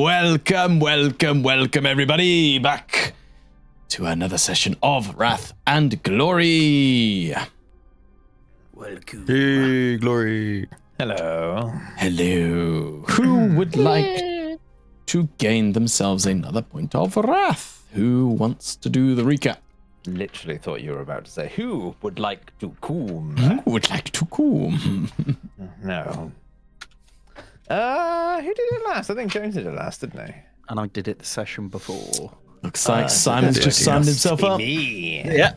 Welcome, everybody, back to another session of Wrath and Glory. Welcome. Hey, Glory. Hello. Hello. Who would like to gain themselves another point of wrath? Who wants to do the recap? Literally thought you were about to say, who would like to coom? Who would like to coom? No. Who did it last? I think James did it last, didn't he? And I did it the session before. Looks like Simon's just signed himself up. Me. Yeah.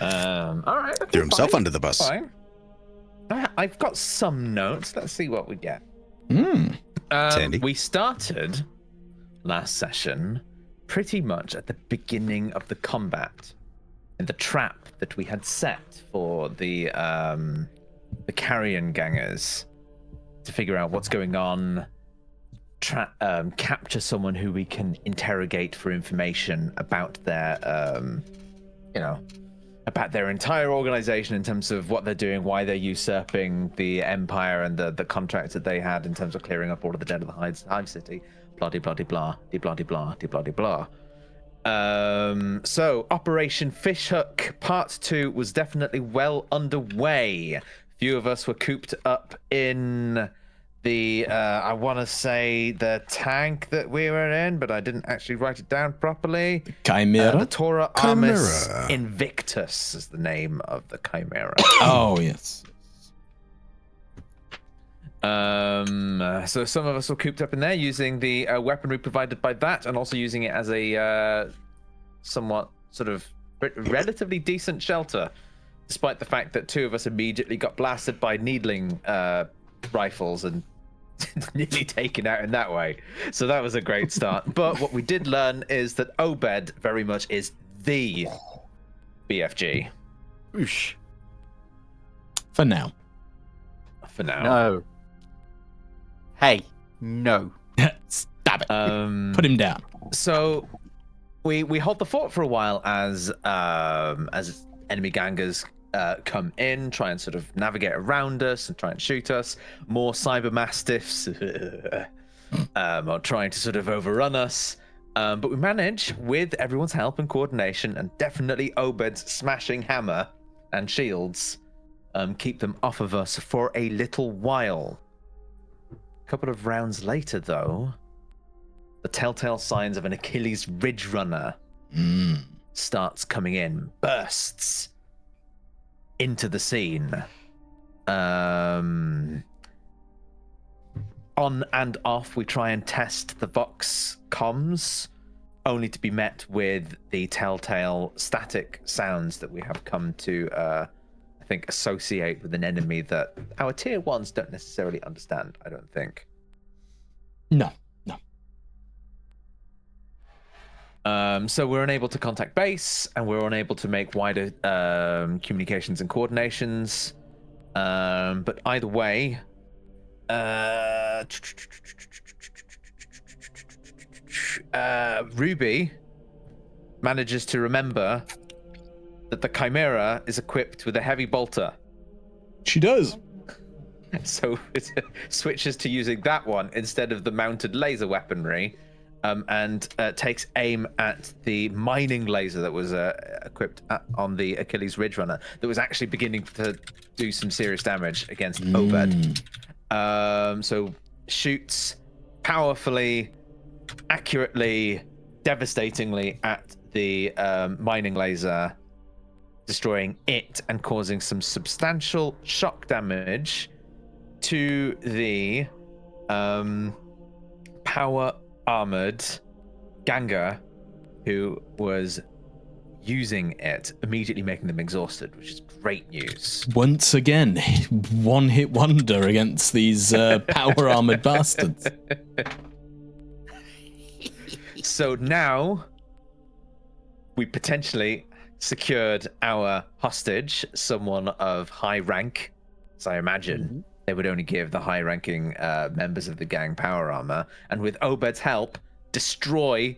All right. Okay, Threw himself fine. under the bus. Fine. I've got some notes. Let's see what we get. Sandy. We started last session pretty much at the beginning of the combat, in the trap that we had set for the Carrion gangers to figure out what's going on, capture someone who we can interrogate for information about their, about their entire organization in terms of what they're doing, why they're usurping the empire and the contracts that they had in terms of clearing up all of the dead of the Hive City. Blah, blah, blah, blah, blah, blah, blah, blah, blah. So Operation Fishhook Part 2 was definitely well underway. Few of us were cooped up in the, I want to say the tank that we were in, but I didn't actually write it down properly. Chimera? The Tora Armis Invictus is the name of the Chimera. Oh, yes. So some of us were cooped up in there using the weaponry provided by that, and also using it as a somewhat sort of relatively decent shelter, despite the fact that two of us immediately got blasted by needling rifles and nearly taken out in that way. So that was a great start. But what we did learn is that Obed very much is the BFG. Oosh. For now. For now. No. Hey, no. Stab it. Put him down. So we hold the fort for a while as enemy gangers come in, try and sort of navigate around us and try and shoot us. More cyber mastiffs are trying to sort of overrun us. But we manage, with everyone's help and coordination, and definitely Obed's smashing hammer and shields, keep them off of us for a little while. A couple of rounds later, though, the telltale signs of an Achilles Ridge Runner starts coming in, bursts into the scene. On and off, we try and test the Vox comms, only to be met with the telltale static sounds that we have come to, I think, associate with an enemy that our tier ones don't necessarily understand, I don't think. No. So we're unable to contact base, and we're unable to make wider communications and coordinations. But either way, Ruby manages to remember that the Chimera is equipped with a heavy bolter. She does. So it switches to using that one instead of the mounted laser weaponry. And takes aim at the mining laser that was equipped on the Achilles Ridge Runner that was actually beginning to do some serious damage against Obed. So shoots powerfully, accurately, devastatingly at the mining laser, destroying it and causing some substantial shock damage to the power armored ganger who was using it, immediately making them exhausted, which is great news. Once again, one hit wonder against these power armored bastards. So now we potentially secured our hostage, someone of high rank, as I imagine. They would only give the high-ranking members of the gang power armor, and with Obed's help, destroy,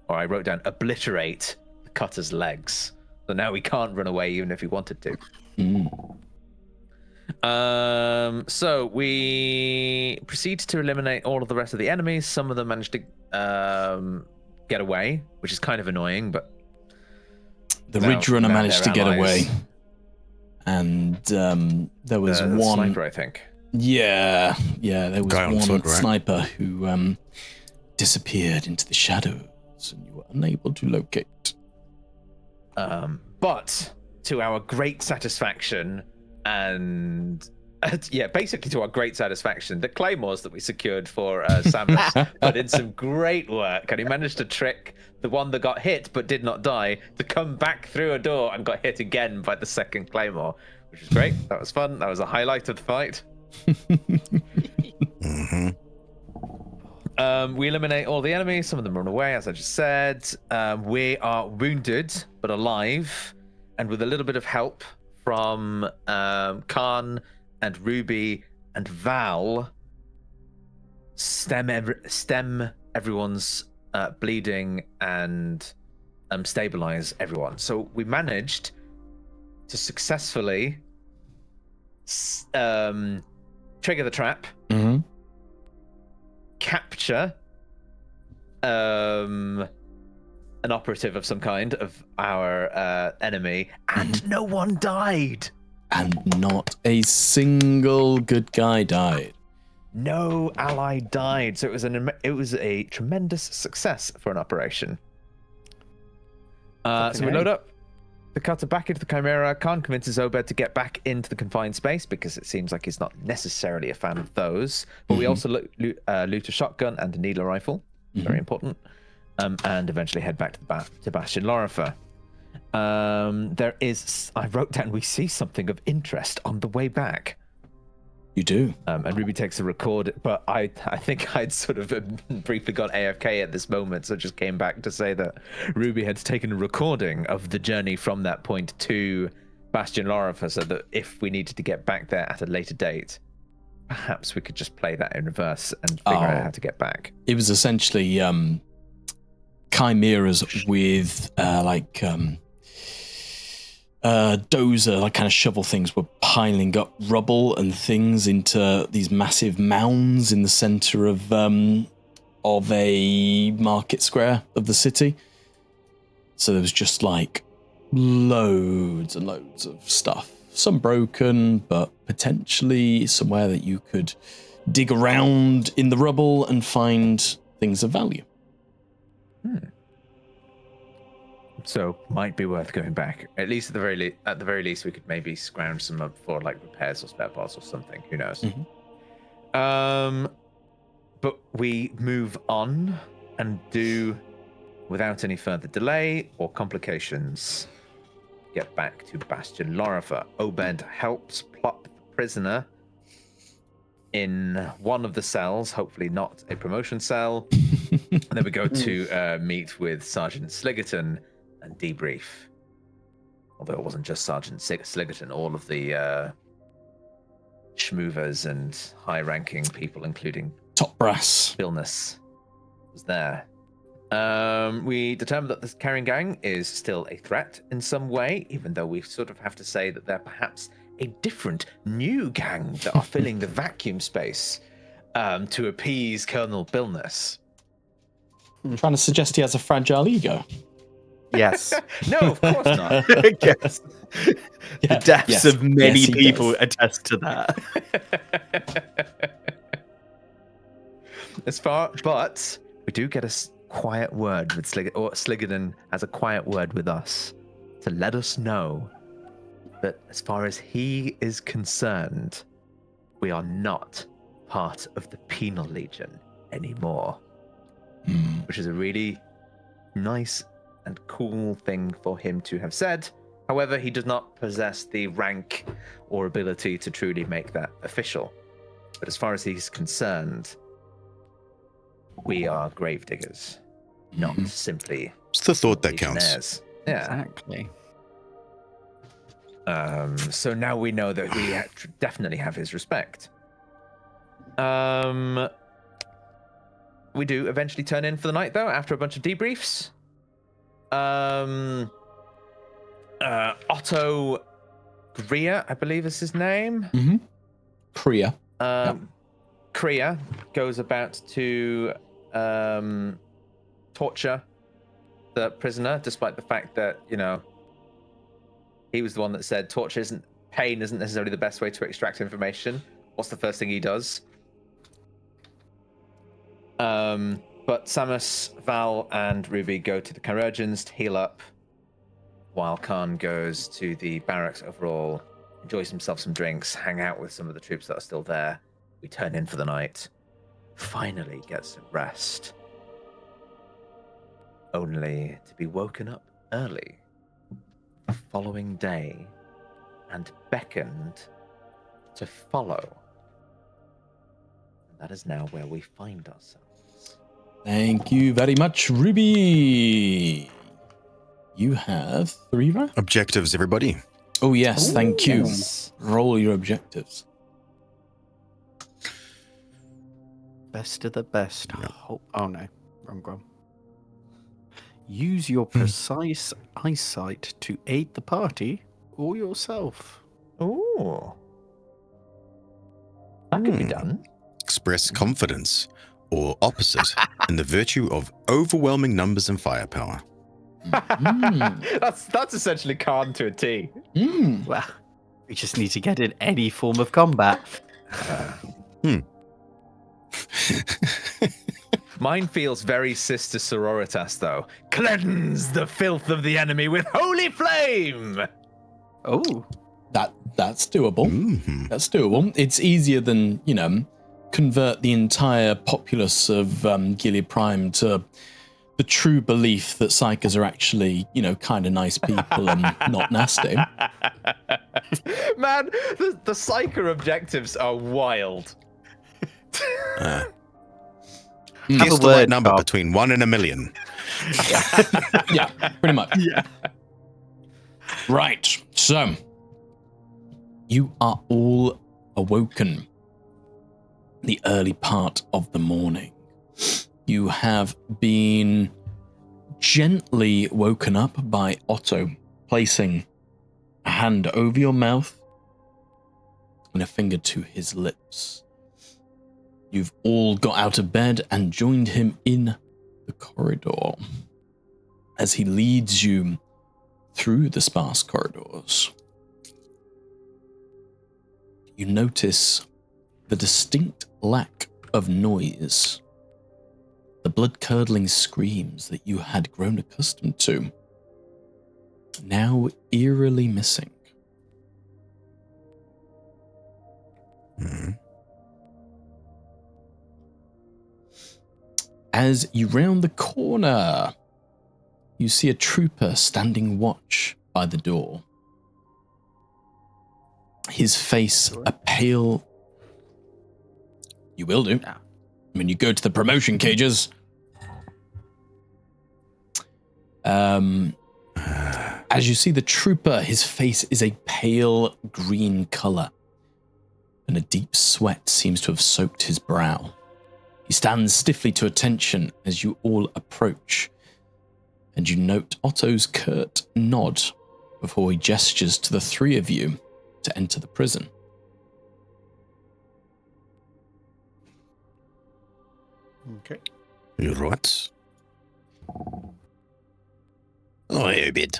or I wrote down, obliterate the cutter's legs. So now he can't run away even if he wanted to. So we proceed to eliminate all of the rest of the enemies. Some of them managed to get away, which is kind of annoying, but The Ridge Runner now managed to they're get allies. away. And there was The one sniper, I think. Yeah, there was Guy on one foot, right? sniper who disappeared into the shadows and you were unable to locate. But to our great satisfaction, and basically to our great satisfaction, the claymores that we secured for Samus put in some great work, and he managed to trick the one that got hit but did not die to come back through a door and got hit again by the second claymore, which was great. That was fun. That was a highlight of the fight. Mm-hmm. We eliminate all the enemies. Some of them run away, as I just said. We are wounded but alive, and with a little bit of help from Khan and Ruby and Val, stem everyone's bleeding and stabilize everyone. So we managed to successfully trigger the trap, capture an operative of some kind of our enemy, and no one died. And not a single good guy died. No ally died. So it was a tremendous success for an operation. So we load up the cutter back into the Chimera. Khan convinces Obed to get back into the confined space because it seems like he's not necessarily a fan of those. But we also loot a shotgun and a needler rifle. Very important. And eventually head back to Bastion Lorifer. I wrote down, we see something of interest on the way back. You do. And Ruby takes a record, but I think I'd sort of briefly got AFK at this moment, so just came back to say that Ruby had taken a recording of the journey from that point to Bastion Lorifer, so that if we needed to get back there at a later date, perhaps we could just play that in reverse and figure out how to get back. It was essentially chimeras with dozer, like kind of shovel things, were piling up rubble and things into these massive mounds in the center of a market square of the city. So there was just like loads and loads of stuff. Some broken, but potentially somewhere that you could dig around in the rubble and find things of value. So might be worth going back. At least at the very least, we could maybe scrounge some up for like repairs or spare parts or something. Who knows? But we move on and do, without any further delay or complications, get back to Bastion Lorifer. Obed helps plop the prisoner in one of the cells, hopefully not a promotion cell. And then we go to meet with Sergeant Sliggerton and debrief. Although it wasn't just Sergeant Sliggerton, all of the schmoovers and high-ranking people, including Top brass. Billness, was there. We determined that this Carrion gang is still a threat in some way, even though we sort of have to say that they're perhaps a different new gang that are filling the vacuum space to appease Colonel Billness. I'm trying to suggest he has a fragile ego. Yes. No, of course not. Yes. The deaths of many people attest to that. But we do get a quiet word with Sliggerton has a quiet word with us to let us know that as far as he is concerned, we are not part of the Penal Legion anymore. Which is a really nice and cool thing for him to have said. However, he does not possess the rank or ability to truly make that official. But as far as he's concerned, we are gravediggers, not simply It's the thought that counts. legionnaires. Yeah. Exactly. So now we know that we definitely have his respect. We do eventually turn in for the night, though, after a bunch of debriefs. Otto Gria, I believe is his name. Mm-hmm. Kriya. Kriya goes about to torture the prisoner, despite the fact that, he was the one that said pain isn't necessarily the best way to extract information. What's the first thing he does? But Samus, Val, and Ruby go to the Carrions to heal up, while Khan goes to the barracks overall, enjoys himself some drinks, hang out with some of the troops that are still there. We turn in for the night, finally gets some rest, only to be woken up early the following day and beckoned to follow. And that is now where we find ourselves. Thank you very much, Ruby. You have 3, right? Objectives, everybody. Oh, yes, thank you. Yes. Roll your objectives. Best of the best. Oh no, wrong one. Use your precise eyesight to aid the party or yourself. Ooh. That could be done. Express confidence, or opposite, in the virtue of overwhelming numbers and firepower. That's essentially Khan to a T. Well, we just need to get in any form of combat. Mine feels very Sister Sororitas, though. Cleanse the filth of the enemy with holy flame! Oh. That's doable. Mm-hmm. That's doable. It's easier than, convert the entire populace of Gilead Prime to the true belief that psychers are actually, kind of nice people and not nasty. Man, the psyker objectives are wild. Guess the right number between 1 and 1,000,000. Yeah, pretty much. Yeah. Right, so you are all awoken the early part of the morning. You have been gently woken up by Otto placing a hand over your mouth and a finger to his lips. You've all got out of bed and joined him in the corridor as he leads you through the sparse corridors. You notice the distinct lack of noise, the blood-curdling screams that you had grown accustomed to, now eerily missing. As you round the corner, you see a trooper standing watch by the door. His face a pale... You will do. When you go to the promotion cages. As you see the trooper, his face is a pale green color, and a deep sweat seems to have soaked his brow. He stands stiffly to attention as you all approach, and you note Otto's curt nod before he gestures to the 3 of you to enter the prison. Okay. You're right. Oh, a bit.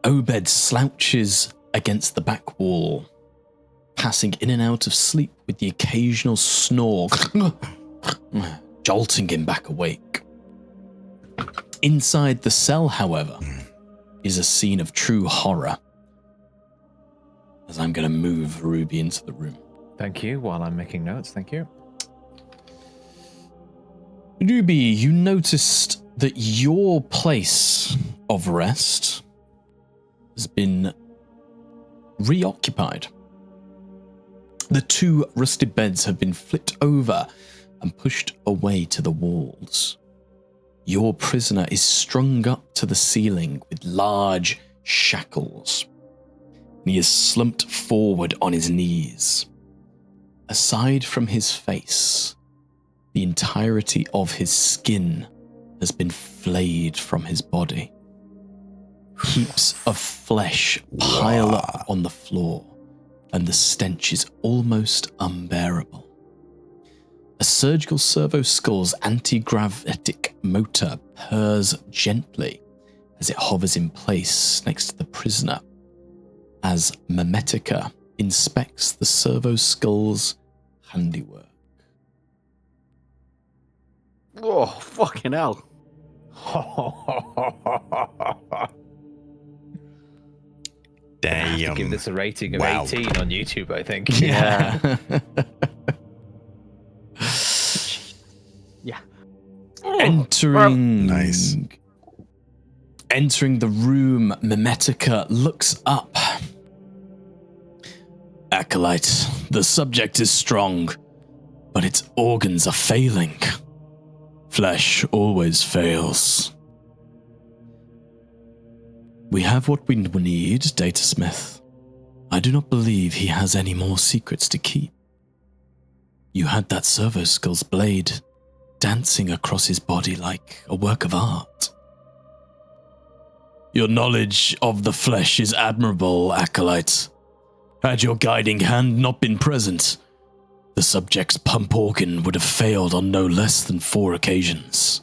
Obed slouches against the back wall, passing in and out of sleep with the occasional snore, jolting him back awake. Inside the cell, however, is a scene of true horror. As I'm going to move Ruby into the room. Thank you. While I'm making notes, thank you. Ruby, you noticed that your place of rest has been reoccupied. The 2 rusted beds have been flipped over and pushed away to the walls. Your prisoner is strung up to the ceiling with large shackles. He is slumped forward on his knees. Aside from his face, the entirety of his skin has been flayed from his body, Heaps of flesh pile up on the floor, and the stench is almost unbearable. A surgical servo skull's anti-gravitic motor purrs gently as it hovers in place next to the prisoner, as Memetica inspects the servo skull's handiwork. Oh, fucking hell. I have to Damn. give this a rating of Wow. 18 on YouTube, I think. Yeah. Yeah. Entering. Nice. Entering the room, Memetica looks up. Acolyte, the subject is strong, but its organs are failing. Flesh always fails. We have what we need, Datasmith. I do not believe he has any more secrets to keep. You had that servo skull's blade dancing across his body like a work of art. Your knowledge of the flesh is admirable, Acolyte. Had your guiding hand not been present, the subject's pump organ would have failed on no less than 4 occasions.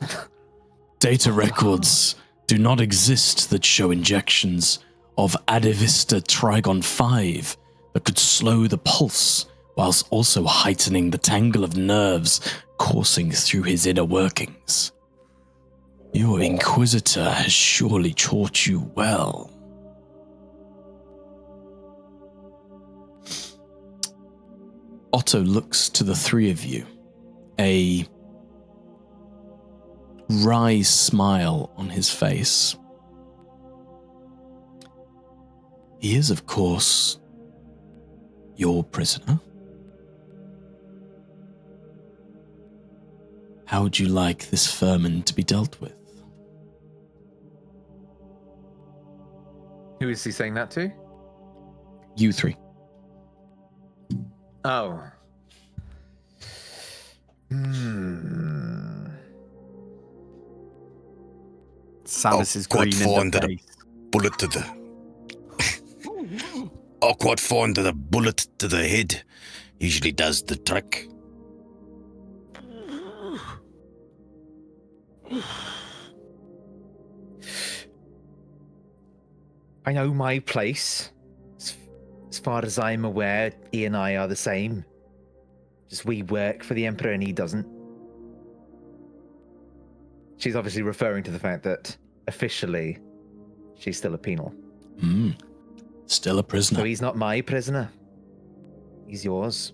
Data records do not exist that show injections of Adivista Trigon 5 that could slow the pulse whilst also heightening the tangle of nerves coursing through his inner workings. Your Inquisitor has surely taught you well. Otto looks to the three of you, a wry smile on his face. He is, of course, your prisoner. How would you like this vermin to be dealt with? Who is he saying that to? You three. Oh. Samus is quite green in fond the of the face. bullet to the. Oh, quite fond of the bullet to the head. Usually does the trick. I know my place. As far as I'm aware, he and I are the same. Just we work for the Emperor and he doesn't. She's obviously referring to the fact that officially she's still a penal. Still a prisoner. So he's not my prisoner. He's yours.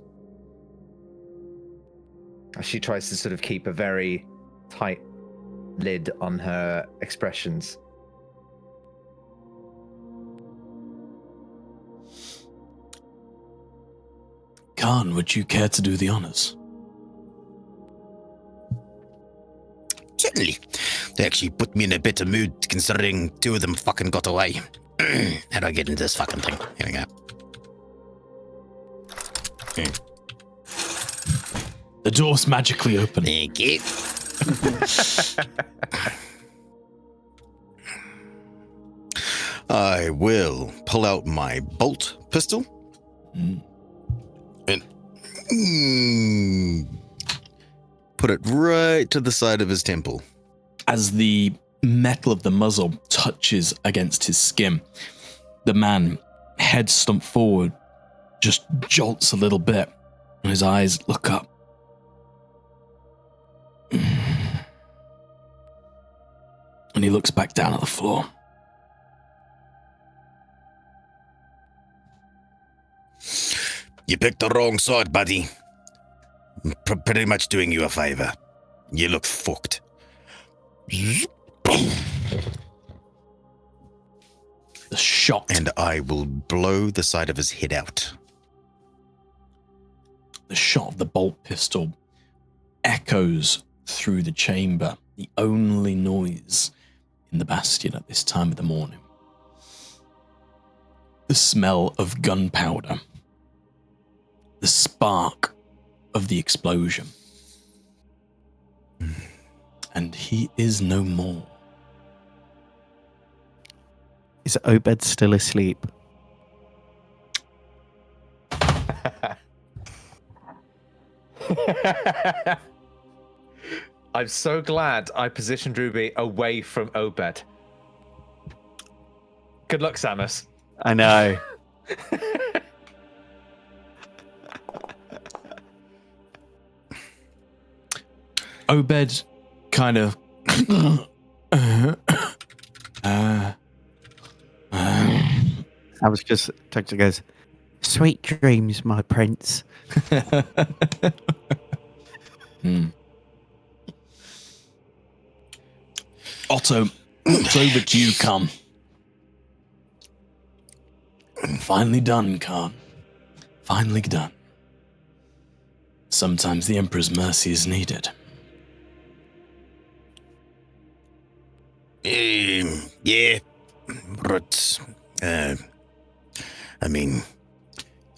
She tries to sort of keep a very tight lid on her expressions. Khan, would you care to do the honors? Certainly. They actually put me in a better mood considering 2 of them fucking got away. How do I get into this fucking thing? Here we go. The doors magically open. Thank you. I will pull out my bolt pistol and put it right to the side of his temple. As the metal of the muzzle touches against his skin, the man, head slumped forward, just jolts a little bit, and his eyes look up. And he looks back down at the floor. You picked the wrong sword, buddy. Pretty much doing you a favor. You look fucked. The shot. And I will blow the side of his head out. The shot of the bolt pistol echoes through the chamber, the only noise in the bastion at this time of the morning. The smell of gunpowder, the spark of the explosion. And he is no more. Is Obed still asleep? I'm so glad I positioned Ruby away from Obed. Good luck, Samus. I know. Obed kind of I was just texting goes, "Sweet dreams, my prince." Otto looks over to you, Khan. Finally done, Khan. Finally done. Sometimes the Emperor's mercy is needed. Yeah, but I mean,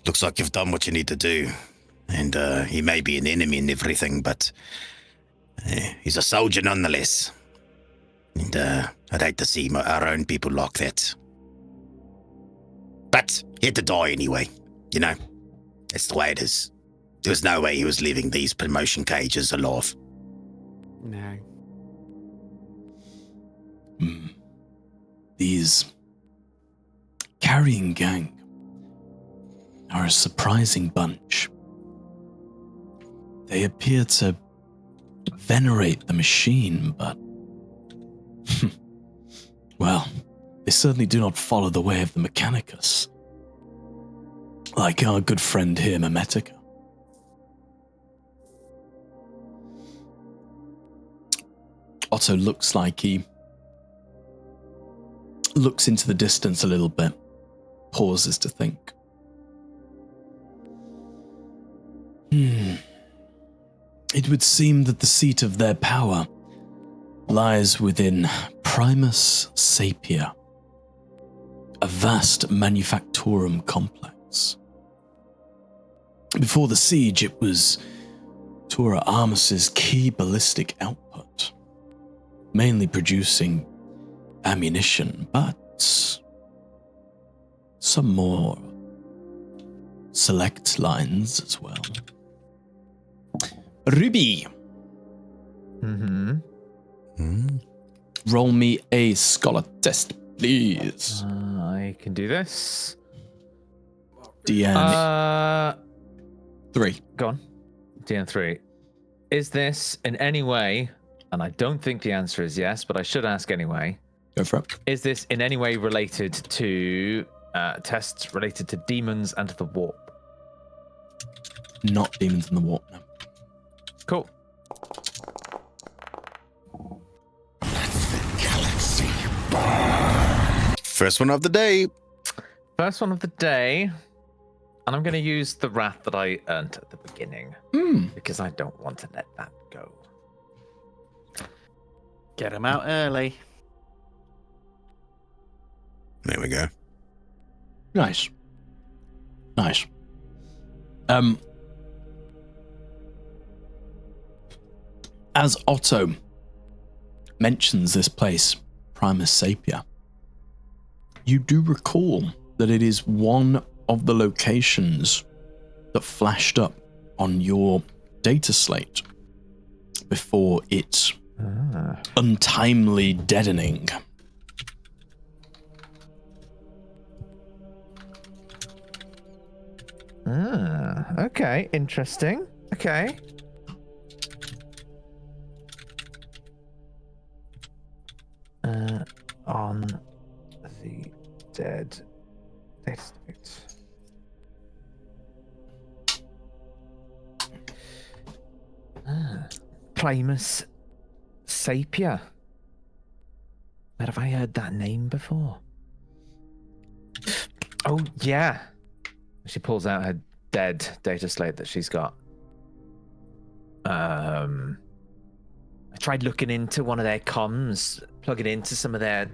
looks like you've done what you need to do, and he may be an enemy and everything, but he's a soldier nonetheless. And I'd hate to see our own people like that. But he had to die anyway, you know. That's the way it is. There was no way he was leaving these promotion cages alive. No. These Carrion gang are a surprising bunch. They appear to venerate the machine, but well, they certainly do not follow the way of the Mechanicus. Like our good friend here, Memetica. Otto looks like he looks into the distance a little bit, pauses to think. It would seem that the seat of their power lies within Primus Sapia, a vast manufactorum complex. Before the siege, it was Tora Armus's key ballistic output, mainly producing ammunition, but some more select lines as well. Ruby, roll me a scholar test, please. I can do this. DN 3. Go on. DN3. Is this in any way, and I don't think the answer is yes, but I should ask anyway. Go for it. Is this in any way related to tests related to demons and to the warp? Not demons in the warp, no. Cool. First one of the day. First one of the day. And I'm going to use the wrath that I earned at the beginning. Because I don't want to let that go. Get him out early. There we go. Nice. Nice. As Otto mentions this place, Primus Sapia, you do recall that it is one of the locations that flashed up on your data slate before its untimely deadening. Okay, interesting. Okay. On the dead data state. Primus Sapia. Where have I heard that name before? Oh, yeah. She pulls out her dead data slate that she's got. I tried looking into one of their comms, plugging into some of their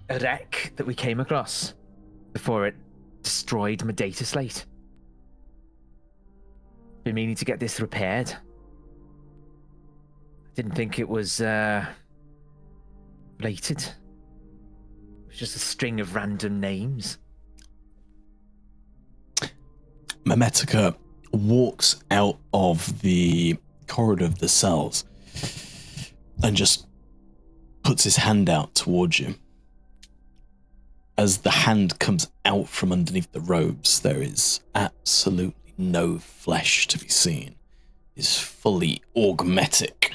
wreck that we came across before it destroyed my data slate. Been meaning to get this repaired. Didn't think it was related. It's just a string of random names. Memetica walks out of the corridor of the cells and just puts his hand out towards you. As the hand comes out from underneath the robes, there is absolutely no flesh to be seen. It's fully augmetic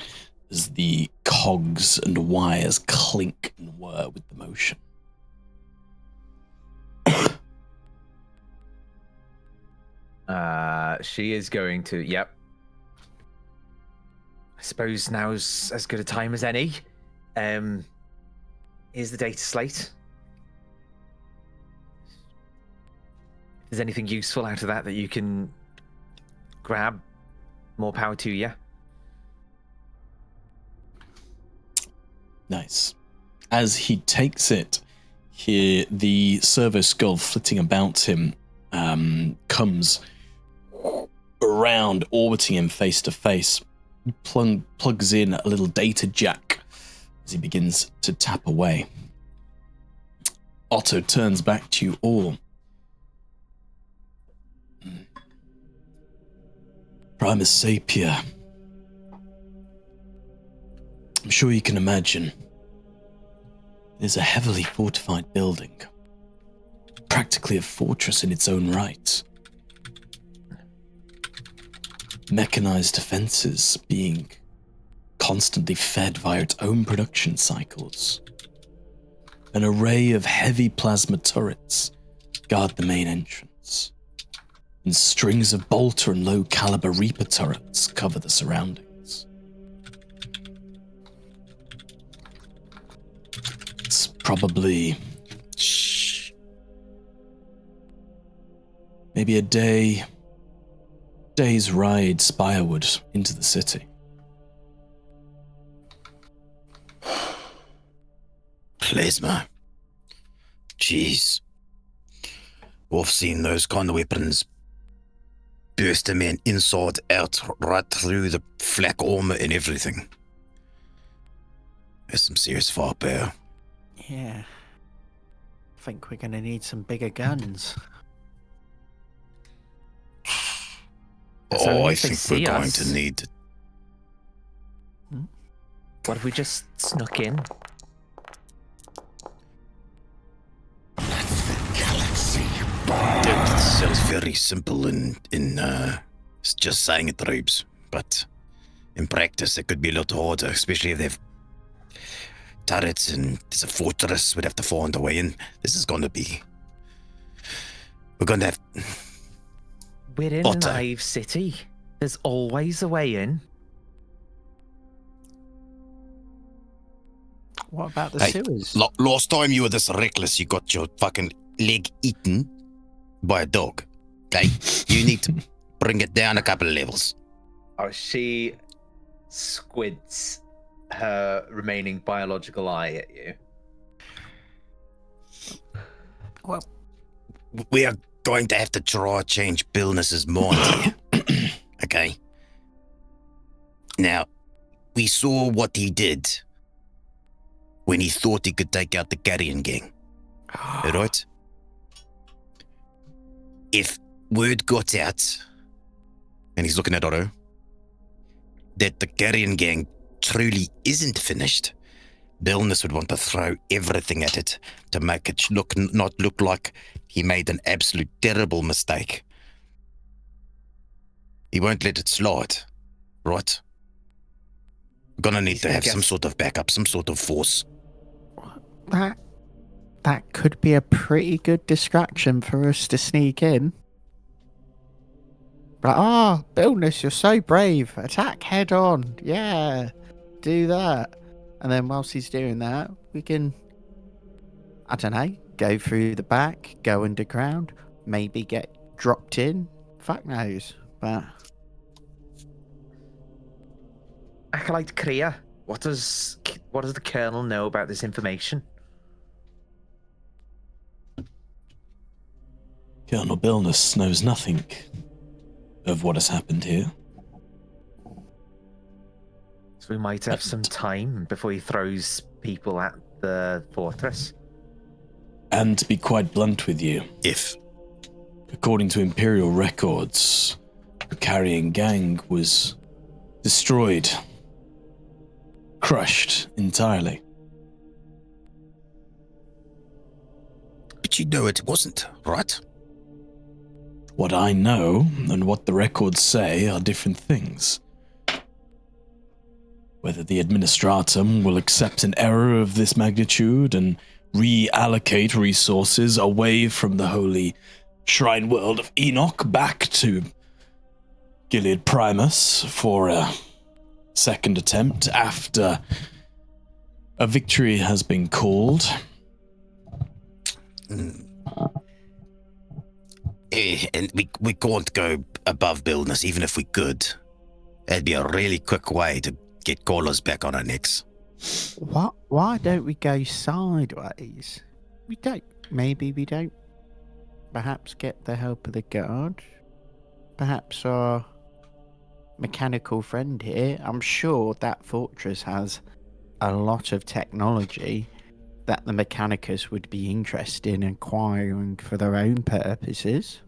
as the cogs and wires clink and whir with the motion. She is going to, yep. I suppose now's as good a time as any. Here's the data slate. If there's anything useful out of that you can grab, more power to you. Nice. As he takes it, the servo skull flitting about him comes around, orbiting him face to face, plugs in a little data jack as he begins to tap away. Otto turns back to you all. Primus Sapia. I'm sure you can imagine. It is a heavily fortified building. Practically a fortress in its own right. Mechanized defenses being constantly fed via its own production cycles. An array of heavy plasma turrets guard the main entrance, and strings of bolter and low-caliber Reaper turrets cover the surroundings. It's probably maybe a day's ride spireward into the city. Plasma. Jeez. We've seen those kind of weapons burst a man inside out, right through the flak armor and everything. There's some serious firepower. Yeah. I think we're going to need some bigger guns. Oh, I think we're going to need... What if we just snuck in? It sounds very simple in just saying it, Rubes, but in practice it could be a lot harder, especially if they've turrets and there's a fortress we'd have to find a way in. This is going to be... We're going to have... We're in Otto. a naive city. There's always a way in. What about the Hey, sewers? Last time you were this reckless, you got your fucking leg eaten by a dog. Okay? You need to bring it down a couple of levels. Oh, she squids her remaining biological eye at you. Well, We are going to have to try change Billness's mind here. Okay? Now, we saw what he did when he thought he could take out the Carrion gang. Right? If word got out, and he's looking at Otto, that the Carrion gang truly isn't finished, Billness would want to throw everything at it to make it not look like he made an absolute terrible mistake. He won't let it slide, right? We're gonna need to have some sort of backup, some sort of force. That could be a pretty good distraction for us to sneak in. Like, Billness, you're so brave. Attack head on. Yeah, do that. And then whilst he's doing that, we can, I don't know, go through the back, go underground, maybe get dropped in. Fuck knows. But Acolyte Kriya, what does the Colonel know about this information? Colonel Billness knows nothing of what has happened here. So we might have some time before he throws people at the fortress. And to be quite blunt with you, If according to Imperial records, the Carrion gang was destroyed, crushed entirely. but you know it wasn't, right? What I know and what the records say are different things. Whether the Administratum will accept an error of this magnitude and reallocate resources away from the holy shrine world of Enoch back to Gilead Primus for a second attempt after a victory has been called. And we can't go above buildings, even if we could. It'd be a really quick way to get collars back on our necks. What? Why don't we go sideways? We don't. Maybe we don't. Perhaps get the help of the guard. Perhaps our mechanical friend here. I'm sure that fortress has a lot of technology that the Mechanicus would be interested in acquiring for their own purposes.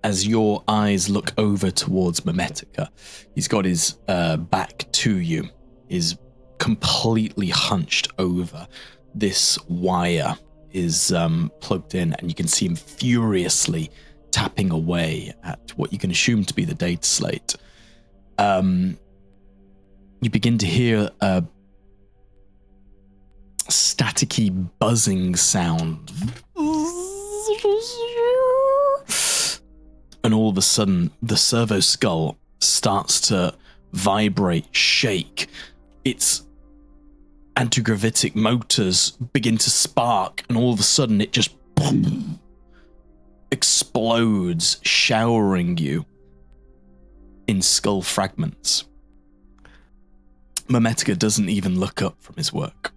As your eyes look over towards Memetica, he's got his back to you, is completely hunched over. This wire is plugged in, and you can see him furiously tapping away at what you can assume to be the data slate. You begin to hear a staticky buzzing sound. And all of a sudden, the servo skull starts to vibrate, shake. Its antigravitic motors begin to spark, and all of a sudden it just explodes, showering you in skull fragments. Memetica doesn't even look up from his work.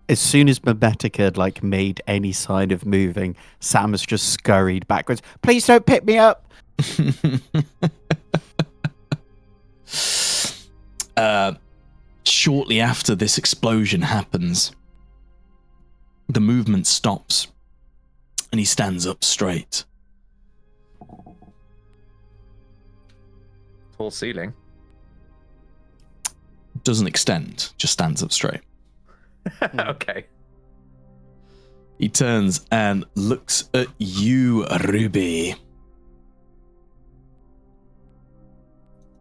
As soon as Memetica made any sign of moving, Sam has just scurried backwards. Please don't pick me up. Shortly after this explosion happens, the movement stops, and he stands up straight. Tall ceiling. Doesn't extend, just stands up straight. Okay. He turns and looks at you, Ruby.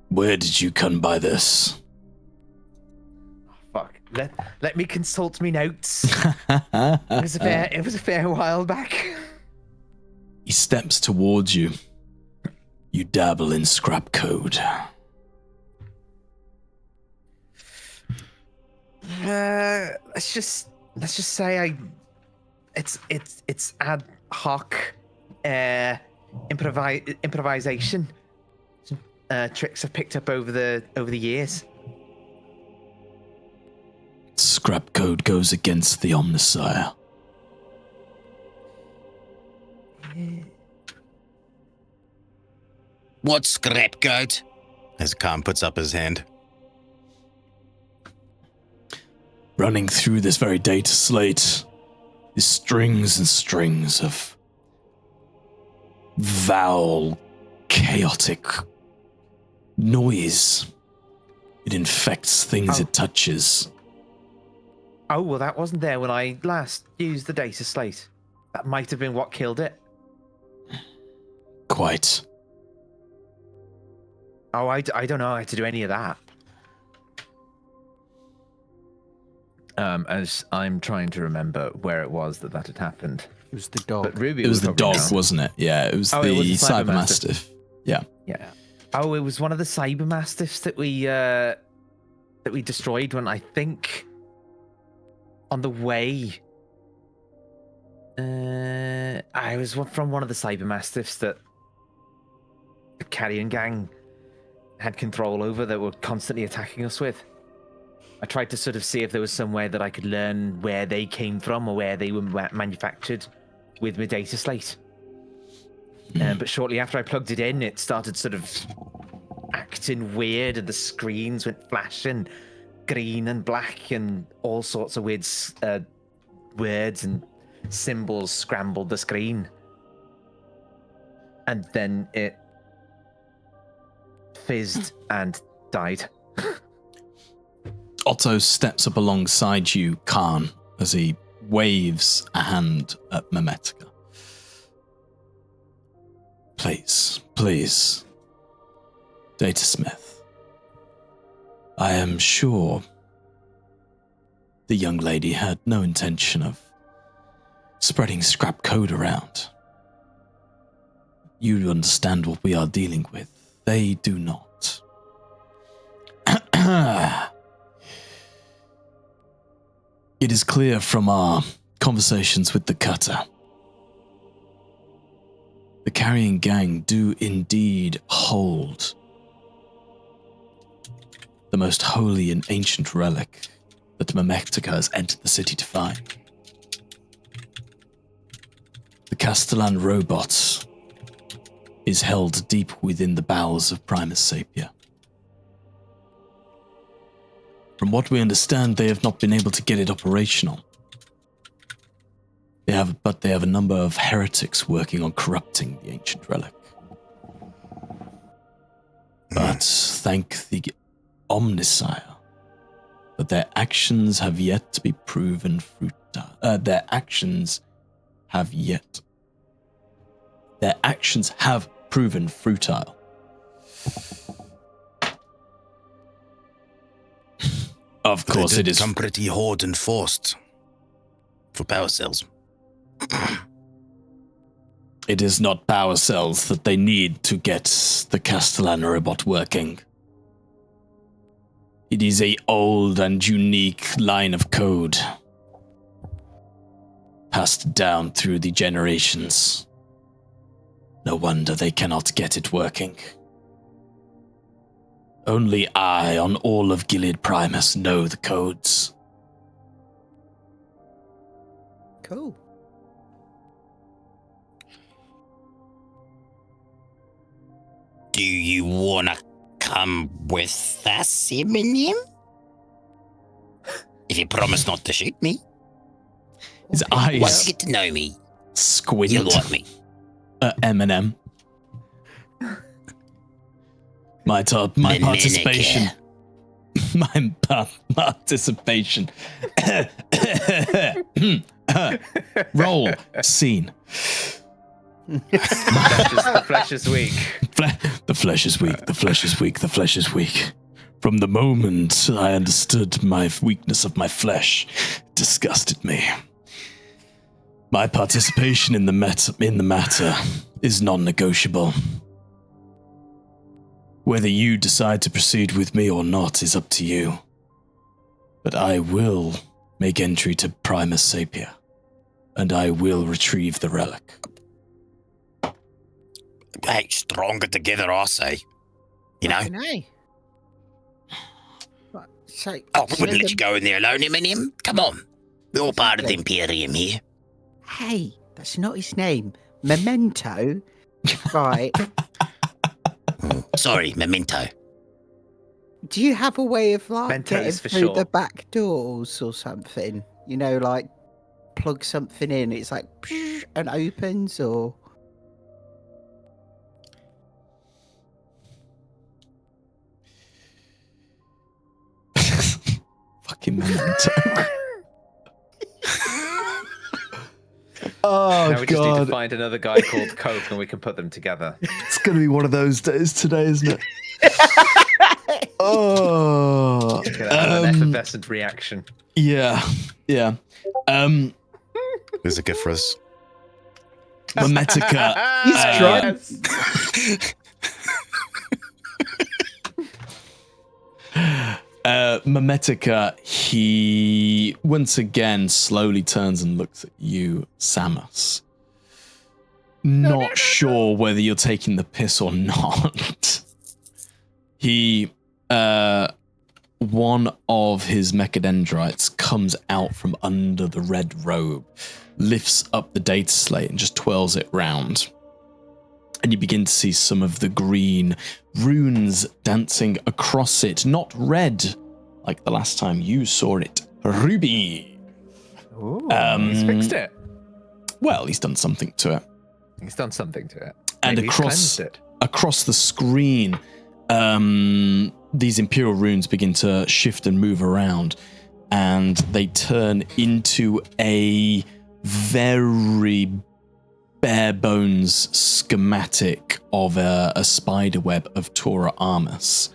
Where did you come by this? Fuck. Let me consult me notes. It was a fair while back. He steps towards you. You dabble in scrap code. Let's just say it's ad hoc improvisation. Tricks I've picked up over the years. Scrap code goes against the Omnissiah. What scrap code? As Khan puts up his hand. Running through this very data slate is strings and strings of vowel, chaotic noise. It infects things it touches. Oh, well, that wasn't there when I last used the data slate. That might have been what killed it. Quite. Oh, I don't know how to do any of that. As I'm trying to remember where it was that had happened. It was the dog. But Ruby It was the probably dog, know. wasn't it? Yeah, it was the it was the Cyber Cybermastiff. Mastiff. Yeah. Yeah. Oh, it was one of the Cyber Mastiffs that we destroyed when I think on the way. I was from one of the Cyber Mastiffs that the Carrion gang had control over that were constantly attacking us with. I tried to sort of see if there was some way that I could learn where they came from or where they were manufactured with my data slate. But shortly after I plugged it in, it started sort of acting weird and the screens went flashing. green and black and all sorts of weird words and symbols scrambled the screen. And then it fizzed and died. Otto steps up alongside you, Khan, as he waves a hand at Memetica. Please, Datasmith. I am sure the young lady had no intention of spreading scrap code around. You understand what we are dealing with. They do not. It is clear from our conversations with the cutter. The Carrion gang do indeed hold the most holy and ancient relic that Memetica has entered the city to find. The Castellan robot is held deep within the bowels of Primus Sapia. From what we understand, they have not been able to get it operational. They have a number of heretics working on corrupting the ancient relic. But thank the Omnisire that their actions have yet to be proven futile. Their actions have proven futile. Of course, it is. Come pretty hard and forced for power cells. It is not power cells that they need to get the Castellan robot working. It is a old and unique line of code passed down through the generations. No wonder they cannot get it working. Only I, on all of Gilead Primus, know the codes. Cool. Do you wanna come with us, Eminem? If you promise not to shoot me. His Once you eyes get to know me, squint you'll like me. at Eminem. My participation. My participation. Roll. Scene. The flesh is weak. The flesh is weak. The flesh is weak. The flesh is weak. From the moment I understood my weakness of my flesh, it disgusted me. My participation in the matter is non-negotiable. Whether you decide to proceed with me or not is up to you. But I will make entry to Primus Sapia, and I will retrieve the relic. Hey, stronger together, I say. You know? Hey. So, I wouldn't let you go in there alone, Eminem. Come on. We're all part of the Imperium here. Hey, that's not his name. Memento. Right. Sorry, Memento. Do you have a way of like Mentos getting for through short. the back doors or something? You know, like plug something in, it's like and opens, or Fucking Memento. Oh, Now we just need to God. find another guy called Coke and we can put them together. It's going to be one of those days today, isn't it? Oh. It's gonna have an effervescent reaction. Yeah. There's a gift for us. Memetica. He's drunk. Memetica, he once again slowly turns and looks at you, Samus. Not sure whether you're taking the piss or not. He, one of his mechadendrites comes out from under the red robe, lifts up the data slate and just twirls it round. And you begin to see some of the green runes dancing across it, not red like the last time you saw it. Ruby. Ooh, he's fixed it. Well, he's done something to it. He's done something to it. And Maybe he's cleansed it. across the screen, these Imperial runes begin to shift and move around, and they turn into a very bare bones schematic of a spider web of Tora Armus.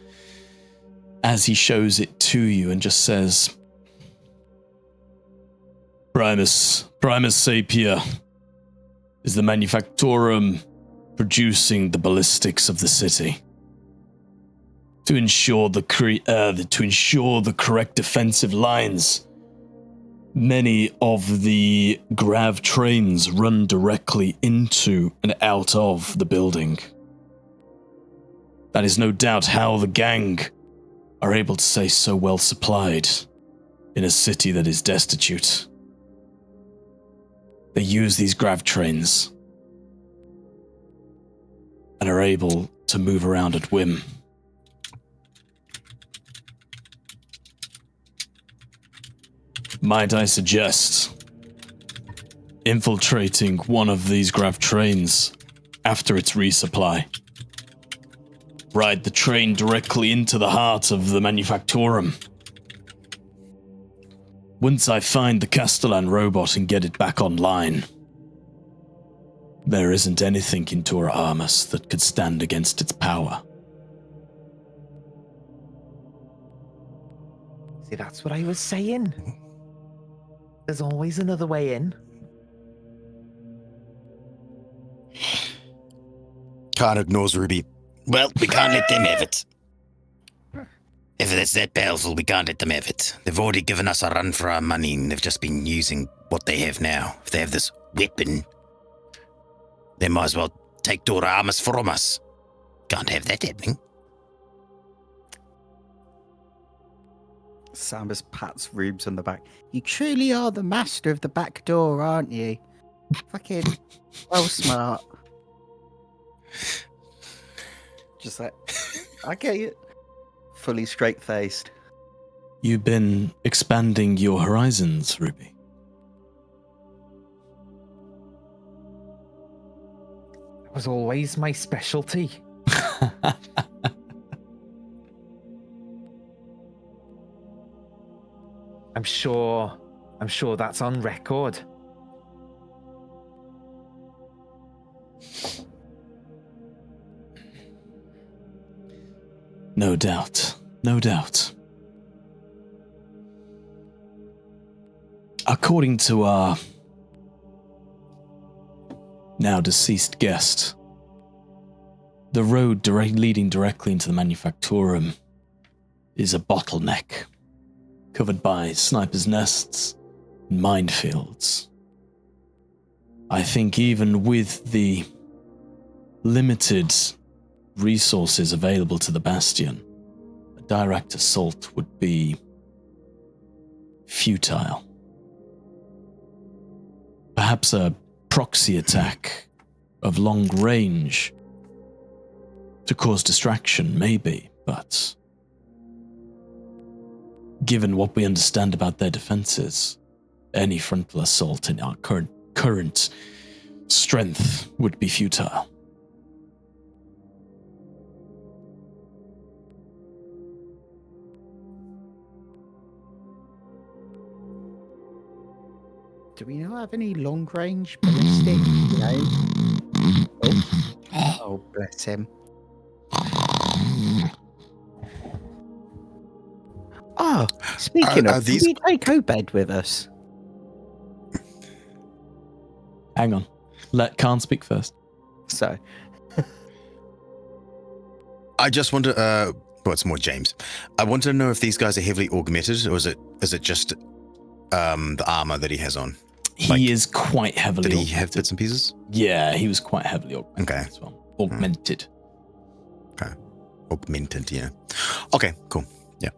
As he shows it to you and just says, Primus Sapia is the manufactorum producing the ballistics of the city. To ensure the correct defensive lines, many of the grav trains run directly into and out of the building. That is no doubt how the gang are able to stay so well supplied in a city that is destitute. They use these grav trains and are able to move around at whim. Might I suggest infiltrating one of these grav trains after its resupply? Ride the train directly into the heart of the manufactorum. Once I find the Castellan robot and get it back online, there isn't anything in Tora Armus that could stand against its power. See, that's what I was saying. There's always another way in. Khan ignores Ruby. Well, we can't let them have it. If it's that powerful, we can't let them have it. They've already given us a run for our money, and they've just been using what they have now. If they have this weapon, they might as well take Tora Armus from us. Can't have that happening. Samus pats Rubes on the back. You truly are the master of the back door, aren't you? Fucking well smart. Just like, I get you. Fully straight-faced. You've been expanding your horizons, Ruby. That was always my specialty. I'm sure that's on record. No doubt. No doubt. According to our now deceased guest, the road leading directly into the manufactorum is a bottleneck, covered by snipers' nests and minefields. I think even with the limited resources available to the Bastion, a direct assault would be futile. Perhaps a proxy attack of long range to cause distraction, maybe, but given what we understand about their defenses, any frontal assault in our current strength would be futile. Do we not have any long-range ballistic? You know? Oh, bless him. Oh, speaking of, these... can we take Obed with us? Hang on. Let Khan speak first. So, I just wonder, well, it's more James. I want to know if these guys are heavily augmented, or is it just the armor that he has on? He is quite heavily Did he augmented. have bits and pieces? Yeah, he was quite heavily augmented as well. Augmented. Okay. Augmented, yeah. Okay, cool. Yeah.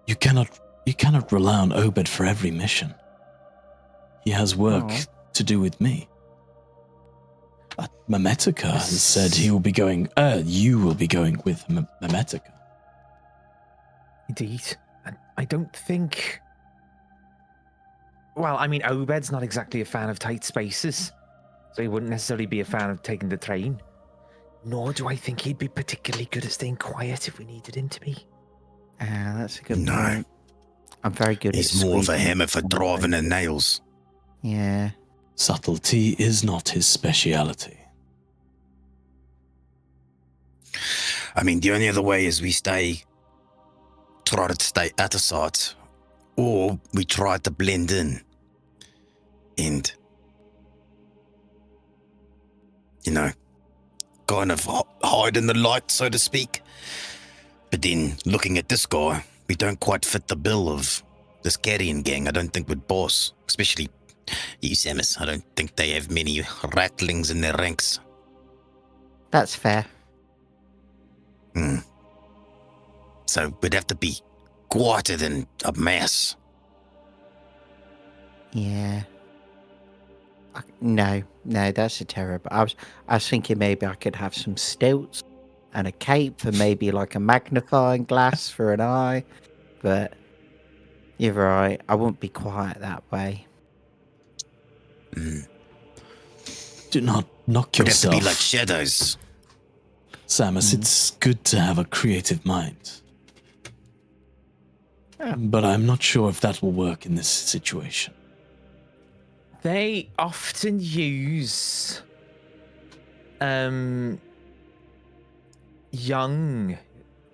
You cannot rely on Obed for every mission. He has work to do with me. Memetica has said he will be going. You will be going with Memetica. Indeed. And I don't think. Well, I mean, Obed's not exactly a fan of tight spaces, so he wouldn't necessarily be a fan of taking the train. Nor do I think he'd be particularly good at staying quiet if we needed him to be. That's a good No. point. I'm very good at He's more of a squeezing hammer for something. driving and nails. Yeah. Subtlety is not his speciality. I mean, the only other way is we try to stay out of sight, or we try to blend in and, kind of hide in the light, so to speak. But then, looking at this guy, we don't quite fit the bill of this Carrion gang. I don't think would boss, especially you, Samus. I don't think they have many rattlings in their ranks. That's fair. So we'd have to be quieter than a mass. Yeah. No, that's a terrible. I was thinking maybe I could have some stilts and a cape and maybe like a magnifying glass for an eye, but you're right. I wouldn't be quiet that way. Do not knock We'd have to yourself. be like shadows. Samus, it's good to have a creative mind. But I'm not sure if that will work in this situation. They often use young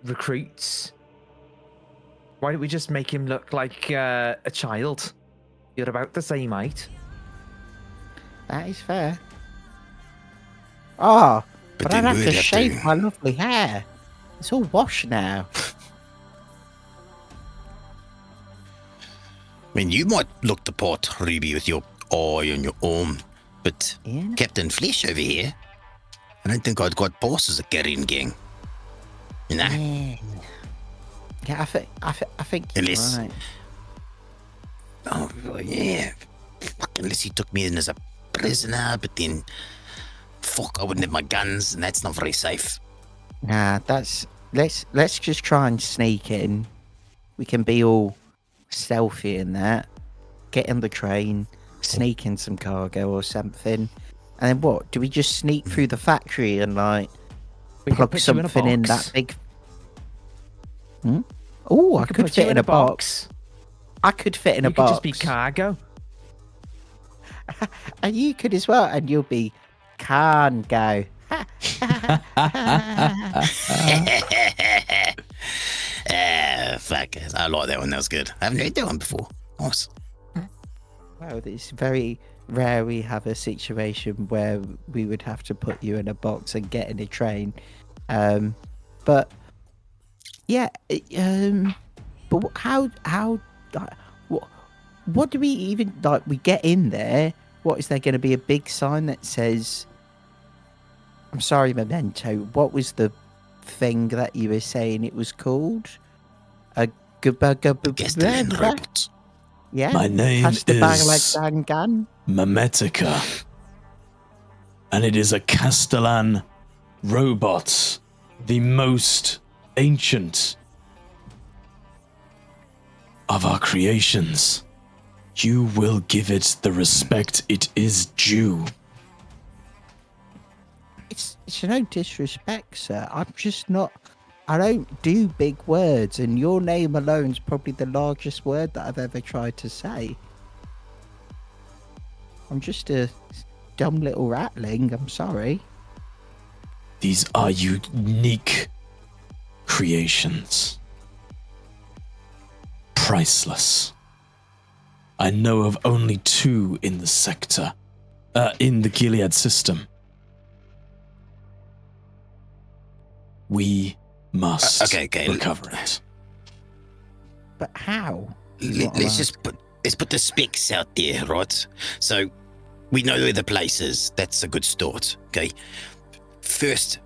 recruits. Why don't we just make him look like a child? You're about the same height. That is fair. Oh, but then I'd have we'd to have shave to- my lovely hair. It's all washed now. I mean, you might look the part, Ruby, with your eye and your arm, but Yeah. Captain Flesh over here, I don't think I'd got bosses at Carrion gang. You know? Yeah, I think you're Unless- right. Oh, well, yeah. Fuck, unless he took me in as a prisoner, but then, fuck, I wouldn't have my guns, and that's not very safe. Nah, let's just try and sneak in. We can be all stealthy in that. Get in the train, sneak in some cargo or something. And then what? Do we just sneak through the factory and like We could plug put you in a something in box. that big? Oh, I We could put fit you in a box. I could fit in a You could box. just be cargo. And you could as well, and you'll be cargo. Fuck, I like that one, that was good. I haven't heard that one before. Nice. Well, it's very rare we have a situation where we would have to put you in a box and get in a train. But yeah, but how what do we even like? We get in there. What is there going to be a big sign that says? I'm sorry, Memento. What was the thing that you were saying it was called? A Castellan robot. Yeah. My name Touch the bag like is Dangan. Memetica. And it is a Castellan robot, the most ancient of our creations. You will give it the respect it is due. It's no disrespect, sir. I'm just not. I don't do big words, and your name alone is probably the largest word that I've ever tried to say. I'm just a dumb little ratling. I'm sorry. These are unique creations. Priceless. I know of only 2 in the sector, in the Gilead system. We must Okay. recover it. But how? is what I'm Let's put the specs out there, right? So we know where the place is. That's a good start. Okay. First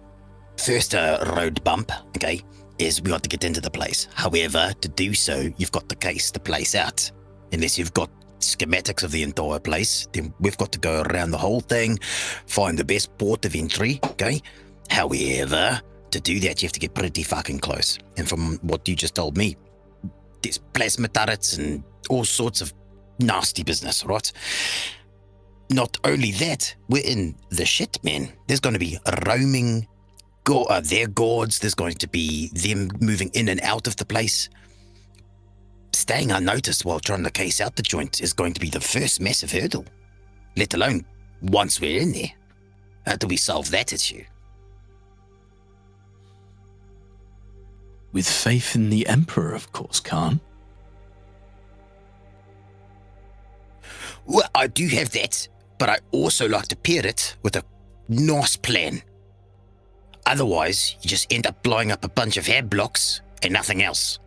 road bump. Okay, is we got to get into the place. However, to do so, you've got to case the place out. Unless you've got schematics of the entire place. Then we've got to go around the whole thing, find the best port of entry, okay? However, to do that, you have to get pretty fucking close. And from what you just told me, there's plasma turrets and all sorts of nasty business, right? Not only that, we're in the shit, man. There's going to be roaming, their guards. There's going to be them moving in and out of the place. Staying unnoticed while trying to case out the joint is going to be the first massive hurdle, let alone once we're in there. How do we solve that issue? With faith in the Emperor, of course, Khan. Well, I do have that, but I also like to pair it with a nice plan. Otherwise, you just end up blowing up a bunch of hab blocks and nothing else.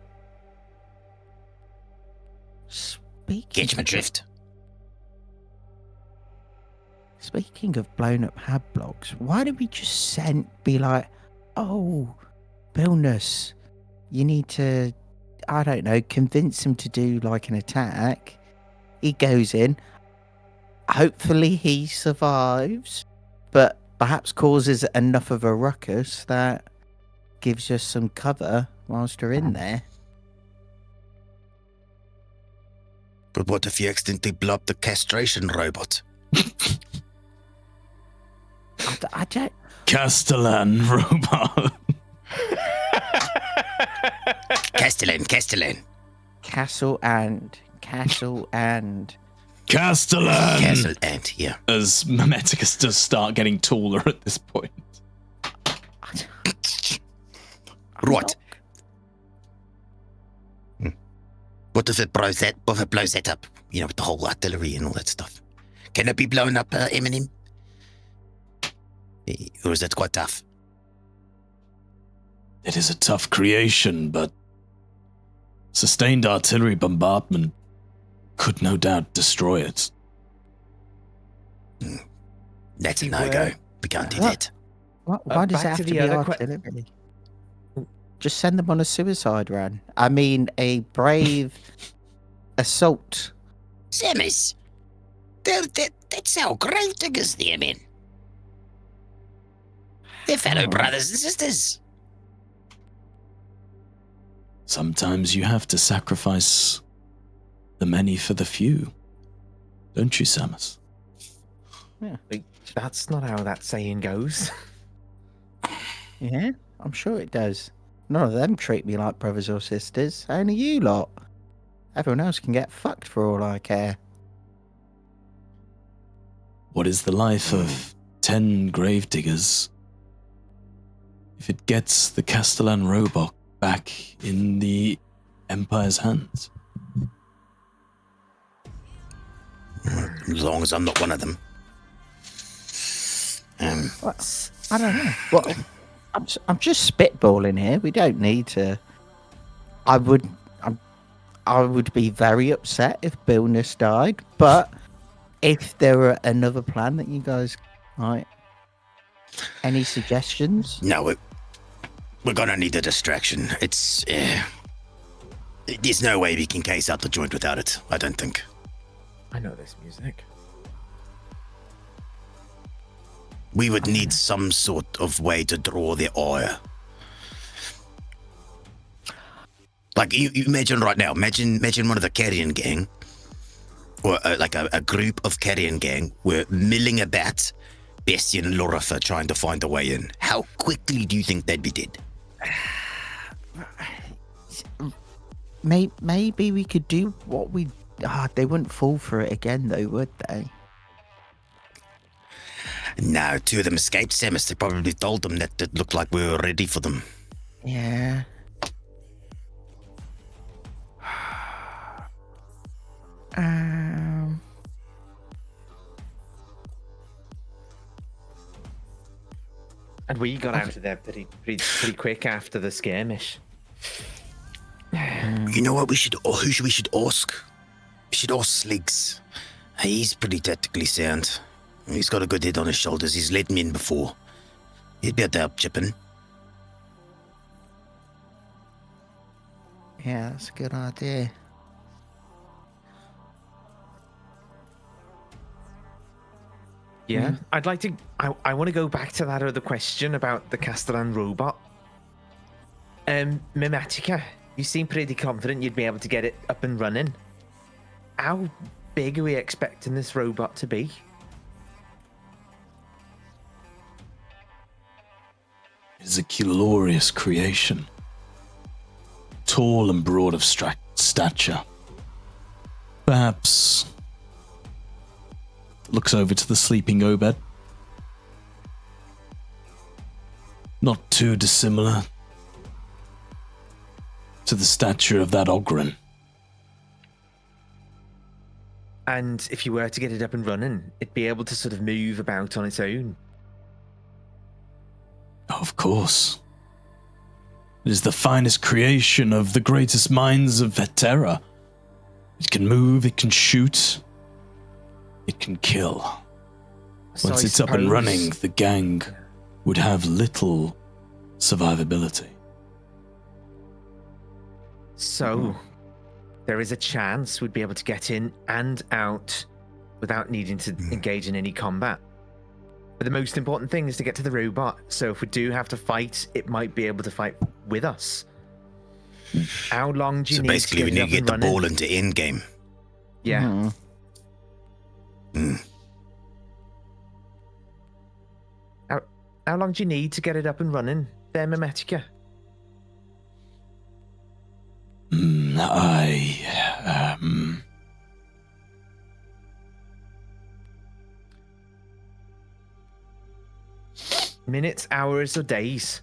Catch my drift. Speaking of blown up hab blocks, why don't we just be like, oh, Billness, you need to, I don't know, convince him to do like an attack. He goes in. Hopefully he survives, but perhaps causes enough of a ruckus that gives us some cover whilst we're in there. But what if you accidentally blow up the castration robot? I don't... Castellan robot. Castellan. Castle and... Castellan! Castle and, yeah. As Memeticus does start getting taller at this point. Right. What if it blows that up? You know, with the whole artillery and all that stuff. Can it be blown up, Eminem? Or is that quite tough? It is a tough creation, but sustained artillery bombardment could no doubt destroy it. That's a no-go. We can't do that. Why does it have to be artillery? Just send them on a suicide run. I mean, a brave assault. Samus, that's our grave diggers there, man. They're fellow brothers and sisters. Sometimes you have to sacrifice the many for the few. Don't you, Samus? Yeah. That's not how that saying goes. Yeah, I'm sure it does. None of them treat me like brothers or sisters. Only you lot. Everyone else can get fucked for all I care. What is the life of 10 gravediggers if it gets the Castellan robot back in the Empire's hands? As long as I'm not one of them. I don't know. Well, I'm just spitballing here. We don't need to. I would be very upset if Billness died, but if there were another plan that you guys like, any suggestions? No, we're gonna need a distraction. It's there's no way we can case out the joint without it. I don't think. I know this music. We would need some sort of way to draw their ire. Like, you imagine right now, imagine one of the Carrion gang, or like a group of Carrion gang were milling about Bessie and Lorifer trying to find a way in. How quickly do you think they'd be dead? Maybe we could do what we... they wouldn't fall for it again, though, would they? No, two of them escaped Samus. They probably told them that it looked like we were ready for them. Yeah. And we got out of there pretty quick after the skirmish. You know what? Who should ask? We should ask Sliggs. He's pretty tactically sound. He's got a good head on his shoulders. He's led men before. He'd be able to help Chippin. Yeah, that's a good idea. Yeah, I'd like to. I want to go back to that other question about the Castellan robot. Mimetica, you seem pretty confident you'd be able to get it up and running. How big are we expecting this robot to be? It is a glorious creation. Tall and broad of stature. Perhaps looks over to the sleeping Obed. Not too dissimilar to the stature of that Ogren. And if you were to get it up and running, it'd be able to sort of move about on its own. Of course. It is the finest creation of the greatest minds of Vetera. It can move, it can shoot, it can kill. So Once I it's up and suppose- running, the gang would have little survivability. So, there is a chance we'd be able to get in and out without needing to engage in any combat. But the most important thing is to get to the robot. So if we do have to fight, it might be able to fight with us. How long do you So need basically, to we get, need it to get up the and running? ball into endgame. Yeah. How long do you need to get it up and running there, Mimetica? Minutes, hours, or days?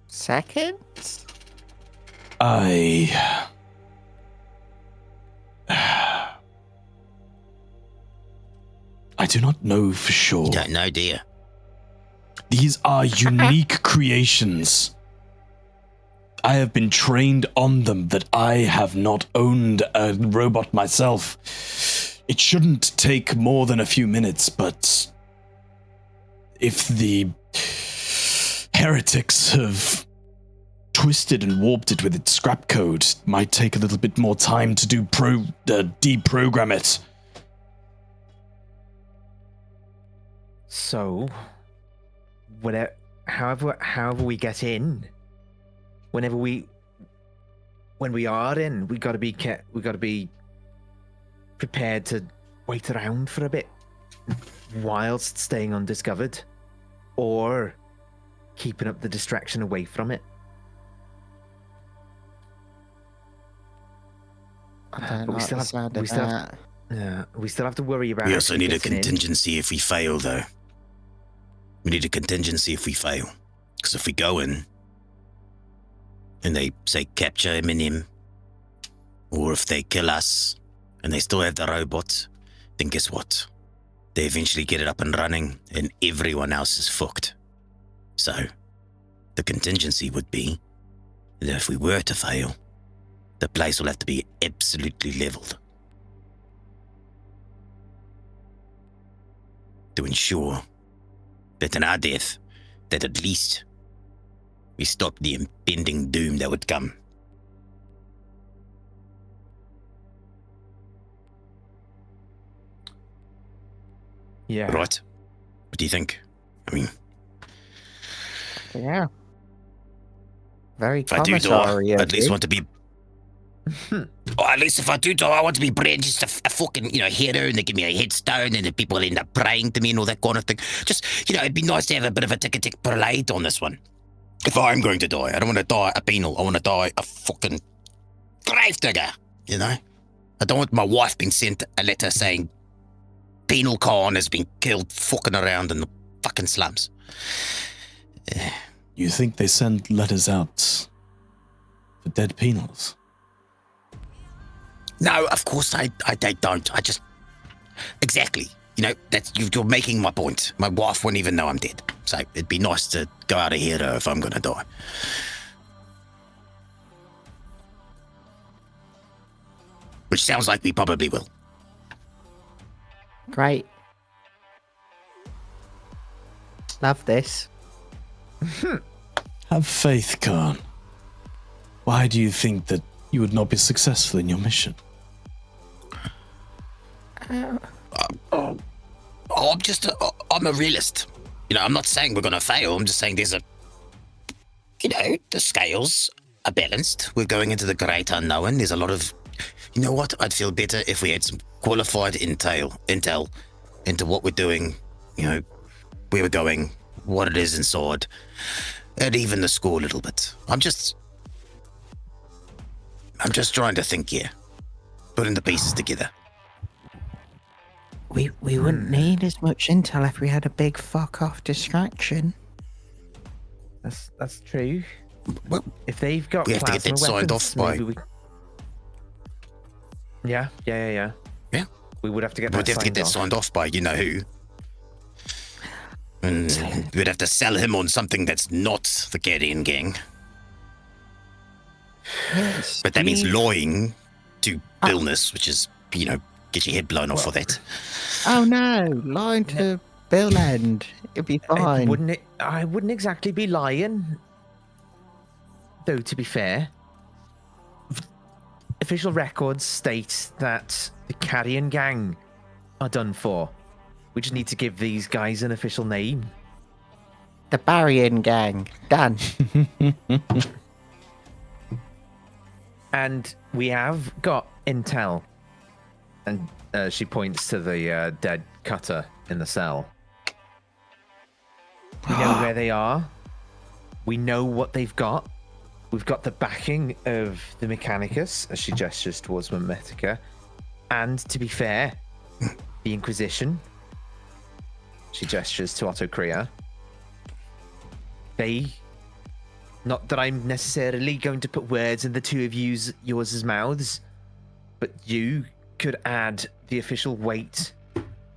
Seconds? I do not know for sure. You don't know, do you? These are unique creations. I have been trained on them that I have not owned a robot myself. It shouldn't take more than a few minutes, but if the heretics have twisted and warped it with its scrap code, it might take a little bit more time to deprogram it. So, whatever, however we get in, when we are in, we got to be prepared to wait around for a bit whilst staying undiscovered, or keeping up the distraction away from it. I don't But we like still the have- sound we of still have- that. Yeah, we still have to worry about. We also actually need a getting in. contingency if we fail, though. We need a contingency if we fail. Because if we go in and they say capture Eminem, or if they kill us and they still have the robot, then guess what? They eventually get it up and running and everyone else is fucked. So, the contingency would be that if we were to fail, the place will have to be absolutely leveled to ensure that in our death, that at least we stop the impending doom that would come. Yeah. Right? What do you think? I mean, Yeah. Very if I do die, commissary. I at least want to be... Or at least if I do die, I want to be branded just a fucking, hero, and they give me a headstone, and then people end up praying to me and all that kind of thing. Just, it'd be nice to have a bit of a tick parade on this one. If I'm going to die, I don't want to die a penal. I want to die a fucking gravedigger, I don't want my wife being sent a letter saying Penal Khan has been killed fucking around in the fucking slums. You think they send letters out for dead penals? No, of course they don't. I just... Exactly. You're making my point. My wife won't even know I'm dead. So it'd be nice to go out a hero if I'm going to die. Which sounds like we probably will. Great. Love this. Have faith, Khan. Why do you think that you would not be successful in your mission? Oh, I'm a realist. I'm not saying we're going to fail. I'm just saying there's the scales are balanced. We're going into the great unknown. There's a lot of, you know what? I'd feel better if we had some qualified intel into what we're doing, where we're going, what it is inside, and even the score a little bit. I'm just trying to think here, putting the pieces together. We wouldn't need as much intel if we had a big fuck off distraction. That's true. Well, If they've got we have to get plasma that signed weapons, off by. maybe we... Yeah. Yeah. We would have to get We'd that have to get that signed off by you know who. And we'd have to sell him on something that's not the Carrion gang. Yes, But that means lying to Billness, which is, get your head blown off for that. Oh no, lying to Bill End. It'd be fine. I wouldn't exactly be lying. Though, to be fair, official records state that the Carrion gang are done for. We just need to give these guys an official name. The Barrion gang. Done. And we have got intel. And she points to the dead cutter in the cell. We know where they are. We know what they've got. We've got the backing of the Mechanicus, as she gestures towards Memetica. And to be fair, the Inquisition, she gestures to Otto Kriya. Not that I'm necessarily going to put words in the two of yours' mouths, but you could add the official weight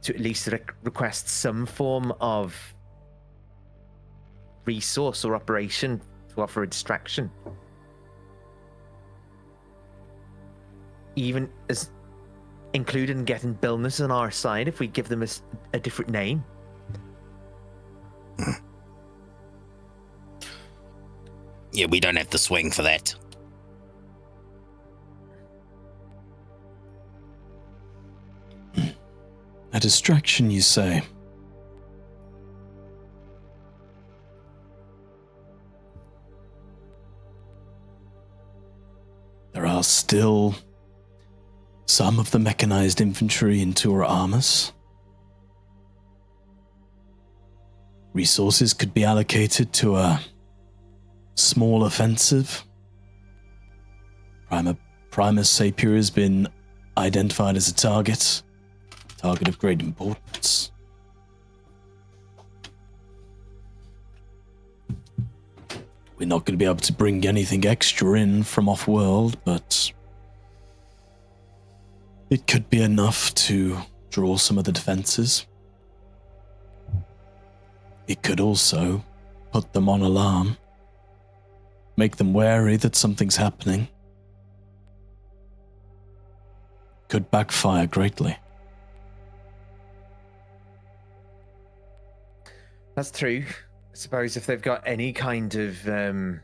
to at least request some form of resource or operation to offer a distraction. Even as included in getting Billness on our side if we give them a different name. Yeah, we don't have the swing for that. A distraction, you say? There are still some of the mechanized infantry in Tura Armas. Resources could be allocated to a small offensive. Primus Sapir has been identified as a target of great importance. We're not going to be able to bring anything extra in from off-world, but it could be enough to draw some of the defenses. It could also put them on alarm, make them wary that something's happening. Could backfire greatly. That's true. I suppose if they've got any kind of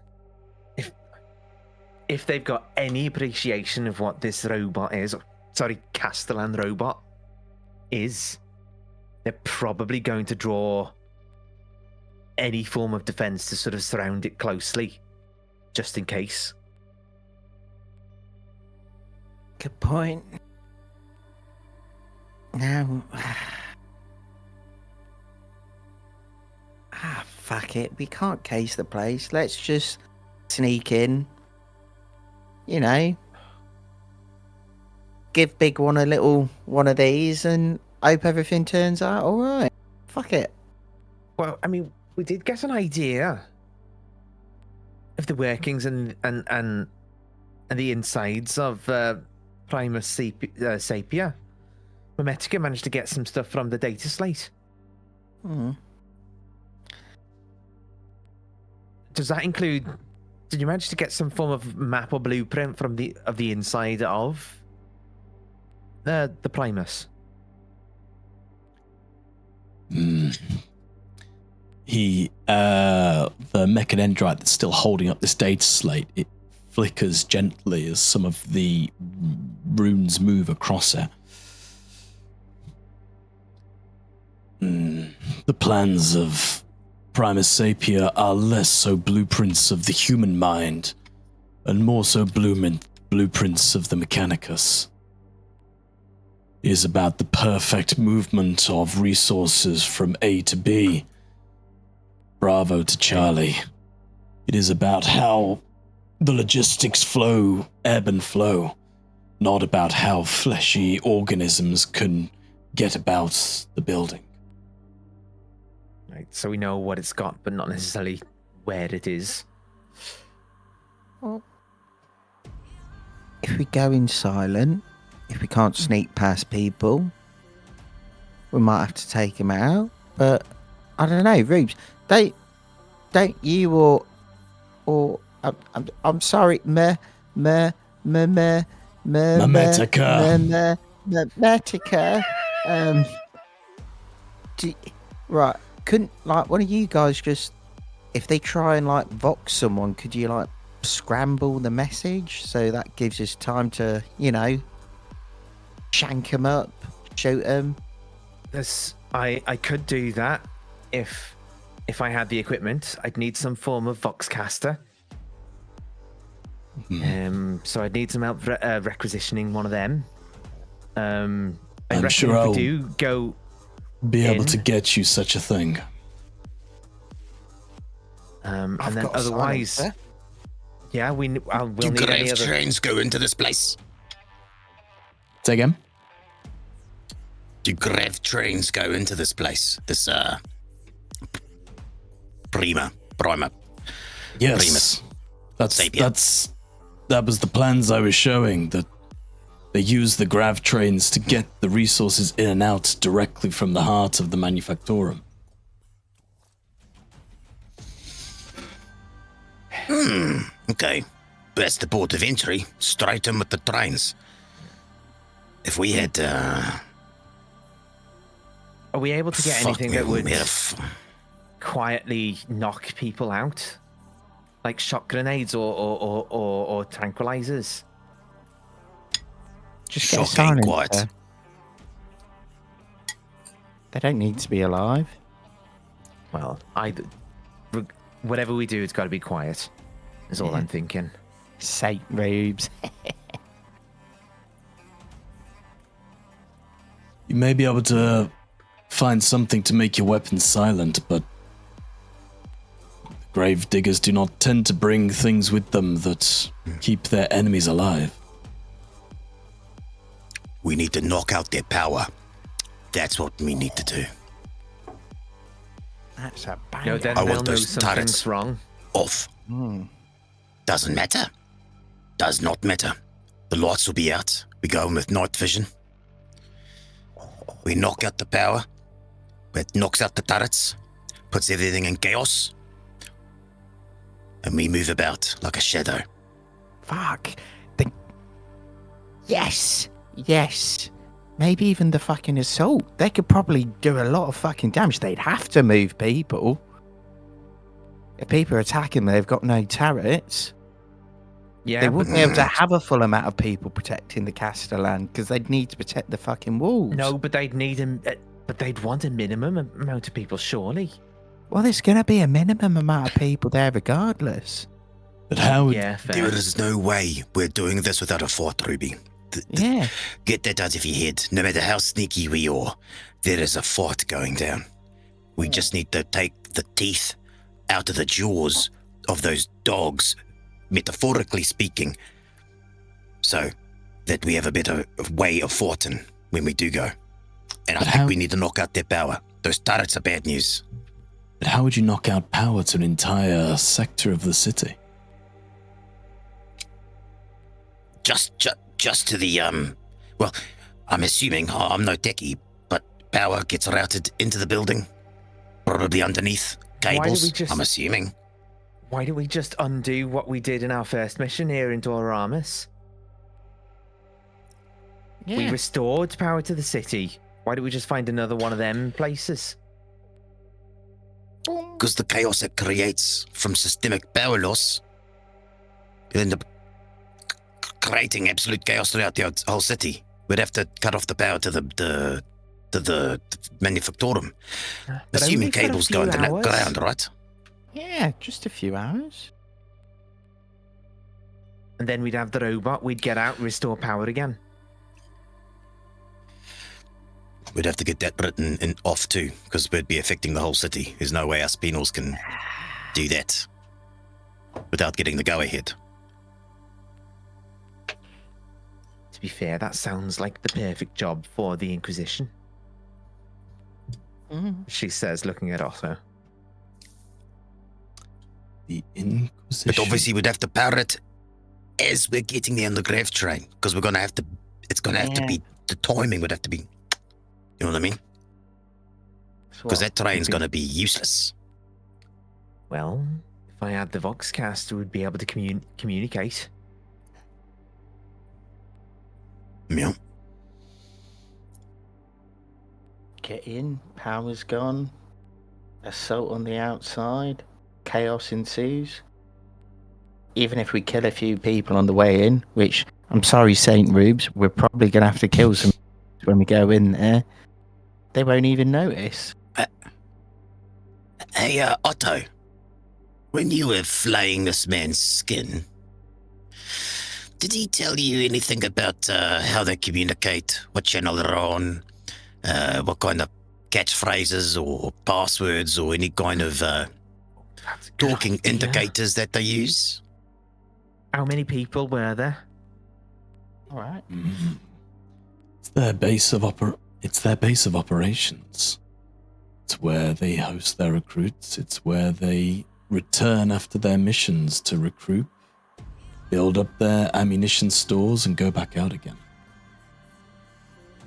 if they've got any appreciation of what this robot is, Castellan robot is, they're probably going to draw any form of defense to sort of surround it closely, just in case. Good point. Now, fuck it. We can't case the place. Let's just sneak in. Give Big One a little one of these and hope everything turns out all right. Fuck it. Well, I mean, we did get an idea of the workings and the insides of Primus Sapia. Memetica managed to get some stuff from the data slate. Does that include? Did you manage to get some form of map or blueprint from the inside of the Primus? The mechanendrite that's still holding up this data slate, it flickers gently as some of the runes move across it. The plans of Primus Sapia are less so blueprints of the human mind, and more so blueprints of the Mechanicus. It is about the perfect movement of resources from A to B, Bravo to Charlie. It is about how the logistics flow, ebb and flow, not about how fleshy organisms can get about the building. Right, so we know what it's got, but not necessarily where it is. Well, if we go in silent, if we can't sneak past people, we might have to take him out. But I don't know, Rubes. Don't you I'm sorry, Memetica. Right, couldn't like one of you guys just, if they try and like vox someone, could you like scramble the message so that gives us time to, shank them up, shoot them? I could do that if I had the equipment. I'd need some form of voxcaster. So I'd need some help requisitioning one of them. I'm sure if I'll we do go be able to get you such a thing. and I've then got a otherwise, silencer. yeah, we'll Do need any grave other. trains go into this place? Say again? Do grav trains go into this place? This, Prima. Yes. Sapien. That was the plans I was showing, that they use the grav trains to get the resources in and out directly from the heart of the manufactorum. Okay. That's the port of entry. Straight in with the trains. If we had, Are we able to get anything that would quietly knock people out, like shock grenades or tranquilizers? Just get a shocking silencer. quiet. They don't need to be alive. Well, whatever we do, it's got to be quiet. Is all I'm thinking. Saint Rubes. You may be able to find something to make your weapons silent, but grave diggers do not tend to bring things with them that keep their enemies alive. We need to knock out their power. That's what we need to do. That's a bang. No, then I they'll want know those something's turrets wrong. off. Doesn't matter. Does not matter. The lights will be out. We go in with night vision. We knock out the power. It knocks out the turrets. Puts everything in chaos. And we move about like a shadow. Fuck. Yes. Maybe even the fucking assault. They could probably do a lot of fucking damage. They'd have to move people. If people are attacking them, they've got no turrets. Yeah, They wouldn't be able to have a full amount of people protecting the Castellan because they'd need to protect the fucking walls. no, but they'd need him. But they'd want a minimum amount of people, surely. Well, there's going to be a minimum amount of people there regardless. But how would Yeah, fair. There is no way we're doing this without a fight, Ruby. Yeah. Get that out of your head. No matter how sneaky we are, there is a fight going down. We just need to take the teeth out of the jaws of those dogs, metaphorically speaking, so that we have a better way of fighting when we do go. And I think we need to knock out their power. Those turrets are bad news. But how would you knock out power to an entire sector of the city? Just to the, well, I'm assuming, I'm no techie, but power gets routed into the building, probably underneath cables, I'm assuming. Why don't we just undo what we did in our first mission here in Doramus? Yeah. We restored power to the city. Why don't we just find another one of them places? Because the chaos it creates from systemic power loss, you'll end up creating absolute chaos throughout the whole city. We'd have to cut off the power to the to the manufactorum. But Assuming only for a cables few go under the hours. ground, right? Yeah, just a few hours. And then we'd have the robot. We'd get out, restore power again. We'd have to get that written in off too, because we'd be affecting the whole city. There's no way us penals can do that without getting the go-ahead. To be fair, that sounds like the perfect job for the Inquisition. She says, looking at Otto. The Inquisition. But obviously we'd have to power it as we're getting the underground train, because we're going to have to, it's going to have to be, the timing would have to be, you know what I mean? Because that train's going to be useless. Well, if I had the Voxcast, we would be able to communicate. Yeah. Get in, power's gone, assault on the outside, chaos ensues. Even if we kill a few people on the way in, which, I'm sorry, St. Rubes, we're probably going to have to kill some when we go in there, they won't even notice. Hey, Otto, when you were flaying this man's skin, did he tell you anything about how they communicate, what channel they're on, what kind of catchphrases or passwords or any kind of talking indicators that they use? How many people were there? All right. It's their base of operations. It's where they host their recruits. It's where they return after their missions to recruit, build up their ammunition stores, and go back out again.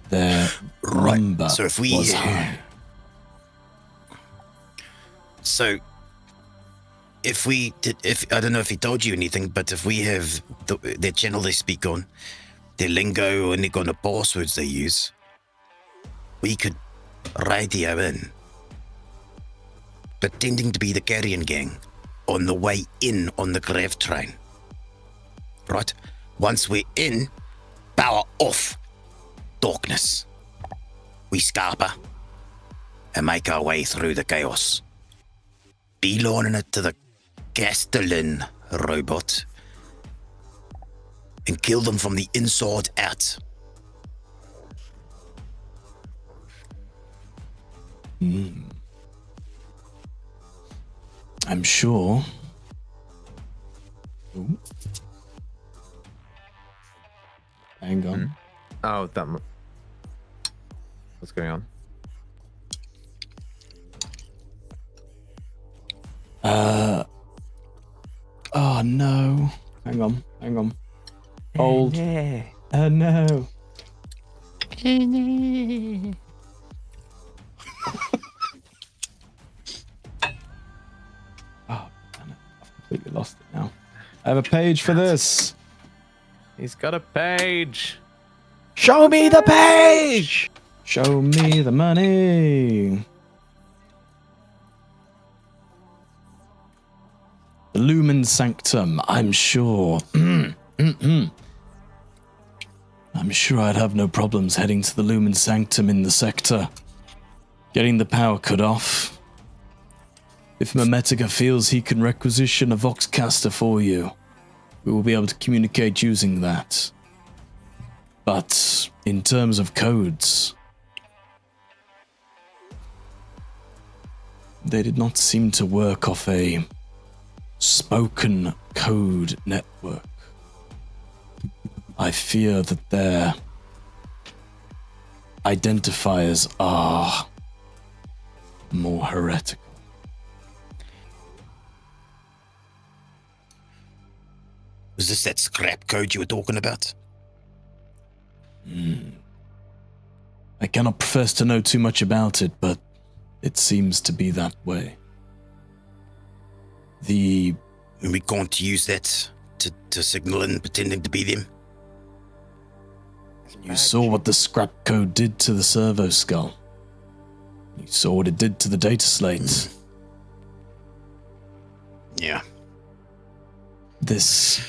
Their number So if we, was high. So if we did, if I don't know if he told you anything, but if we have their channel they speak on, their lingo, or any kind of passwords they use, we could radio in, pretending to be the Carrion gang on the way in on the Grav train. Right? Once we're in, power off, darkness. We scarper and make our way through the chaos. Beelining it to the Castellan robot and kill them from the inside out. I'm sure. Ooh. Hang on. Oh, what's going on? Oh no. Hang on. Hold. Oh no. Oh, damn it. I've completely lost it now. I have a page for this. He's got a page. Show me the page! Show me the money. The Lumen Sanctum, I'm sure. I'm sure I'd have no problems heading to the Lumen Sanctum in the sector. Getting the power cut off. If Memetica feels he can requisition a Voxcaster for you, we will be able to communicate using that. But in terms of codes, they did not seem to work off a spoken code network. I fear that their identifiers are more heretical. Is this that scrap code you were talking about? I cannot profess to know too much about it, but it seems to be that way. And we can't use that to signal in pretending to be them? You saw what the scrap code did to the servo skull. You saw what it did to the data slates. Yeah. This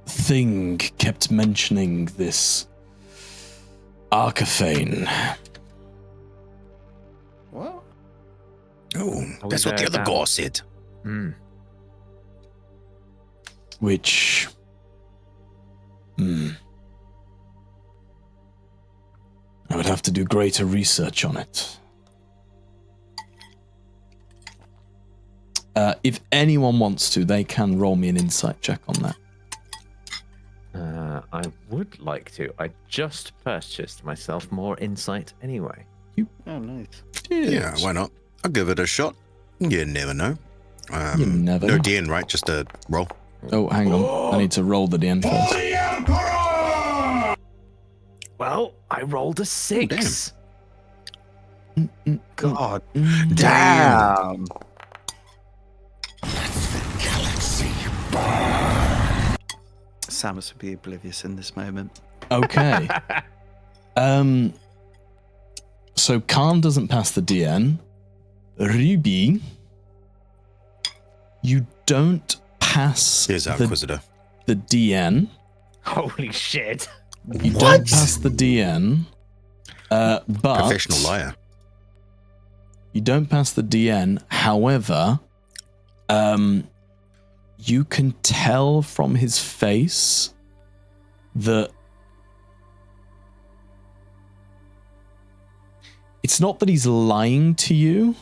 thing kept mentioning this Arcaphane. What? Oh, Are we that's what the there other now? guy said. Hmm. Which. I would have to do greater research on it. If anyone wants to, they can roll me an insight check on that. I would like to. I just purchased myself more insight anyway. Oh, nice. Yeah, why not? I'll give it a shot. You never know. You never no know. DN, right? Just a roll. Oh, hang on. I need to roll the DN first. Well, I rolled a 6. God Damn. damn. Samus would be oblivious in this moment. Okay. So Khan doesn't pass the DN. Ruby, you don't pass Here's our the Inquisitor. DN. Holy shit. You don't pass the DN. But Professional liar. you don't pass the DN. However, you can tell from his face that it's not that he's lying to you,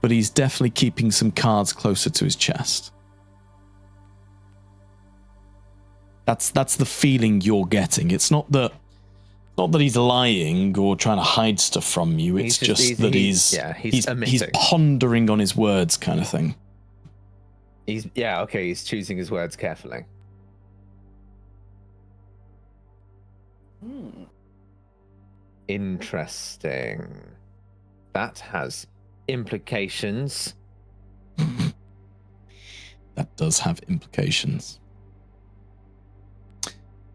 but he's definitely keeping some cards closer to his chest. That's the feeling you're getting. It's not that he's lying or trying to hide stuff from you. It's just that he's omitting. pondering on his words, kind of thing. He's choosing his words carefully. Interesting. That has implications. That does have implications.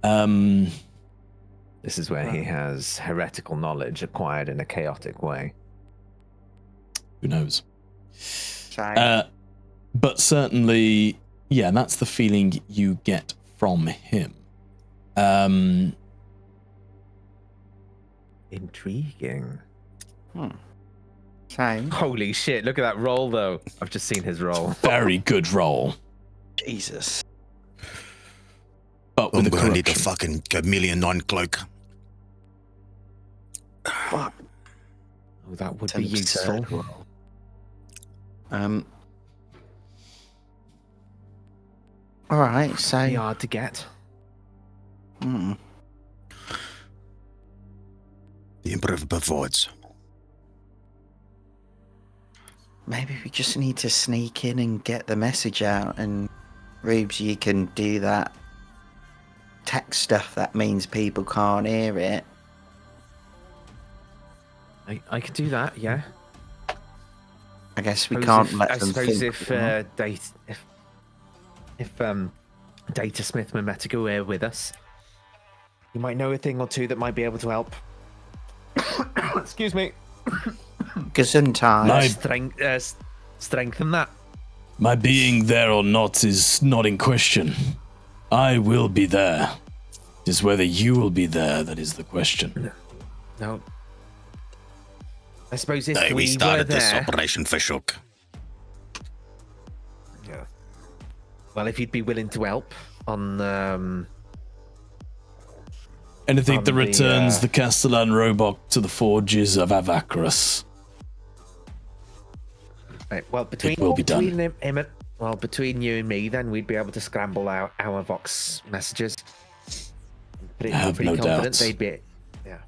This is where he has heretical knowledge acquired in a chaotic way. Who knows? So, But certainly, yeah, that's the feeling you get from him. Intriguing. so Holy shit, look at that roll though. I've just seen his roll. Very good roll, Jesus. but I'm with a gonna need the corruption. fucking chameleon 9 cloak. Fuck. Oh, that would be 10% useful. roll. all right. So Be hard to get. Mm. The Emperor provides. maybe we just need to sneak in and get the message out. And Rubes, you can do that text stuff. That means people can't hear it. I could do that, yeah. I guess we Suppose can't if- let I them suppose think. if we are. if Data Smith Memetico were with us, he might know a thing or two that might be able to help. Excuse me. Gesundheit. My- Strengthen that. My being there or not is not in question. I will be there. It is whether you will be there that is the question. No. I suppose if Hey, we we were started this there, Operation Fishhook. yeah. Well, if you'd be willing to help on Anything On that the, returns the Castellan robot to the forges of Avacrus. right, well, between will be done. between you and me, then we'd be able to scramble out our Vox messages. I have no doubts. They'd be, yeah,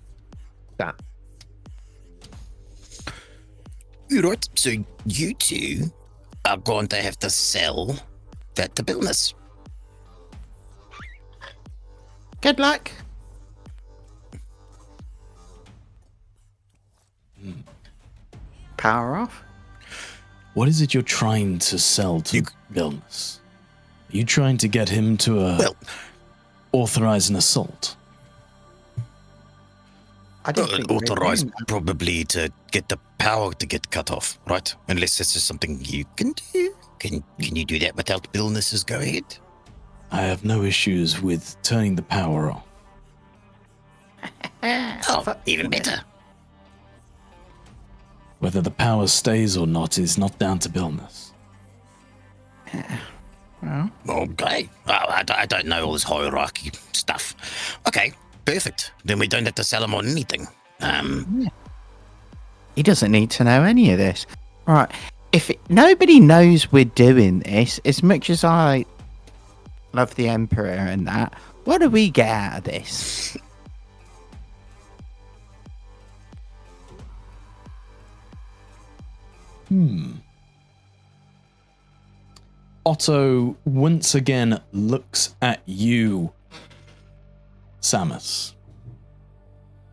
that. Right, so you two are going to have to sell that to Billness. Good luck. Power off. What is it you're trying to sell to Vilnius? Are you trying to get him to Well, authorize an assault? I didn't think we were authorized doing that. probably to get the power to get cut off, right? Unless this is something you can do. Can you do that without Billness's go ahead? I have no issues with turning the power off. Oh, even better. Whether the power stays or not is not down to Billness. Well, Okay. Well, I don't know all this hierarchy stuff. Okay, perfect. Then we don't have to sell him on anything. he doesn't need to know any of this. Right. Nobody knows we're doing this, as much as I love the Emperor and that, what do we get out of this? Otto once again looks at you, Samus.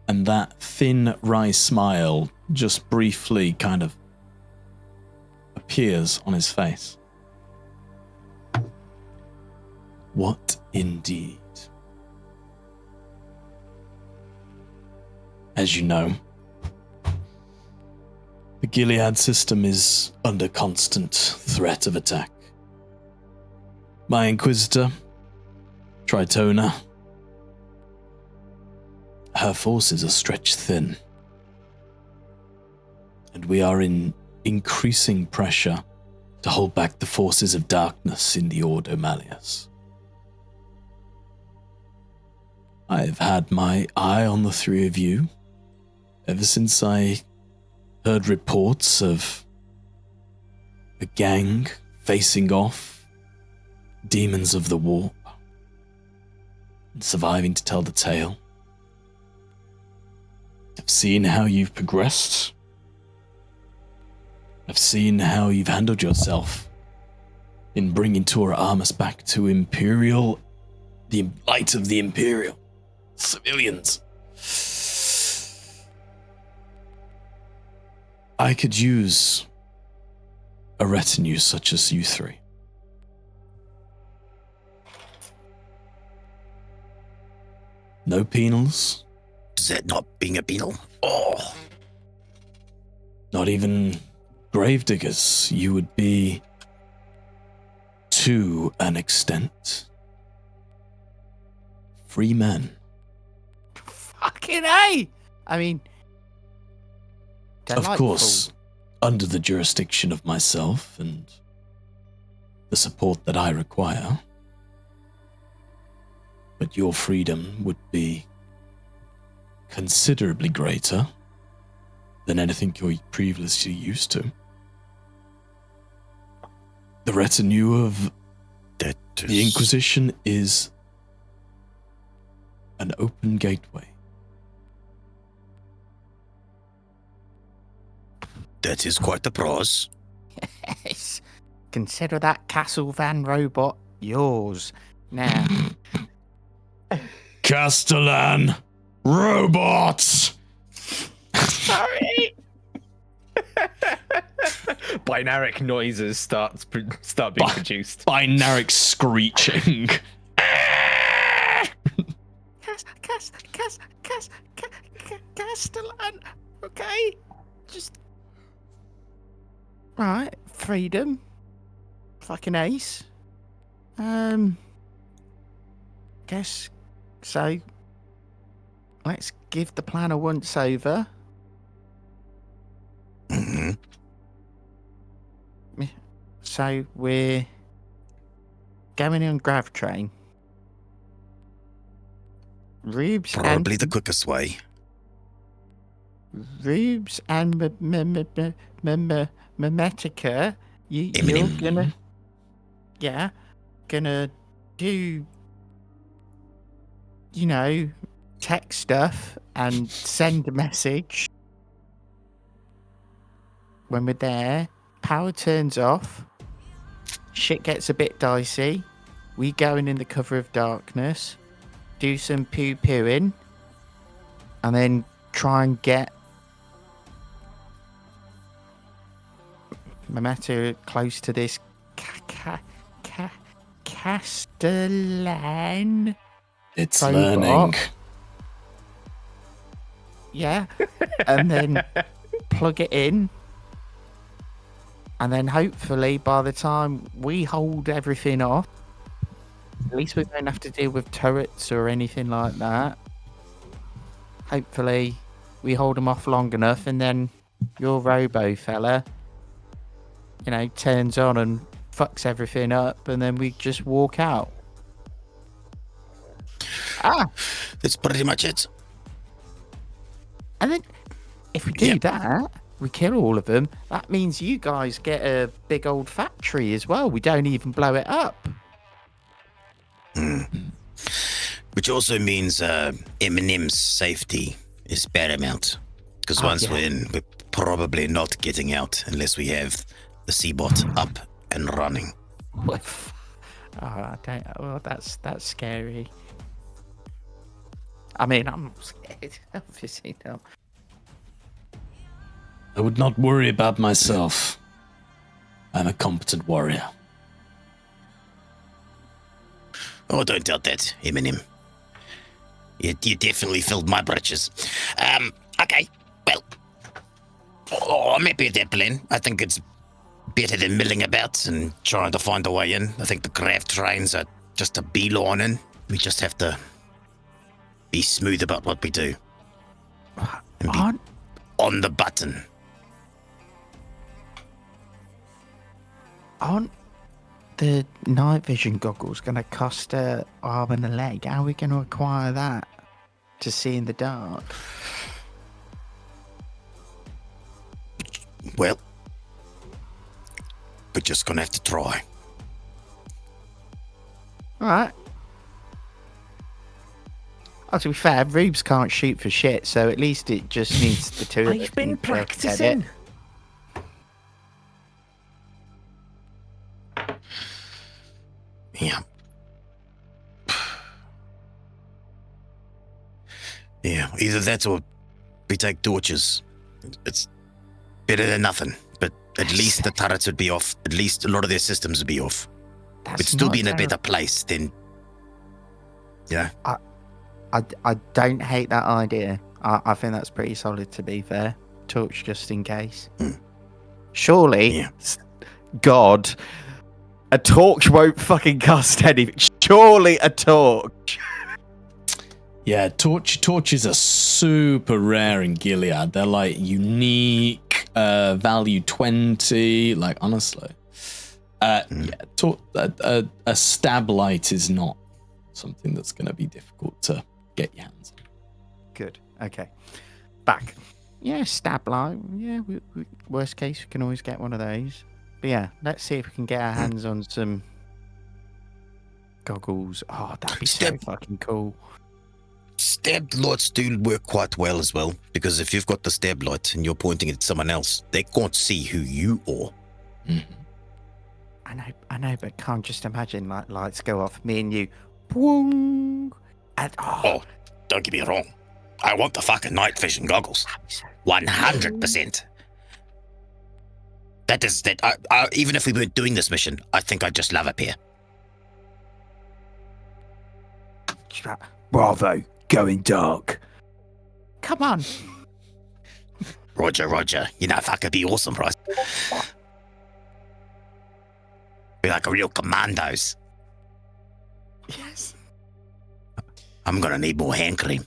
And that thin wry smile just briefly kind of appears on his face. What indeed? As you know, the Gilead system is under constant threat of attack. My Inquisitor, Tritona, her forces are stretched thin, and we are in increasing pressure to hold back the forces of darkness in the Ordo Malleus. I have had my eye on the three of you ever since I heard reports of a gang facing off demons of the warp and surviving to tell the tale. I've seen how you've progressed. I've seen how you've handled yourself in bringing Tora Armus back to the light of the Imperial civilians. I could use a retinue such as you three. No penals. Is that not being a penal? Oh. Not even gravediggers. You would be, to an extent, free men. Fucking A! I mean, Of course, under the jurisdiction of myself and the support that I require. But your freedom would be considerably greater than anything you're previously used to. The retinue of the Inquisition is an open gateway. That is quite a pros. Yes. Consider that Castle Van robot yours. Now, Castellan robots! sorry. Binaric noises start being produced. Binaric screeching. Castellan. Okay. Just. Right. Freedom. Fucking ace. Guess so. Let's give the plan a once over. Mm-hmm. So we're going on grav train. Rubes Probably the quickest way. Rubes and Memetica, you're Eminem. gonna do, tech stuff and send a message. When we're there, power turns off. Shit gets a bit dicey. We go in the cover of darkness, do some poo-pooing, and then try and get Mameta close to this Castellan. It's robot. learning. Yeah. And then plug it in. And then hopefully by the time we hold everything off, at least we don't have to deal with turrets or anything like that. Hopefully we hold them off long enough and then your robo fella, turns on and fucks everything up, and then we just walk out. That's pretty much it. And then if we do that, we kill all of them. That means you guys get a big old factory as well. We don't even blow it up. Which also means Eminem's safety is paramount. Because once we're in, we're probably not getting out unless we have the Seabot up and running. That's scary. I mean, I'm not scared. Obviously not. I would not worry about myself. I'm a competent warrior. Oh, don't doubt that, Eminem. You definitely filled my britches. Okay, well, I'm happy with that plan. I think it's better than milling about and trying to find a way in. I think the craft trains are just a beeline in. We just have to be smooth about what we do. And be on the button. Aren't the night vision goggles going to cost an arm and a leg? How are we going to acquire that to see in the dark? Well, we're just going to have to try. All right. Oh, to be fair, Rubes can't shoot for shit, so at least it just needs the two of us. I've been to get it. practicing. Yeah. Yeah, either that or we take torches. It's better than nothing, but at least the turrets would be off. At least a lot of their systems would be off. We'd still be in a better place than... Yeah. I don't hate that idea. I think that's pretty solid, to be fair. Torch just in case. Surely, God, a torch won't fucking cost anything. Surely a torch. Yeah, torches are super rare in Gilead. They're like unique, value 20. Like, honestly, a stab light is not something that's going to be difficult to get your hands on. Good. Okay. Back. Yeah, stab light. Yeah, worst case, we can always get one of those. But yeah, let's see if we can get our hands on some goggles. Oh, that'd be so fucking cool. Stab lights do work quite well as well, because if you've got the stab light and you're pointing at someone else, they can't see who you are. I know, but can't just imagine like lights go off, me and you, boom, and oh, don't get me wrong, I want the fucking night vision goggles, 100%. That is that. I, even if we weren't doing this mission, I think I'd just love a pair. Bravo, going dark. Come on. Roger. You know, fuck, it'd be awesome, right? Be like a real commandos. Yes. I'm gonna need more hand cream.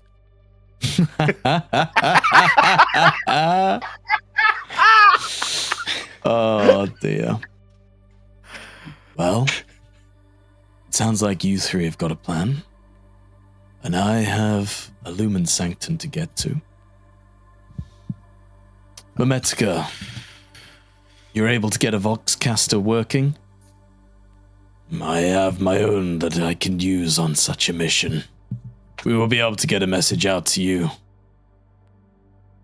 Oh dear. Well, it sounds like you three have got a plan. And I have a Lumen Sanctum to get to. Memetica, you're able to get a Voxcaster working? I have my own that I can use on such a mission. We will be able to get a message out to you.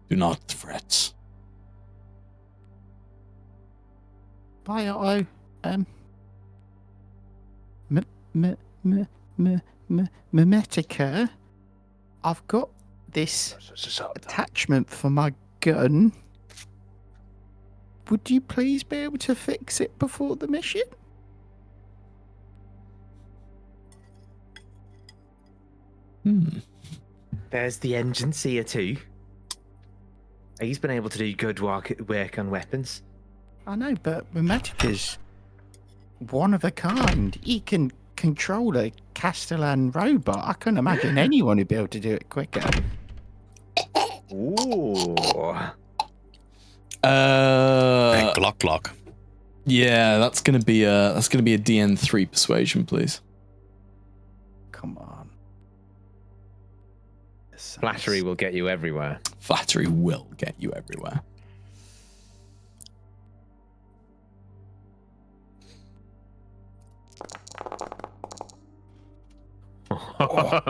Do not fret. Bye, Otto. Memetica, I've got this attachment for my gun. Would you please be able to fix it before the mission? There's the engine seer too. He's been able to do good work on weapons. I know, but Memetica's one of a kind. He can control a Castellan robot. I couldn't imagine anyone would be able to do it quicker. Ooh. Hey, Glock. Yeah, that's gonna be a DN3 persuasion, please. Come on. This Flattery sounds- will get you everywhere. Flattery will get you everywhere.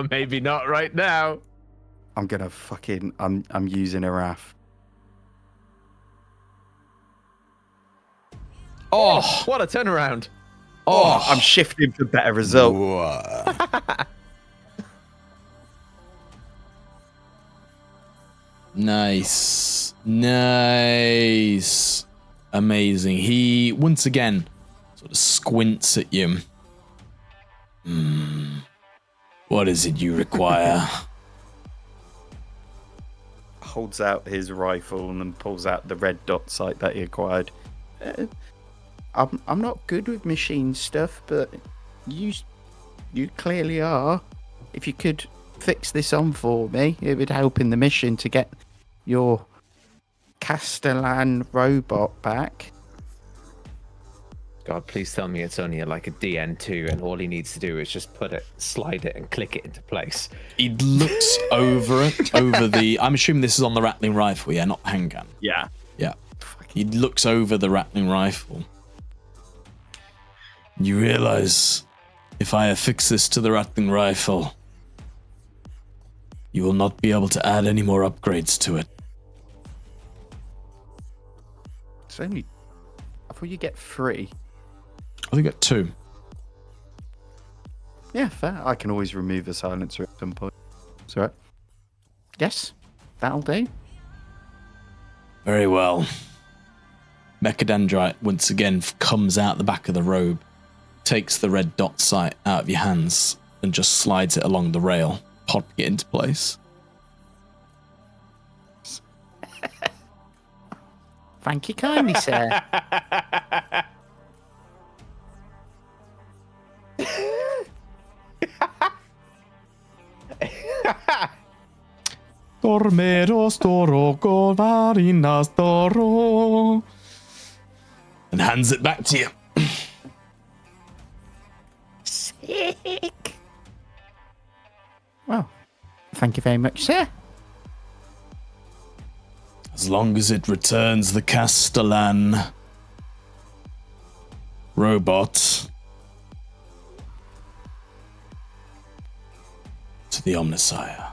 Maybe not right now. I'm gonna fucking. I'm using a Wrath. Oh, what a turnaround. Oh, I'm shifting for better result. Whoa. Nice. Amazing. He once again sort of squints at you. What is it you require? Holds out his rifle and then pulls out the red dot sight that he acquired. I'm not good with machine stuff, but you clearly are. If you could fix this on for me, it would help in the mission to get your Castellan robot back. God, please tell me it's only like a DN2 and all he needs to do is just slide it and click it into place. He looks over the. I'm assuming this is on the rattling rifle, yeah, not the handgun. Yeah. Yeah. He looks over the rattling rifle. You realize if I affix this to the rattling rifle, you will not be able to add any more upgrades to it. It's only. I thought you get 3. I think got 2. Yeah, fair. I can always remove a silencer at some point. It's alright. Yes, that'll do. Very well. Mechadendrite once again comes out the back of the robe, takes the red dot sight out of your hands, and just slides it along the rail, popping it into place. Thank you kindly, sir. Dormeros toro varinas toro. And hands it back to you. Sick. Well, thank you very much, sir. As long as it returns the Castellan robot to the Omnisire.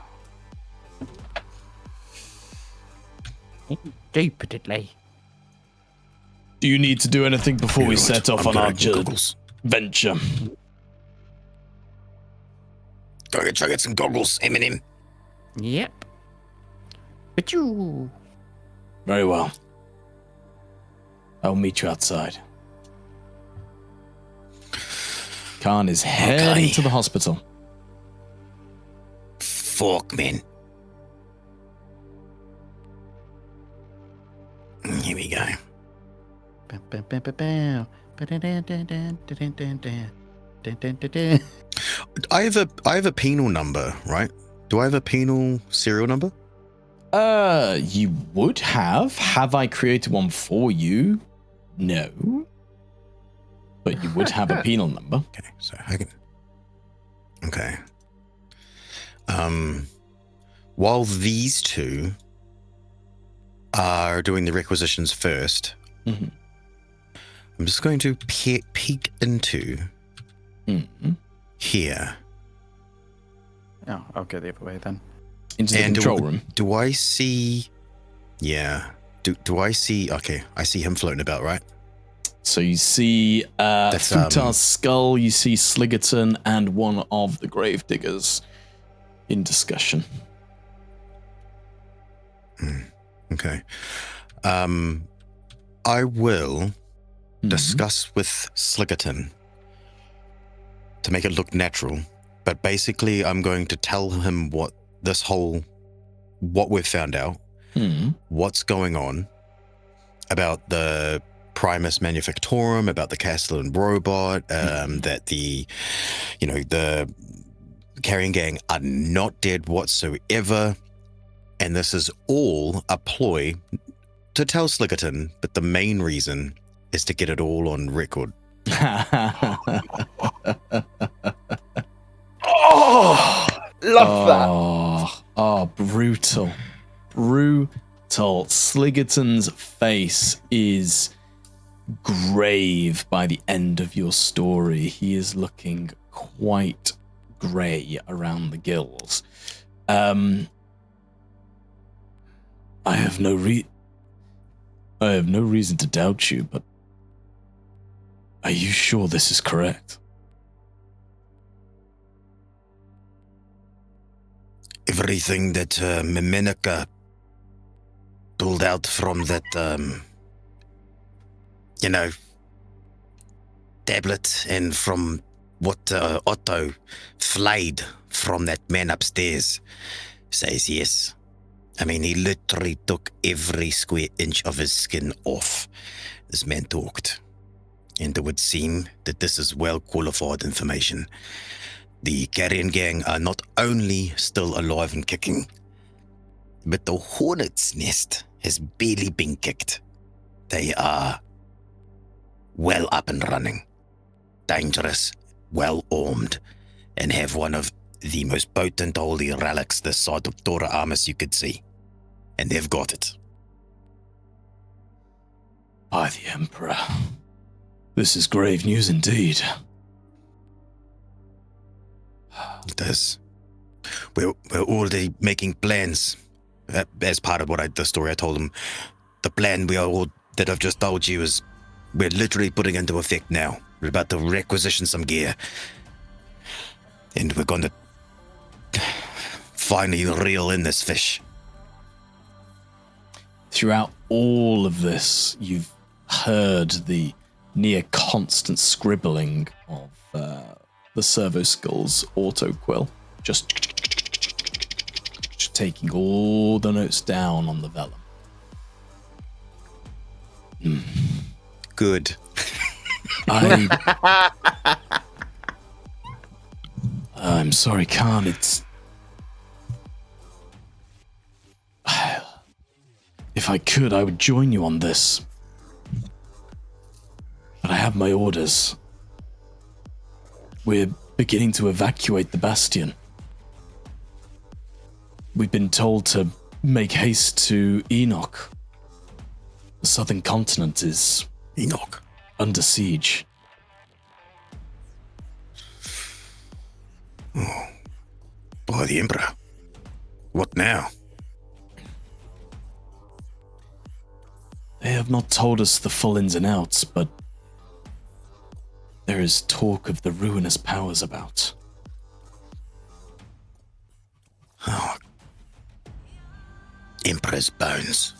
Indubitably. Do you need to do anything before we set off on our goggles. venture? Go get some goggles, Eminem. Yep. But you. Very well. I'll meet you outside. Khan is heading to the hospital. Fuck, man. Here we go. I have a penal number, right? Do I have a penal serial number? You would have. Have I created one for you? No. But you would have a penal number. Okay, so I can. Okay. While these two are doing the requisitions first, Mhm. I'm just going to peek into Mhm. here. Oh, I'll go the other way then. Into the control room. Do I see? Yeah. Do I see? Okay, I see him floating about, right? So you see That's, Futar's skull, you see Sliggerton, and one of the gravediggers in discussion. Okay. I will discuss with Sliggerton to make it look natural, but basically I'm going to tell him what we've found out, what's going on about the Primus Manufactorum, about the Castellan robot, that the Carrion gang are not dead whatsoever, and this is all a ploy to tell Slickerton, but the main reason is to get it all on record. Oh, love that. Oh, brutal. Brutal. Sliggerton's face is grave by the end of your story. He is looking quite grey around the gills. I have no reason to doubt you, but are you sure this is correct? Everything that Memenica pulled out from that, tablet, and from what Otto flayed from that man upstairs, says yes. I mean, he literally took every square inch of his skin off. This man talked. And it would seem that this is well qualified information. The Carrion gang are not only still alive and kicking, but the Hornet's Nest has barely been kicked. They are well up and running, dangerous, well armed, and have one of the most potent holy relics this side of Tora Armus you could see. And they've got it. By the Emperor. This is grave news indeed. It is. We're already making plans. As part of the story I told him, the plan that I've just told you is we're literally putting into effect now. We're about to requisition some gear. And we're going to finally reel in this fish. Throughout all of this, you've heard the near constant scribbling of the Servo Skull's auto quill, just taking all the notes down on the vellum. Good. I'm sorry, Khan. If I could, I would join you on this. But I have my orders. We're beginning to evacuate the Bastion. We've been told to make haste to Enoch. The southern continent is Enoch under siege. Oh, by the Emperor. What now? They have not told us the full ins and outs, but there is talk of the ruinous powers about. Oh. Emperor's bones.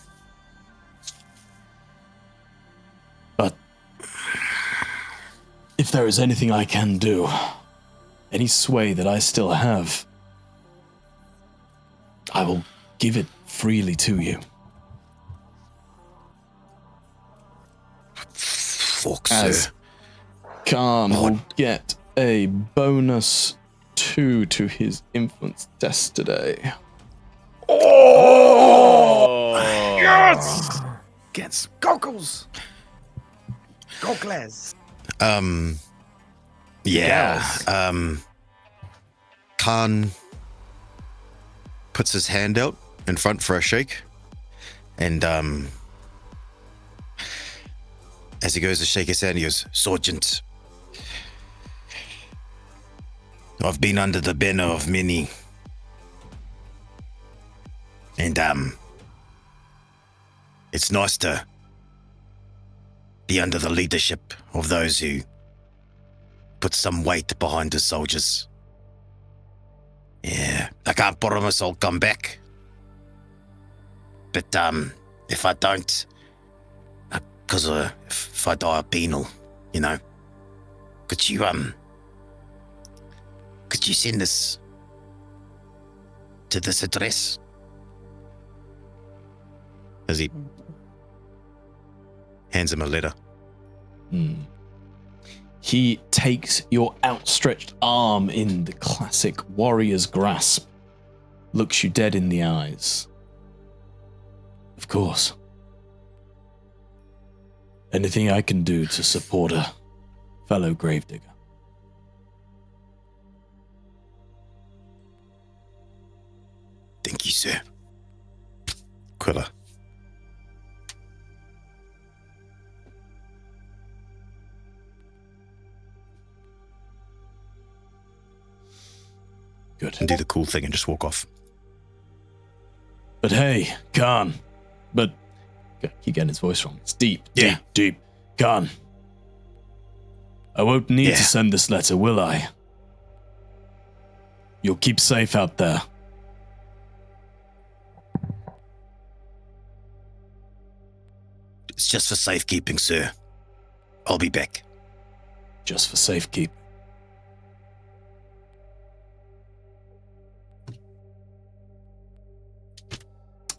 But if there is anything I can do, any sway that I still have, I will give it freely to you. Fuck, As sir. Khan will get a bonus 2 to his influence test today. Oh! Yes! Get some goggles. Goggles. Yeah. Khan puts his hand out in front for a shake, and as he goes to shake his hand, he goes, "Sergeant, I've been under the banner of many, and it's nice to be under the leadership of those who put some weight behind the soldiers. Yeah, I can't promise I'll come back, but if I don't, because if I die penal, could you send this to this address?" As he hands him a letter. He takes your outstretched arm in the classic warrior's grasp, looks you dead in the eyes. Of course. Anything I can do to support a fellow gravedigger. Thank you, sir. Quilla. Good. And do the cool thing and just walk off. But hey, Khan. But keep getting his voice wrong. It's deep, Yeah. deep. Khan. I won't need Yeah. to send this letter, will I? You'll keep safe out there. It's just for safekeeping, sir. I'll be back. Just for safekeeping.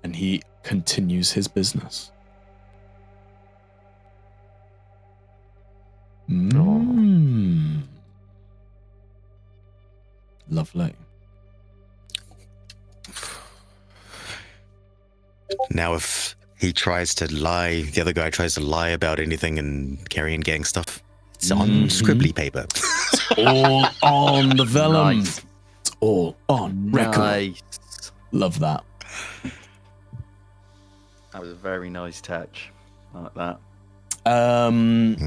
And he continues his business. Lovely. Now, if he tries to lie, the other guy tries to lie about anything and Carrion gang stuff, it's on scribbly paper. All on the vellum. Nice. It's all on record. Nice. Love that. That was a very nice touch. I like that.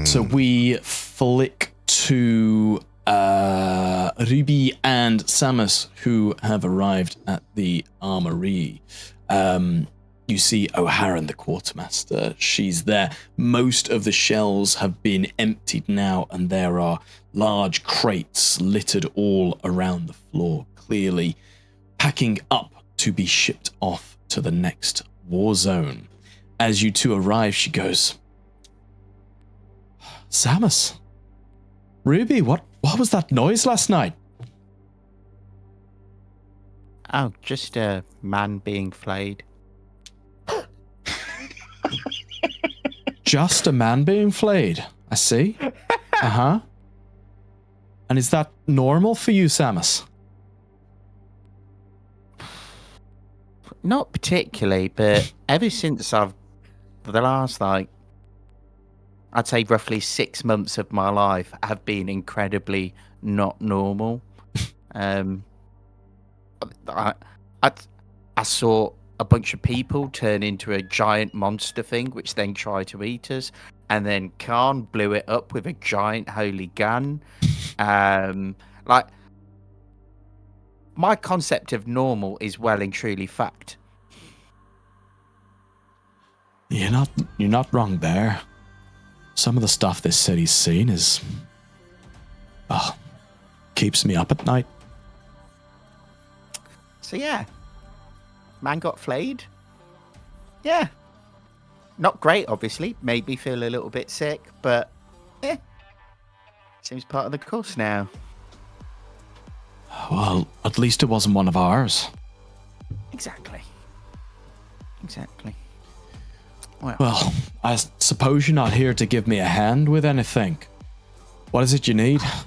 So we flick to Ruby and Samus, who have arrived at the armory. You see O'Haran, the quartermaster. She's there. Most of the shells have been emptied now, and there are large crates littered all around the floor, clearly packing up to be shipped off to the next war zone. As you two arrive, she goes, Samus, Ruby, what was that noise last night? Oh, just a man being flayed. Just a man being flayed. I see. Uh-huh. And is that normal for you, Samus? Not particularly, but ever since for the last, I'd say roughly 6 months of my life have been incredibly not normal. I saw a bunch of people turn into a giant monster thing, which then tried to eat us, and then Khan blew it up with a giant holy gun. Like, my concept of normal is well and truly fact. You're not wrong there. Some of the stuff this city's seen is keeps me up at night. So yeah, man got flayed. Yeah, not great, obviously. Made me feel a little bit sick, but seems part of the course now. Well, at least it wasn't one of ours. Exactly. Well, I suppose you're not here to give me a hand with anything. What is it you need? Oh,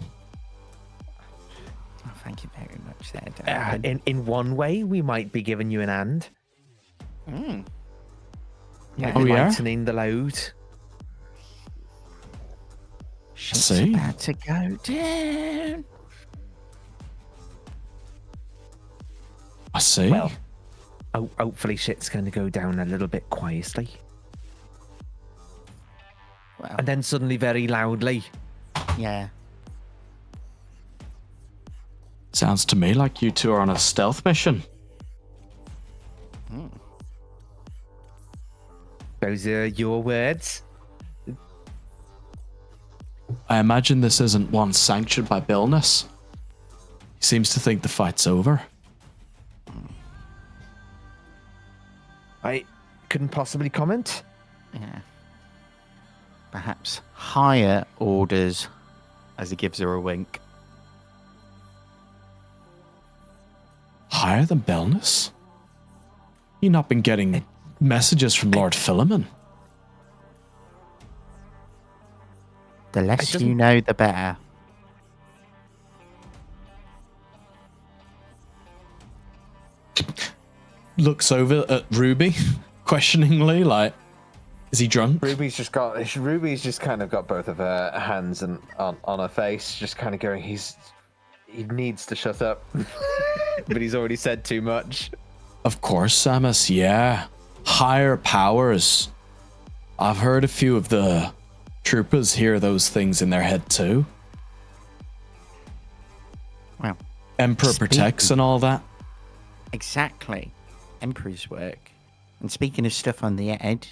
thank you very much there, darling. In one way, we might be giving you an hand. Oh, yeah? Lightening the load. Shit's see. about to go down. I see. Well, hopefully shit's going to go down a little bit quietly. Well, And then suddenly very loudly. yeah. Sounds to me like you two are on a stealth mission. Those are your words. I imagine this isn't one sanctioned by Billness. He seems to think the fight's over. I couldn't possibly comment. Yeah. Perhaps higher orders, as he gives her a wink. Higher than Billness? You not been getting messages from Lord Philemon? The less doesn't- you know, the better. Looks over at Ruby, questioningly, like, Is he drunk? Ruby's just kind of got both of her hands on her face, just kind of going. He needs to shut up, but he's already said too much. Of course, Samus. Yeah, higher powers. I've heard a few of the troopers hear those things in their head too. Well, Emperor protects and all that. Exactly. Emperor's work. And speaking of stuff on the head,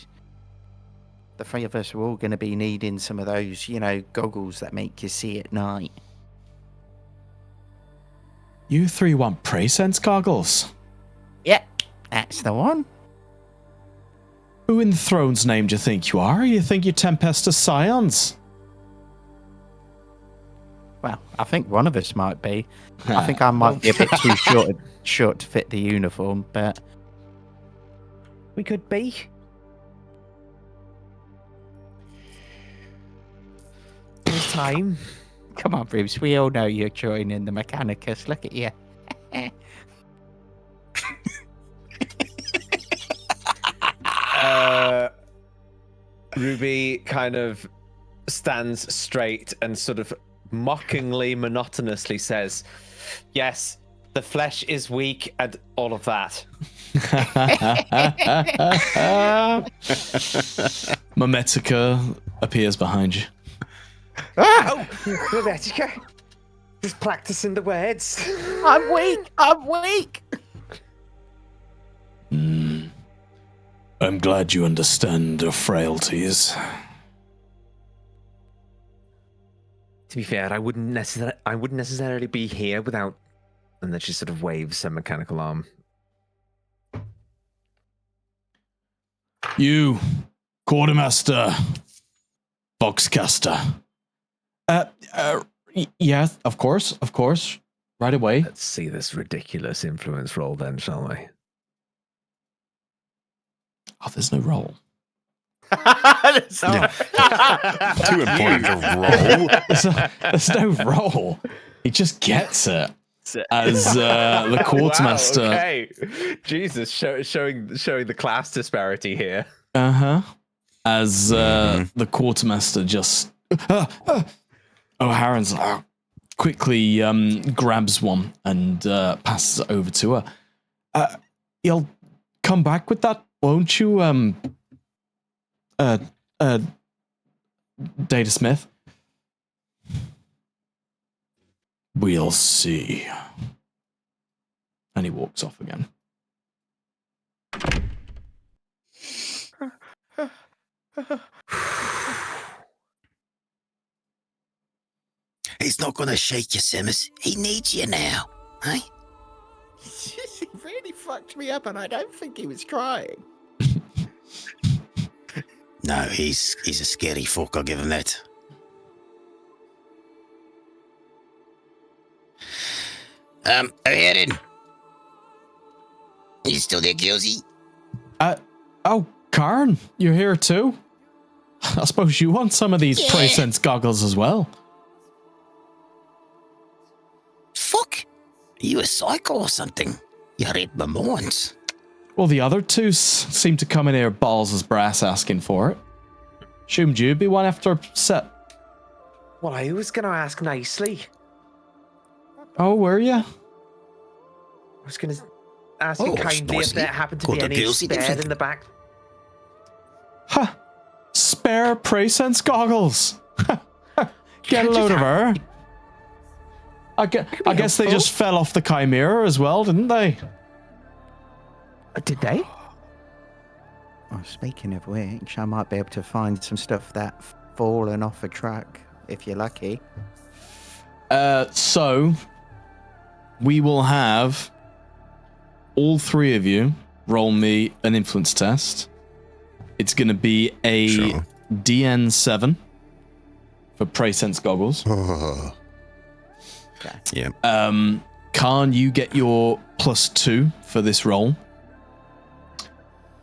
the three of us are all going to be needing some of those, goggles that make you see at night. You three want Prey-sense goggles? Yep, that's the one. Who in the throne's name do you think you are? You think you're Tempestus Scions? Well, I think one of us might be. I think I might be a bit too short to fit the uniform, but we could be. It's time. Come on, Bruce. We all know you're joining the Mechanicus. Look at you. Ruby kind of stands straight and sort of mockingly, monotonously says, "Yes, the flesh is weak and all of that." Mametica appears behind you. Oh, Rebecca, just practicing the words. I'm weak. I'm glad you understand the frailties. To be fair, I wouldn't necessarily be here without. And then she sort of waves her mechanical arm. You, Quartermaster, Boxcaster. Yeah, of course. Right away. Let's see this ridiculous influence roll then, shall we? Oh, there's no roll. Too important to roll. There's no roll. He just gets it as the Quartermaster. Wow, okay. Jesus, showing the class disparity here. As the Quartermaster just O'Haron's quickly grabs one and passes it over to her. You'll come back with that, won't you, Data Smith? We'll see. And he walks off again. He's not going to shake you, Samus. He needs you now, hey? He really fucked me up, and I don't think he was trying. No, he's a scary fuck, I'll give him that. Aaron. You still there, Gilsey? Oh, Carrion, you're here too? I suppose you want some of these Prey-sense goggles as well. Fuck. Are you a psycho or something? You read my minds. Well, the other two seem to come in here balls as brass asking for it. Assumed you'd be one after set. Well, I was going to ask nicely. Oh, were you? I was going to ask you kindly if there happened to be any spare in the back. Huh. Spare Prey-sense goggles. Get a load of her. I guess they just fell off the Chimera as well, didn't they? Did they? Oh, speaking of which, I might be able to find some stuff that's fallen off a truck, if you're lucky. So, we will have all three of you roll me an influence test. It's going to be a DN7 for Prey-sense goggles. Okay. Yeah. Khan, you get your +2 for this roll.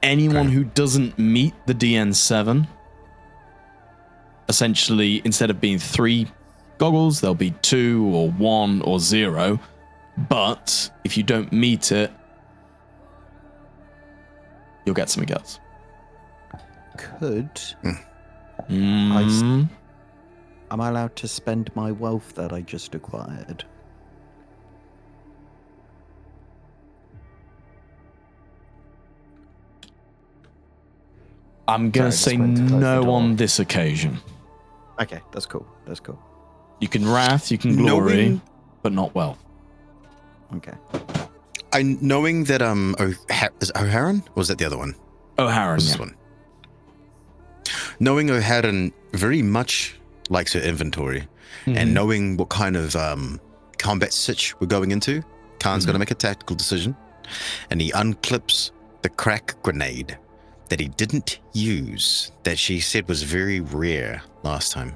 Anyone who doesn't meet the DN7, essentially, instead of being 3 goggles, there'll be 2 or 1 or 0. But if you don't meet it, you'll get something else. could. Mm. Am I allowed to spend my wealth that I just acquired? I'm going to Sorry, say I just went to close the no door. on this occasion. Okay, that's cool. That's cool. You can wrath, you can glory, Knowing- but not wealth. Okay. Knowing that is it O'Haran or was that the other one? O'Haran, What's yeah. this one? Knowing O'Haran very much likes her inventory, and knowing what kind of combat sitch we're going into, Khan's going to make a tactical decision, and he unclips the crack grenade that he didn't use, that she said was very rare last time.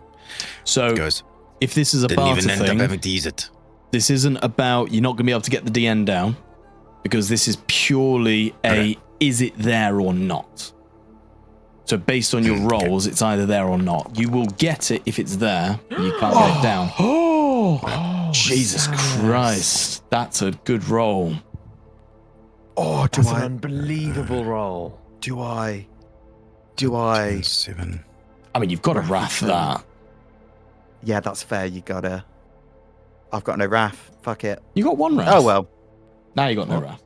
So, He goes, if this is a didn't barter even end up thing, having to use it. this isn't about you're not going to be able to get the DN down, because this is purely a is it there or not. So based on your rolls, it's either there or not. You will get it if it's there, but you can't get it down. Oh, Jesus Christ. That's a good roll. Oh, That's an unbelievable roll. Do I? 7. I mean, you've got to wrath that. Yeah, that's fair. You gotta. I've got no wrath. Fuck it. You got one wrath. Oh well. Now you got no wrath.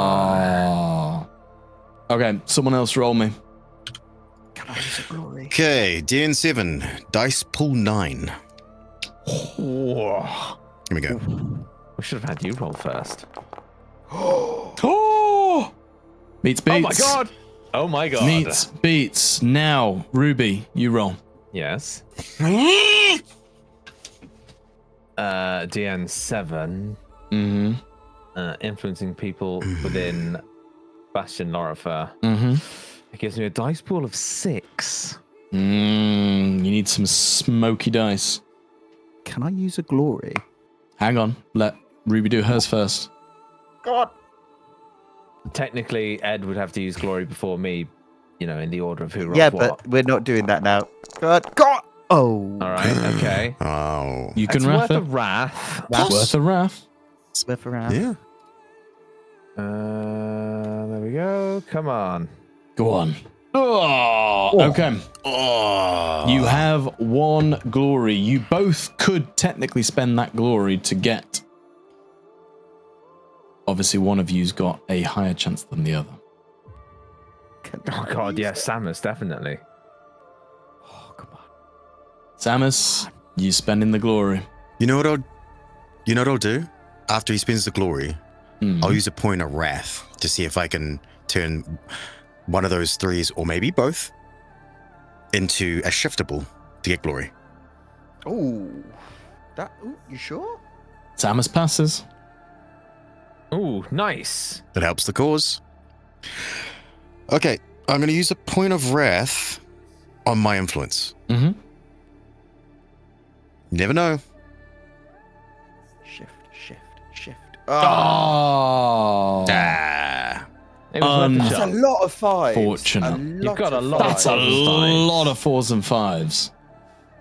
Oh. Okay, someone else roll me. Can I use a glory? Okay, DN7, dice pool 9. Whoa. Here we go. We should have had you roll first. Oh! Beats beats. Oh my god! Oh my god. Meets beats. Now, Ruby, you roll. Yes. DN7. Mm-hmm. Influencing people within Bastion Lorifer. Mm-hmm. It gives me a dice pool of 6. You need some smoky dice. Can I use a glory? Hang on. Let Ruby do hers first. Technically, Ed would have to use glory before me, in the order of who rolls Yeah, what. but we're not doing that now. God. Oh. All right, okay. Oh. You can It's wrath worth it. a wrath. Worth a wrath. Smith around. Yeah. There we go. Come on. Go on. Oh, okay. Oh. You have one glory. You both could technically spend that glory to get. Obviously, one of you's got a higher chance than the other. Oh god, yeah, Samus, definitely. Oh, come on. Samus, you spending the glory. You know what I'll do? After he spends the glory, I'll use a point of wrath to see if I can turn one of those 3s, or maybe both, into a shiftable to get glory. Oh. You sure? Samus passes. Ooh, nice. That helps the cause. Okay, I'm going to use a point of wrath on my influence. Mm-hmm. You never know. Shift. Oh. Ah. It was worth a That's a shot. lot of fives. Fortunate. You've got a lot. That's a Fives and fives. lot of 4s and 5s.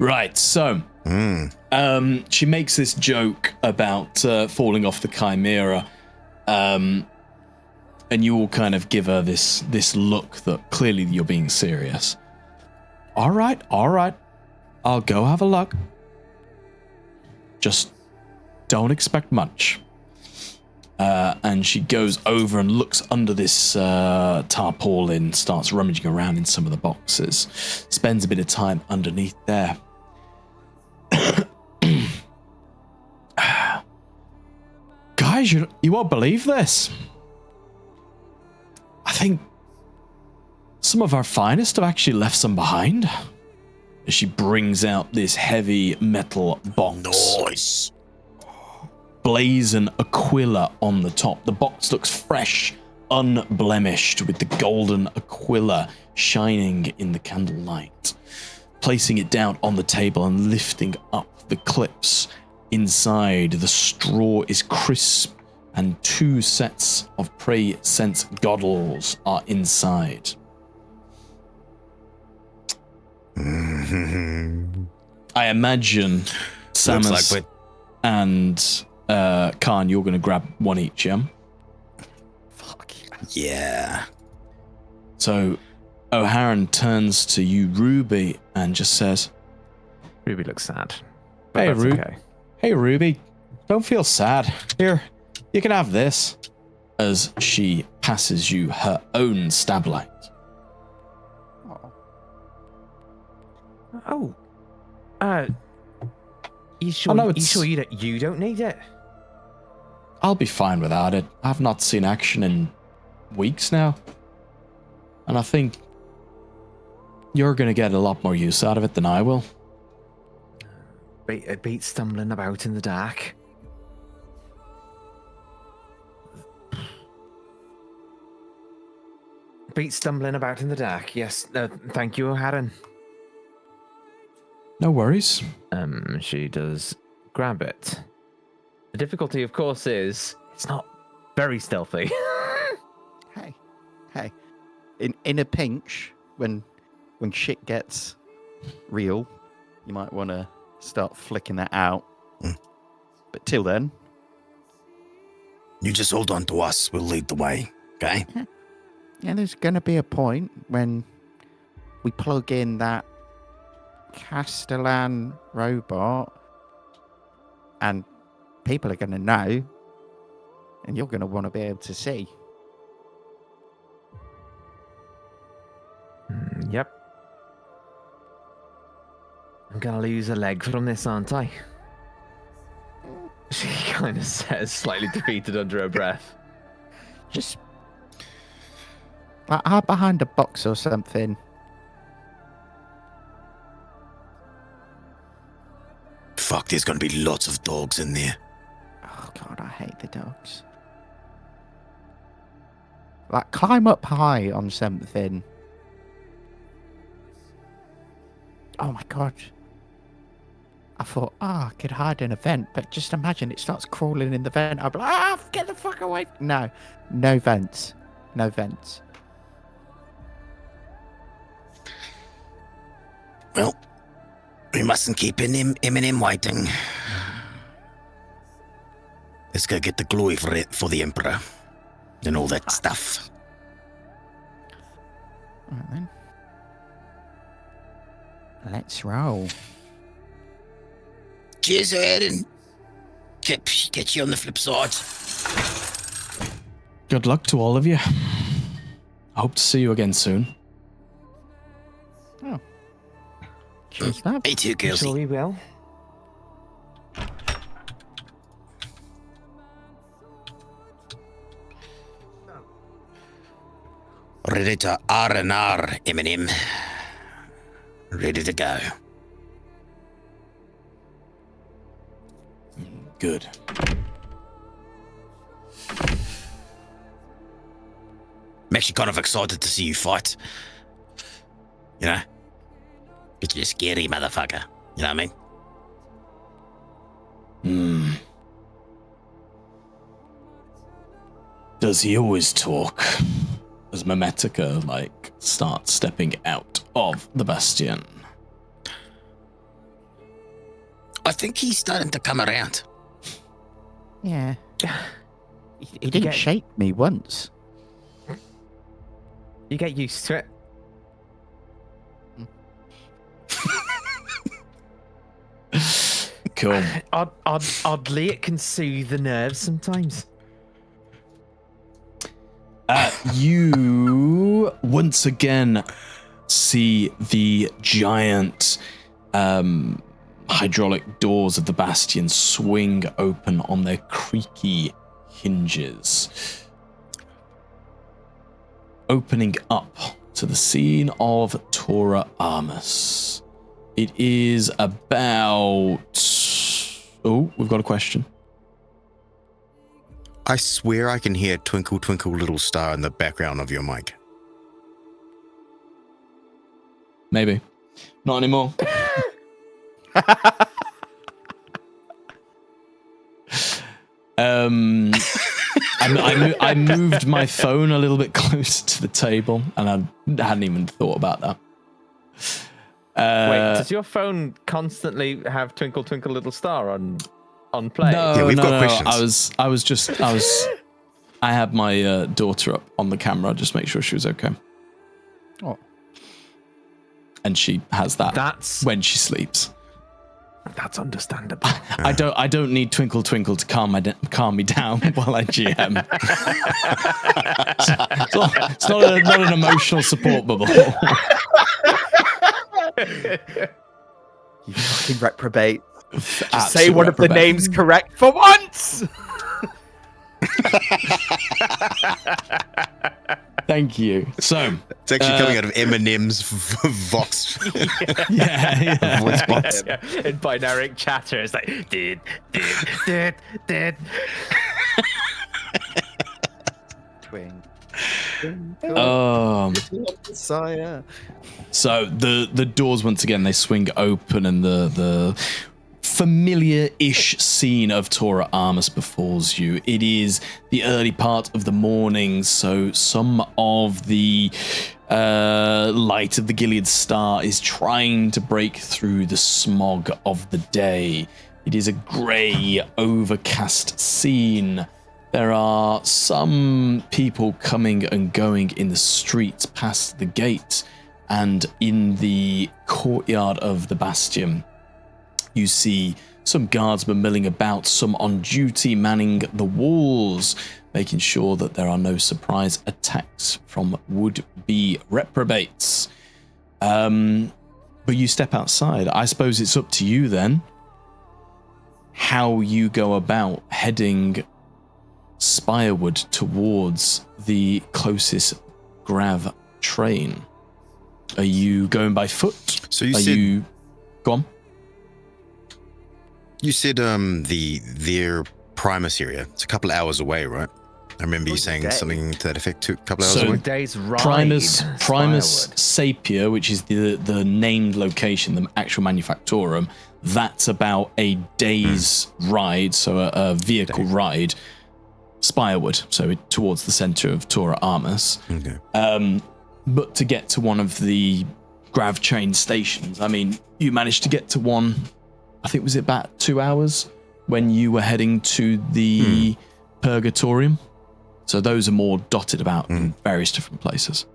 Right, so she makes this joke about falling off the Chimera, and you all kind of give her this look that clearly you're being serious. All right, I'll go have a look. Just don't expect much. And she goes over and looks under this tarpaulin, starts rummaging around in some of the boxes, spends a bit of time underneath there. Guys, you won't believe this. I think some of our finest have actually left some behind. As she brings out this heavy metal box. Nice. Blazon Aquila on the top. The box looks fresh, unblemished, with the golden Aquila shining in the candlelight. Placing it down on the table and lifting up the clips inside, the straw is crisp and 2 sets of prey sense goggles are inside. I imagine Samus Looks like and Khan, you're going to grab one each, yeah? Fuck yeah. yeah. So O'Haran turns to you, Ruby, and just says, Ruby looks sad. But Hey, that's Ruby. okay. Hey, Ruby, don't feel sad. Here, you can have this. As she passes you her own stab light. Oh. You sure, I know you it's- sure you don't need it? I'll be fine without it. I've not seen action in weeks now. And I think you're going to get a lot more use out of it than I will. Beat stumbling about in the dark. Beat stumbling about in the dark. Yes. Thank you, O'Haran. No worries. She does grab it. The difficulty, of course, is it's not very stealthy. Hey. In a pinch, when shit gets real, you might want to start flicking that out. But till then, You just hold on to us. We'll lead the way, okay? yeah, there's going to be a point when we plug in that Castellan robot, and people are going to know, and you're going to want to be able to see. Yep. I'm gonna lose a leg from this, aren't I? She kind of says, slightly defeated under her breath. Just like hide behind a box or something. Fuck, there's gonna be lots of dogs in there. Oh god, I hate the dogs. Like climb up high on something. Oh my god. I thought, I could hide in a vent, but just imagine it starts crawling in the vent. I'll be like, get the fuck away. No. No vents. No vents. Well, we mustn't keep Eminem waiting. Let's go get the glory for the Emperor and all that stuff. Alright then. Let's roll. Cheers, Aaron. Catch you on the flip side. Good luck to all of you. I hope to see you again soon. Oh. Cheers, lad. Me too, girls. Sure we will. Ready to R&R, Eminem. Ready to go. Good. I'm actually kind of excited to see you fight. You know? But you're a scary motherfucker. You know what I mean? Does he always talk? As Memetica, starts stepping out of the bastion. I think he's starting to come around. Yeah. He didn't shake me once. You get used to it. Cool. Oddly, it can soothe the nerves sometimes. You once again see the giant hydraulic doors of the bastion swing open on their creaky hinges, opening up to the scene of Tora Armus. It is about... Oh, we've got a question. I swear I can hear Twinkle Twinkle Little Star in the background of your mic. Maybe. Not anymore. I moved my phone a little bit closer to the table, and I hadn't even thought about that. Wait, does your phone constantly have Twinkle Twinkle Little Star on play? No, Yeah, we've no, got no. questions. I had my daughter up on the camera, just make sure she was okay. Oh. And she has that That's when she sleeps. understandable. I don't need Twinkle Twinkle to calm me down while I GM. It's not an emotional support bubble. You fucking reprobate. Just say Absolute one of the reprobate. names correct for once. Thank you. So It's actually coming out of Eminem's Vox. yeah. Voice box. In binaric chatter, it's like did. Twin. Messiah. So the doors once again they swing open and the familiar-ish scene of Torah Armus befalls you. It is the early part of the morning, so some of the light of the Gilead Star is trying to break through the smog of the day. It is a grey, overcast scene. There are some people coming and going in the streets past the gate, and in the courtyard of the bastion, you see some guardsmen milling about, some on duty manning the walls, making sure that there are no surprise attacks from would-be reprobates. But you step outside. I suppose it's up to you then how you go about heading Spirewood towards the closest grav train. Are you going by foot? So you Go on. You said their Primus area. It's a couple of hours away, right? I remember you saying something to that effect. A couple of hours away. Days ride. Primus Spirewood. Sapir, which is the named location, the actual manufactorum. That's about a day's ride, so a vehicle ride. Spirewood, so towards the center of Torah Armus. Okay. But to get to one of the grav train stations, I mean, you managed to get to one. I think was it about 2 hours when you were heading to the Purgatorium. So those are more dotted about in various different places.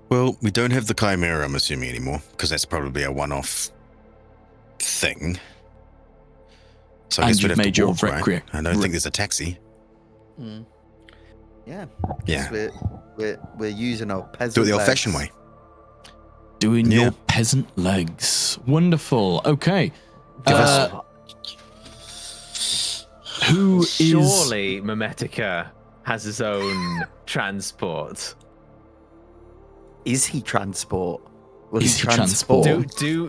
Well, we don't have the Chimera, I'm assuming, anymore, because that's probably a one-off thing. So I And guess we'd you've have made to your walk, right? I don't think there's a taxi. Yeah. Yeah. We're using our peasant. Do it the legs. old-fashioned way. Doing Yeah. your peasant legs. Wonderful. Okay. Give us- Who is... Surely Memetica has his own transport. Is he transport? Will Is he he transport?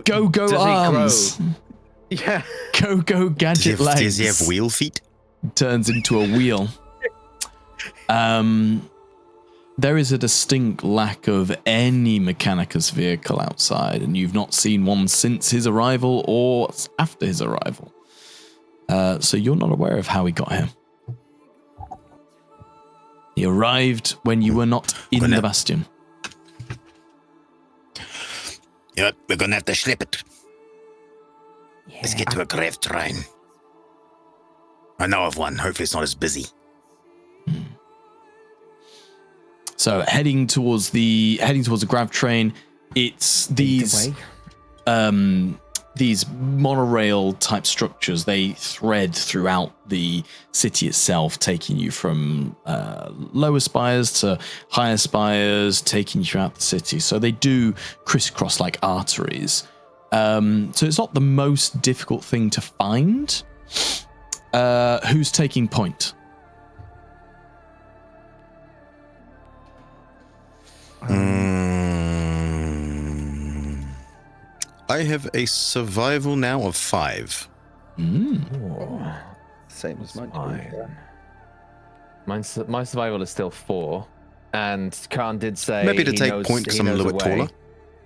Go Go does he arms. grow? Yeah. Go gadget legs. Does he have wheel feet? Turns into a wheel. There is a distinct lack of any Mechanicus vehicle outside, and you've not seen one since his arrival or after his arrival. So you're not aware of how he got here. He arrived when you were not in the bastion. Yep, we're gonna have to schlep it. Let's get to a grave train. I know of one. Hopefully it's not as busy. So heading towards the grav train, it's these monorail type structures. They thread throughout the city itself, taking you from lower spires to higher spires, taking you throughout the city. So they do crisscross like arteries. So it's not the most difficult thing to find. Who's taking point? I have a survival now of 5. Same as mine. My survival is still 4, and Khan did say Maybe to he take knows, point because he I'm a knows little bit way. taller.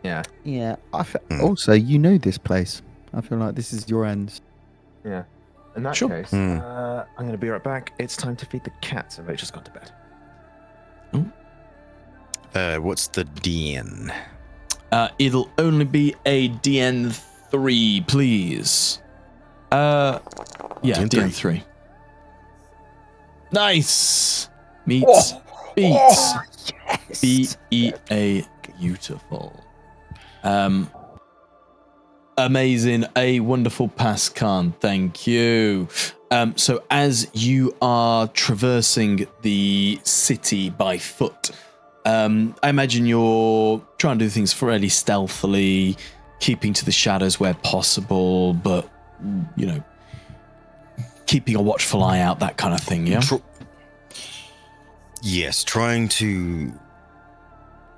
Yeah, Yeah. Also, you know this place. I feel like this is your end. yeah. In that Sure. case, I'm going to be right back. It's time to feed the cat, so Rachel's gone to bed. What's the DN? It'll only be a DN3, please. Yeah, DN3. Nice. Meets. Beats. BEA, beautiful. Amazing, a wonderful pass, Khan. Thank you. So as you are traversing the city by foot, I imagine you're trying to do things fairly stealthily, keeping to the shadows where possible, but, you know, keeping a watchful eye out, that kind of thing, yeah? Yes, trying to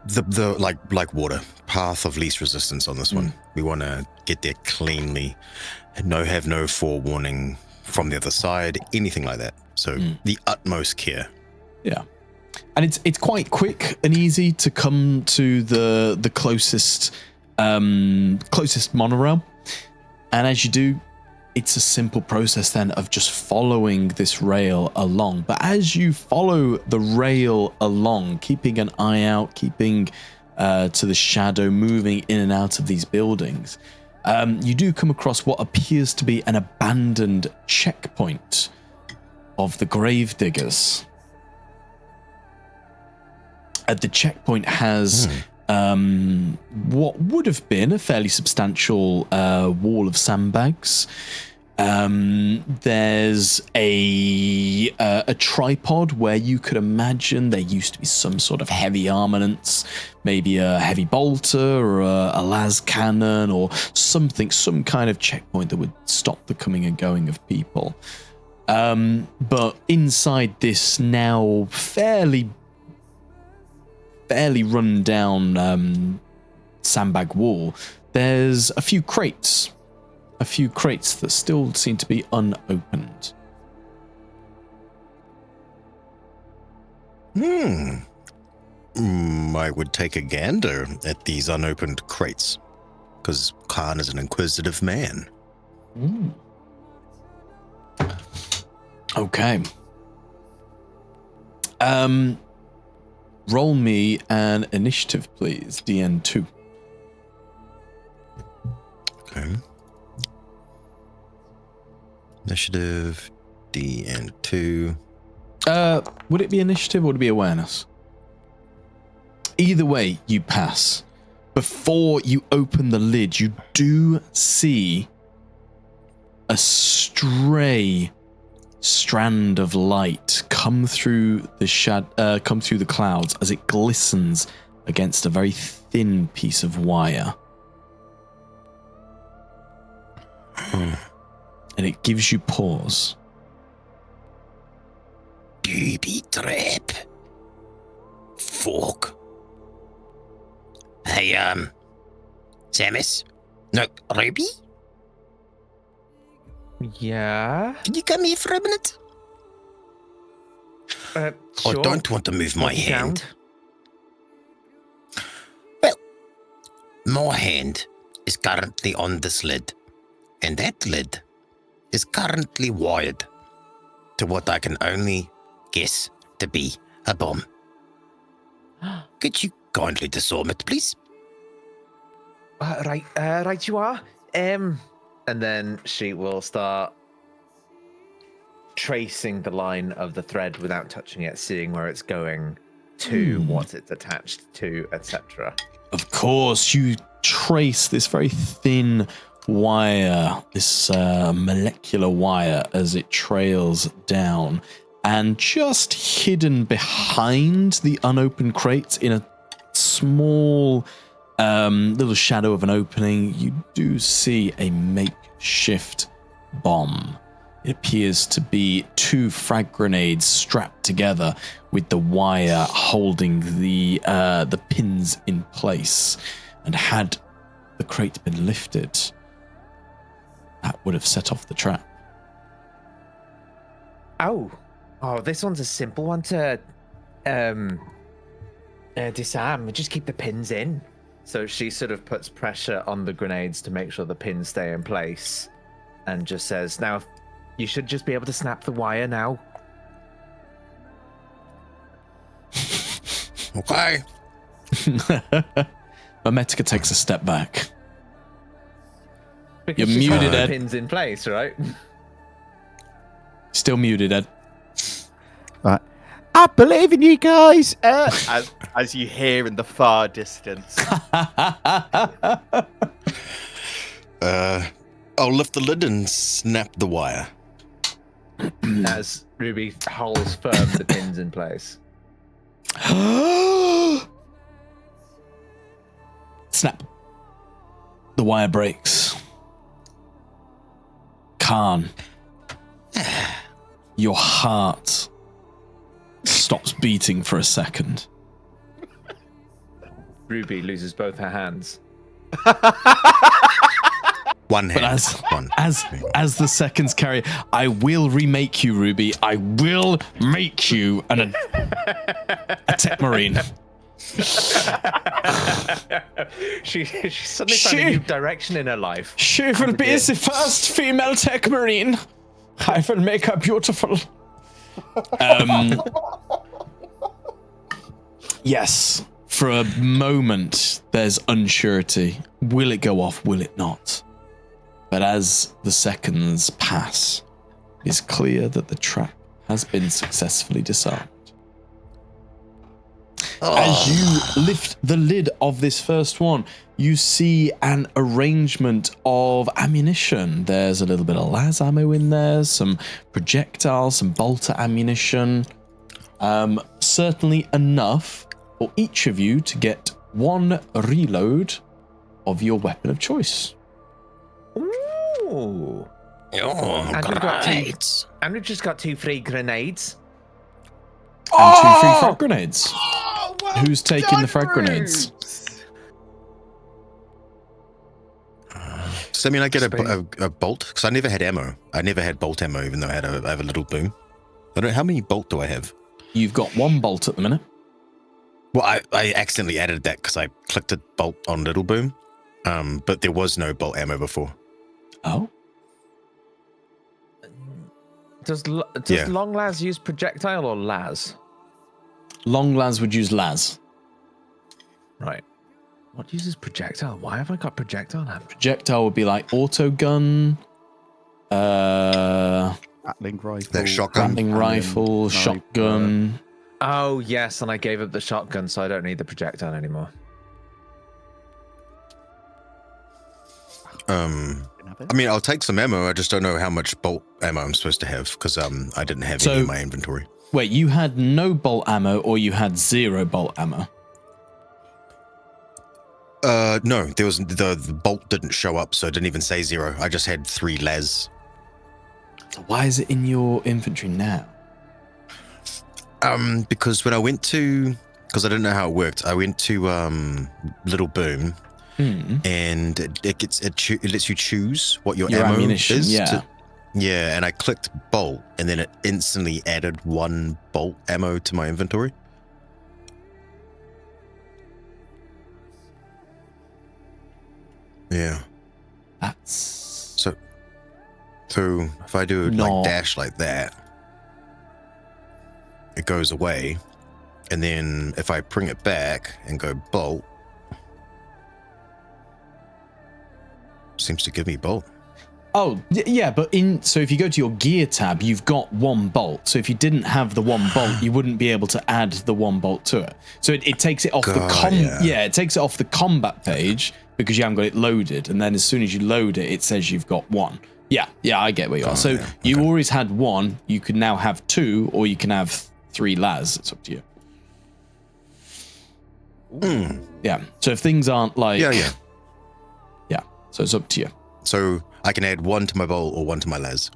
the like water path of least resistance on this one. We want to get there cleanly, have no forewarning from the other side, anything like that. So the utmost care. Yeah, and it's quite quick and easy to come to the closest monorail, and as you do, it's a simple process then of just following this rail along. But as you follow the rail along, keeping an eye out, keeping to the shadow, moving in and out of these buildings, you do come across what appears to be an abandoned checkpoint of the gravediggers. The checkpoint has what would have been a fairly substantial wall of sandbags. There's a tripod where you could imagine there used to be some sort of heavy armaments, maybe a heavy bolter or a las cannon or something, some kind of checkpoint that would stop the coming and going of people. But inside this now fairly run down sandbag wall, there's a few crates that still seem to be unopened. I would take a gander at these unopened crates, because Khan is an inquisitive man. Okay. Roll me an initiative, please. DN2. Okay. Initiative, DN2. Would it be initiative or would it be awareness? Either way, you pass. Before you open the lid, you do see a stray strand of light come through the clouds as it glistens against a very thin piece of wire. And it gives you pause. Booby trap. Fuck. Hey, Samus? No, Ruby? Yeah. Can you come here for a minute? Sure. I don't want to move my hand. Well, my hand is currently on this lid, and that lid is currently wired to what I can only guess to be a bomb. Could you kindly disarm it, please? Right you are. And then she will start tracing the line of the thread without touching it, seeing where it's going to, what it's attached to, etc. Of course, you trace this very thin wire, this molecular wire, as it trails down, and just hidden behind the unopened crates in a small little shadow of an opening, you do see a makeshift bomb. It appears to be 2 frag grenades strapped together with the wire holding the pins in place. And had the crate been lifted, that would have set off the trap. Oh, this one's a simple one to disarm. Just keep the pins in. So she sort of puts pressure on the grenades to make sure the pins stay in place, and just says, "Now, you should just be able to snap the wire now." Okay. Mametica takes a step back. Because You're she's got muted, the Ed. pins in place, right? Still muted, Ed. Right. I believe in you guys. As you hear in the far distance. I'll lift the lid and snap the wire. As Ruby holds firm the pins in place. Snap. The wire breaks. Khan, your heart stops beating for a second. Ruby loses both her hands. One hand. But as the seconds carry, I will remake you, Ruby. I will make you a tech marine. she suddenly found a new direction in her life. She will be the first female tech marine. I will make her beautiful. Yes, for a moment there's unsurety. Will it go off? Will it not? But as the seconds pass, it's clear that the trap has been successfully disarmed. As you lift the lid of this first one, you see an arrangement of ammunition. There's a little bit of las ammo in there, some projectiles, some bolter ammunition. Certainly enough for each of you to get one reload of your weapon of choice. Ooh. Oh, great. And we've just got 2 free grenades. And 2 free frag grenades. Who's taking the frag grenades? Does that mean I get a bolt? Because I never had ammo. I never had bolt ammo, even though I have a little boom. I don't. How many bolt do I have? You've got 1 bolt at the minute. Well, I accidentally added that because I clicked a bolt on little boom, but there was no bolt ammo before. Oh. Does Long Las use projectile or las? Long las would use las. Right. What uses projectile? Why have I got projectile ammo? Projectile would be like auto gun, Rattling rifle. That shotgun. rattling rifle, sniper. shotgun. Oh, yes, and I gave up the shotgun, so I don't need the projectile anymore. I mean, I'll take some ammo. I just don't know how much bolt ammo I'm supposed to have because I didn't have any in my inventory. Wait, you had no bolt ammo or you had 0 bolt ammo? No, there was the bolt didn't show up, so it didn't even say 0. I just had 3 las. So why is it in your inventory now? Because when I went to, because I didn't know how it worked, I went to Little Boom, and it lets you choose what your ammo ammunition is. Yeah. Yeah, and I clicked bolt, and then it instantly added 1 bolt ammo to my inventory. Yeah. That's So if I do like dash like that, it goes away, and then if I bring it back and go bolt, seems to give me bolt. Oh, yeah, but so if you go to your gear tab, you've got 1 bolt. So if you didn't have the 1 bolt, you wouldn't be able to add the 1 bolt to it. So it takes it off it takes it off the combat page because you haven't got it loaded. And then as soon as you load it, it says you've got 1. Yeah, I get where you are. So you always had 1, you can now have 2, or you can have 3 las. It's up to you. Yeah. So if things aren't like Yeah. So it's up to you. So I can add 1 to my bolt or 1 to my las.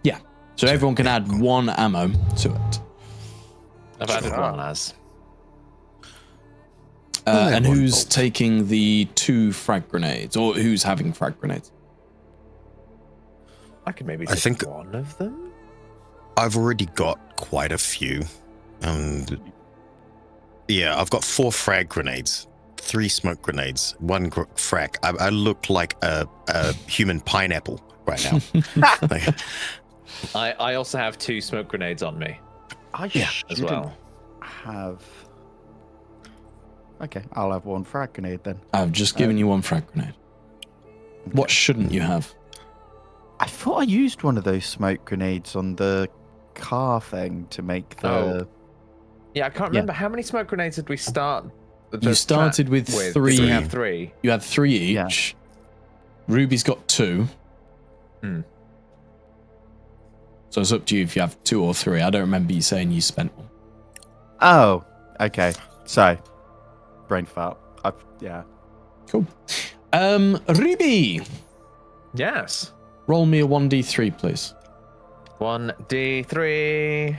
Yeah. So everyone can add 1 ammo to it. I've added 1 las. And who's taking the 2 frag grenades, or who's having frag grenades? I could maybe take one of them. I've already got quite a few. Yeah, I've got 4 frag grenades, 3 smoke grenades, 1 frag. I look like a human pineapple right now. I also have 2 smoke grenades on me. As well. Okay, I'll have 1 frag grenade then. I've just given you 1 frag grenade. What shouldn't you have? I thought I used one of those smoke grenades on the car thing to make the Yeah, I can't remember how many smoke grenades did we start. You started with 3. We have 3. You had 3 each. Yeah. Ruby's got 2. So it's up to you if you have 2 or 3. I don't remember you saying you spent one. Oh, okay. So, brain fart. Yeah. Cool. Ruby. Yes. Roll me a 1d3, please. 1d3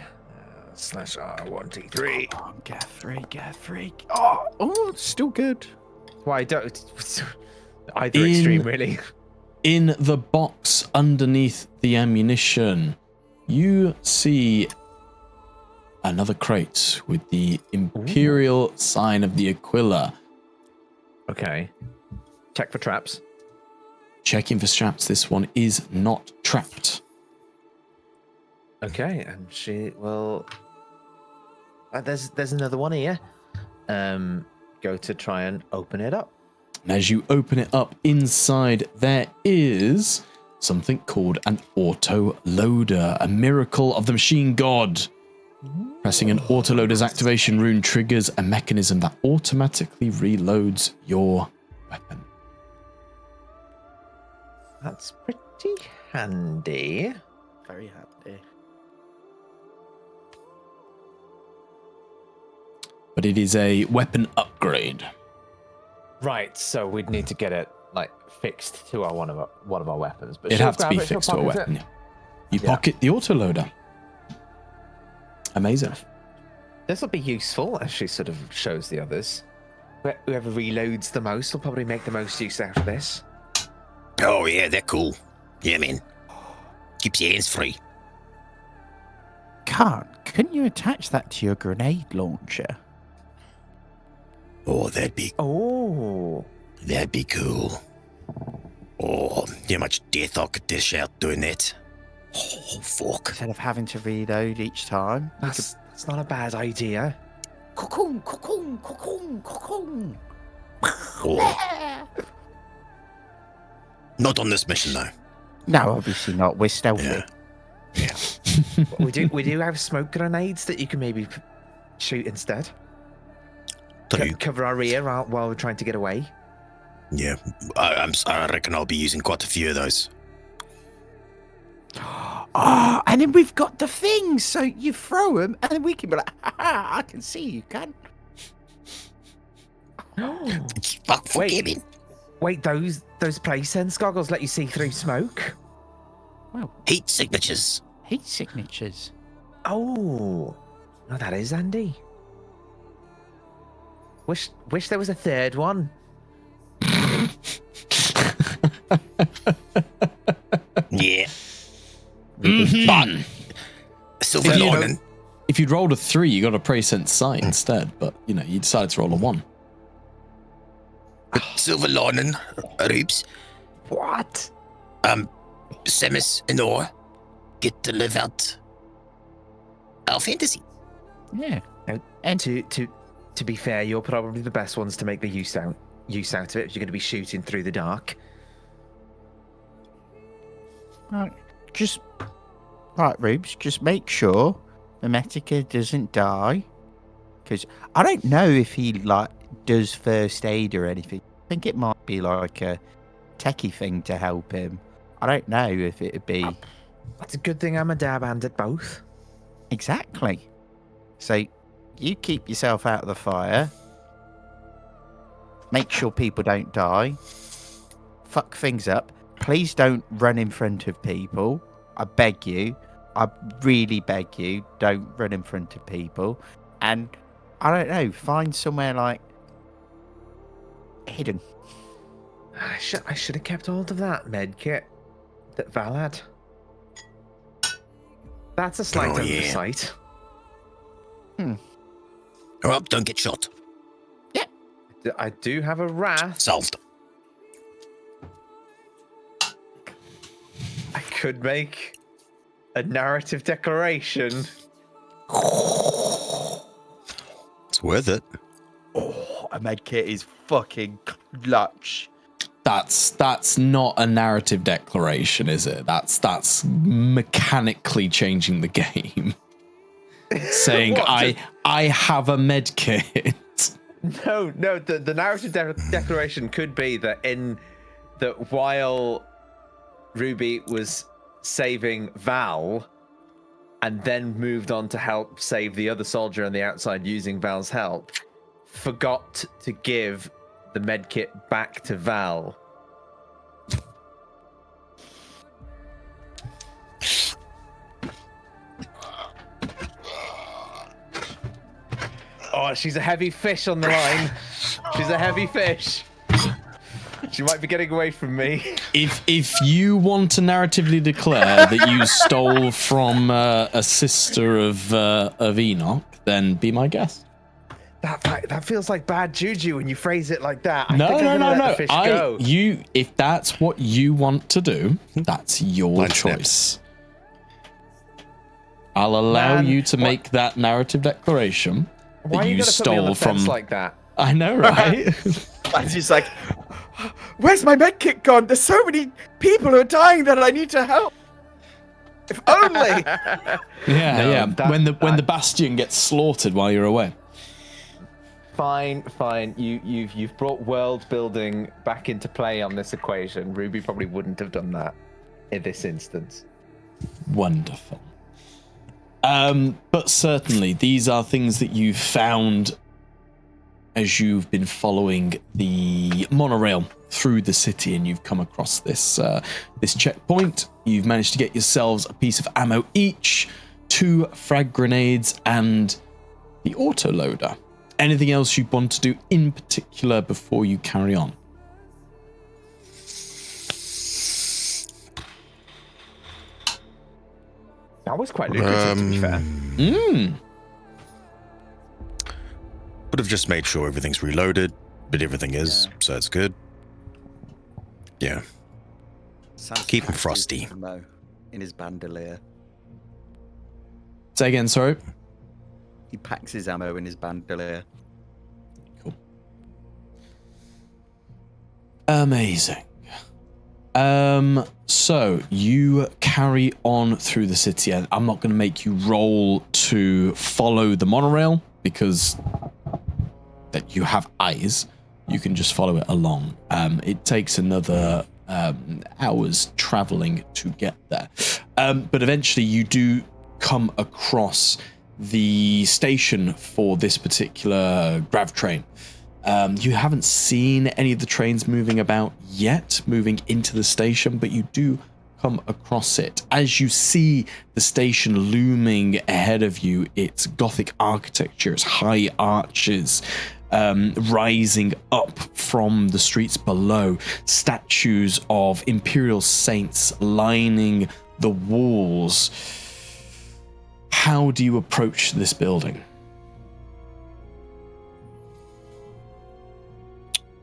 slash R 1d3. Come on, get 3. Oh, it's still good. Why don't either extreme really? In the box underneath the ammunition, you see another crate with the Imperial sign of the Aquila. Okay. Check for traps. Checking for traps. This one is not trapped. Okay, and she will. There's another one here. Go to try and open it up. And as you open it up, inside there is something called an auto-loader, a miracle of the machine god. Pressing an autoloader's activation rune triggers a mechanism that automatically reloads your weapon. That's pretty handy. Very happy. But it is a weapon upgrade. Right, so we'd need to get it like fixed to one of our weapons. But It'd she'll have to be grab it, she'll fixed to a pocket weapon. it. You pocket the autoloader. Amazing. This will be useful as she sort of shows the others. Whoever reloads the most will probably make the most use out of this. Oh, yeah, they're cool. Yeah, man. Keeps your hands free. Couldn't you attach that to your grenade launcher? Oh, that'd be cool. Oh, how much death I could dish out doing that. Oh, fuck. Instead of having to reload each time. That's not a bad idea. Cocoon, cocoon, cocoon, cocoon. Oh. Not on this mission, though. No, obviously not. We're stealthy. Yeah. we do have smoke grenades that you can maybe shoot instead. True. Cover our rear while we're trying to get away. Yeah, I reckon I'll be using quite a few of those. Oh, and then we've got the things. So you throw them, and then we can be like, ha, I can see you can. Fuck, forgive me. Wait, those place sense goggles let you see through smoke? Well, Heat signatures. heat signatures. Oh, no, that is handy. Wish there was a third one. Yeah. But silver lining. If you'd rolled a 3, you got a present sight instead, but you decided to roll a 1. Silver lining, Rubes. What? Samus and I get to live out our fantasy. Yeah. And to be fair, you're probably the best ones to make the use out of it if you're going to be shooting through the dark. Right, Rubes, just make sure the Metica doesn't die. Because I don't know if he, does first aid or anything. I think it might be like a techie thing to help him. I don't know if it'd be... That's a good thing I'm a dab hand at both. Exactly. So, you keep yourself out of the fire. Make sure people don't die. Fuck things up. Please don't run in front of people. I beg you. I really beg you. Don't run in front of people. And, I don't know, find somewhere, hidden. I should have kept hold of that med kit that Val had. That's a slight oversight. Rob, don't get shot. I do have a wrath. Solved. I could make a narrative declaration. It's worth it. Oh, a med kit is fucking clutch. That's not a narrative declaration, is it? That's mechanically changing the game. Saying What, I have a med kit. No. The narrative declaration could be that while Ruby was saving Val, and then moved on to help save the other soldier on the outside using Val's help, forgot to give the medkit back to Val. Oh, she's a heavy fish on the line. She's a heavy fish. She might be getting away from me. If you want to narratively declare that you stole from a sister of Enoch, then be my guest. That feels like bad juju when you phrase it like that. No. Fish go. If that's what you want to do, that's your choice. I'll allow you to make that narrative declaration that you stole from. Like that? I know, right? And he's like, "Where's my med kit gone? There's so many people who are dying that I need to help. If only." Yeah. When the Bastion gets slaughtered while you're away. Fine. You've brought world building back into play on this equation. Ruby probably wouldn't have done that in this instance. Wonderful. But certainly, these are things that you've found as you've been following the monorail through the city, and you've come across this checkpoint. You've managed to get yourselves a piece of ammo each, 2 frag grenades, and the autoloader. Anything else you want to do in particular before you carry on? That was quite lucrative, to be fair. Would have just made sure everything's reloaded, but everything is, so it's good. Yeah. Keep him frosty. In his bandolier. Say again, sorry. He packs his ammo in his bandolier. Cool. Amazing. So you carry on through the city, and I'm not going to make you roll to follow the monorail because that you have eyes. You can just follow it along. It takes another hours traveling to get there, but eventually you do come across the station for this particular grav train. You haven't seen any of the trains moving about yet, moving into the station, but you do come across it. As you see the station looming ahead of you, its Gothic architecture, its high arches rising up from the streets below, statues of imperial saints lining the walls. How do you approach this building?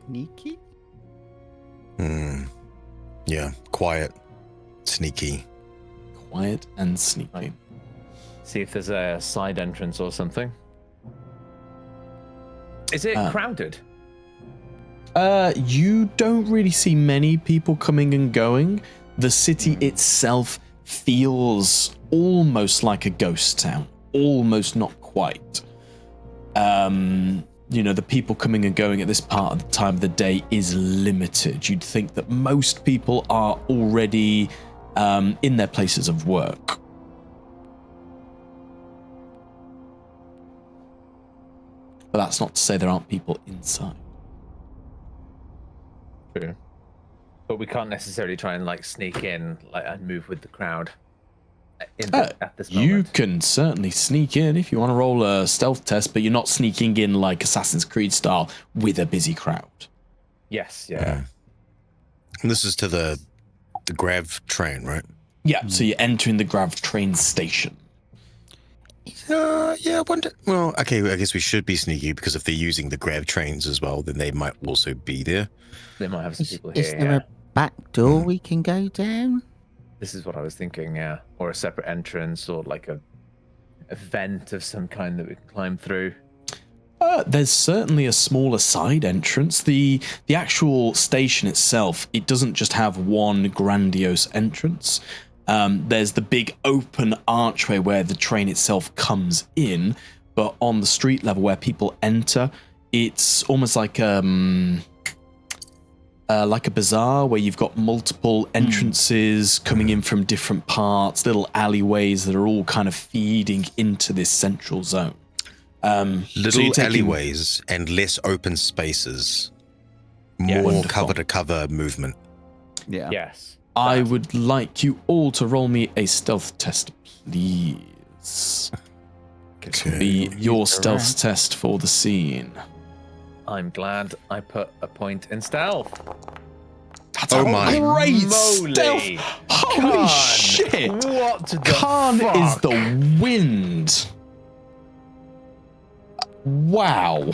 Sneaky? Yeah, quiet, sneaky. Quiet and sneaky. See if there's a side entrance or something. Is it crowded? You don't really see many people coming and going. The city itself feels almost like a ghost town. Almost, not quite. The people coming and going at this part of the time of the day is limited. You'd think that most people are already in their places of work. But that's not to say there aren't people inside. True. But we can't necessarily try and sneak in and move with the crowd at this moment. You can certainly sneak in if you want to roll a stealth test, but you're not sneaking in like Assassin's Creed style with a busy crowd. Yes, yeah. And this is to the grav train, right? Yeah, so you're entering the grav train station. Yeah, I wonder. Well, okay, I guess we should be sneaky because if they're using the grav trains as well, then they might also be there. They might have some people here. Is there a back door we can go down? This is what I was thinking, yeah. Or a separate entrance or a vent of some kind that we can climb through. There's certainly a smaller side entrance. The actual station itself, it doesn't just have one grandiose entrance. There's the big open archway where the train itself comes in, but on the street level where people enter, it's almost like a bazaar where you've got multiple entrances coming in from different parts, little alleyways that are all kind of feeding into this central zone. Little alleyways and less open spaces. More cover-to-cover movement. Yeah. Yes. I would like you all to roll me a stealth test, please. This will be your stealth test for the scene. I'm glad I put a point in stealth. That's Oh my great moly. stealth! Holy Khan, shit! What the Khan fuck? is the wind. Wow.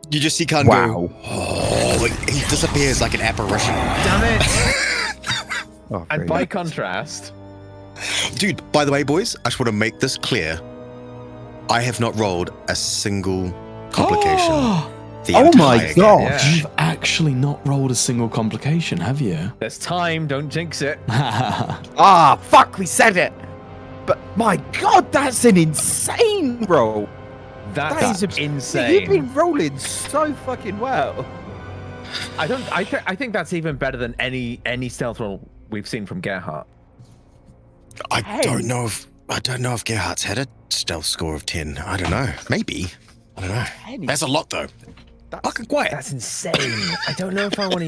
You just see Khan go, oh, like, he disappears like an apparition. Damn it! Oh, And great. by contrast, Dude, by the way, boys, I just want to make this clear. I have not rolled a single complication. The Oh my entire game. god! Yeah. You've actually not rolled a single complication, have you? there's time. Don't jinx it. Ah, fuck, we said it! But my god, that's an insane roll! That's You've insane. been rolling so fucking well. I think that's even better than any stealth roll we've seen from Gerhardt. I don't know if Gerhardt's had a stealth score of 10. I don't know. Maybe. I don't know. That's a lot though. Fucking quiet. That's insane. I don't know if I want to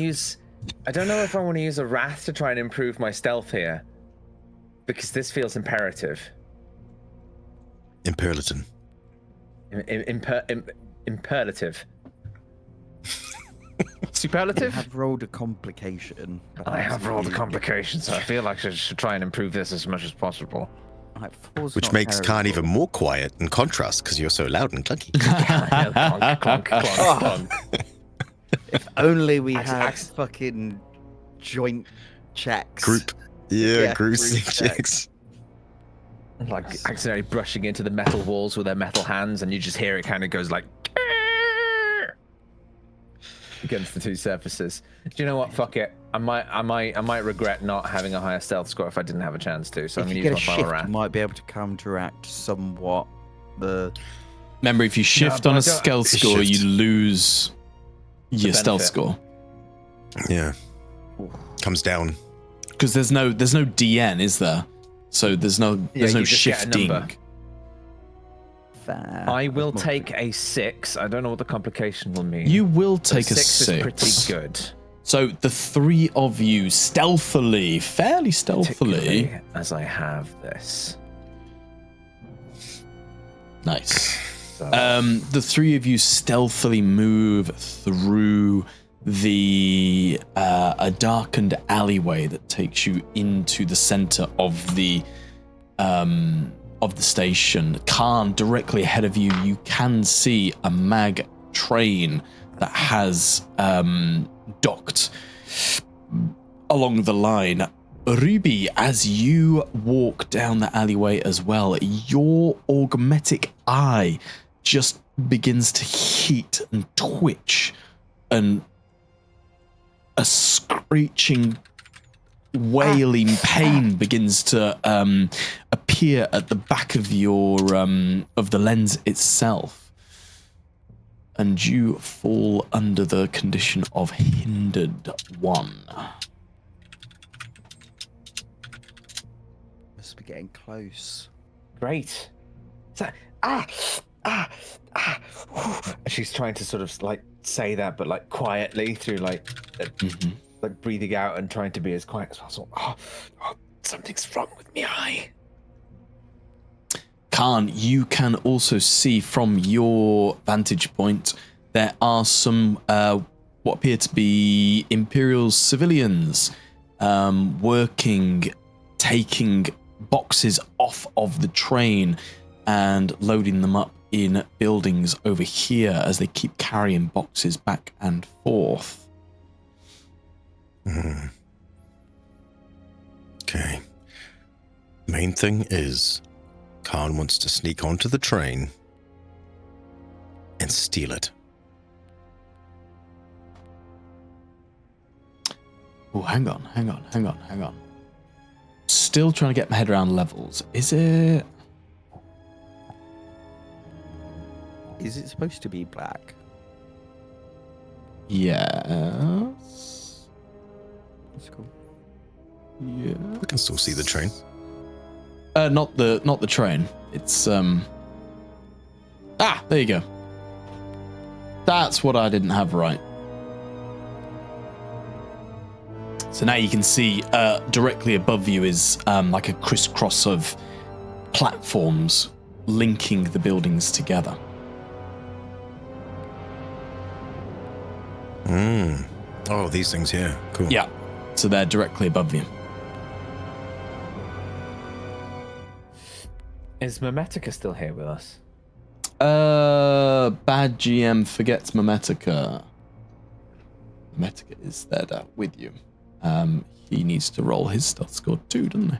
use a wrath to try and improve my stealth here, because this feels imperative. Imperative. Imperative. You Superlative? have rolled a complication. but I that's have rolled a really complication, so I feel like I should try and improve this as much as possible. good. Like, four's Which not makes Khan terrible. even more quiet in contrast because you're so loud and clunky. Clonk, clonk, clonk, clonk. If only we Ax- had ax- fucking joint checks. Group. Yeah, Yeah, group group checks. Like accidentally brushing into the metal walls with their metal hands, and you just hear it kind of goes like against the two surfaces. Do you know what? Fuck it. I might regret not having a higher stealth score if I didn't have a chance to. So I'm If gonna you use get my a final shift, wrath. you might be able to counteract somewhat the... Remember, if you shift but on I a don't- stealth score, Shift. you lose your stealth benefit. score. Yeah. Comes down. Because there's no DN, is there? So there's no you just get a shifting. number. Fair. I will That's take a 6. I don't know what the complication will mean. You will But take a 6 is 6. pretty good. So the three of you stealthily, fairly stealthily, Particularly as I have this. nice. So, The three of you stealthily move through the a darkened alleyway that takes you into the center of the station. Khan, directly ahead of you, you can see a mag train that has docked along the line. Ruby, as you walk down the alleyway as well, your augmetic eye just begins to heat and twitch, and a screeching, wailing pain begins to appear at the back of your of the lens itself, and you fall under the condition of hindered 1. Must be getting close. great. So, she's trying to sort of like say that, but like quietly through like breathing out and trying to be as quiet as possible. Oh, something's wrong with me eye. Khan, you can also see from your vantage point there are some what appear to be Imperial civilians working, taking boxes off of the train and loading them up in buildings over here as they keep carrying boxes back and forth. Okay. Main thing is Khan wants to sneak onto the train and steal it. Oh, hang on. Still trying to get my head around levels. Is it? Is it supposed to be black? Yes. That's cool. Yeah. We can still see the train. Not the train. It's there you go. That's what I didn't have right. So now you can see directly above you is like a crisscross of platforms linking the buildings together. Oh, these things here. Cool. Yeah. So they're directly above you. Is Memetica still here with us? Bad GM forgets Memetica. Memetica is there with you. He needs to roll his stealth score too, doesn't he?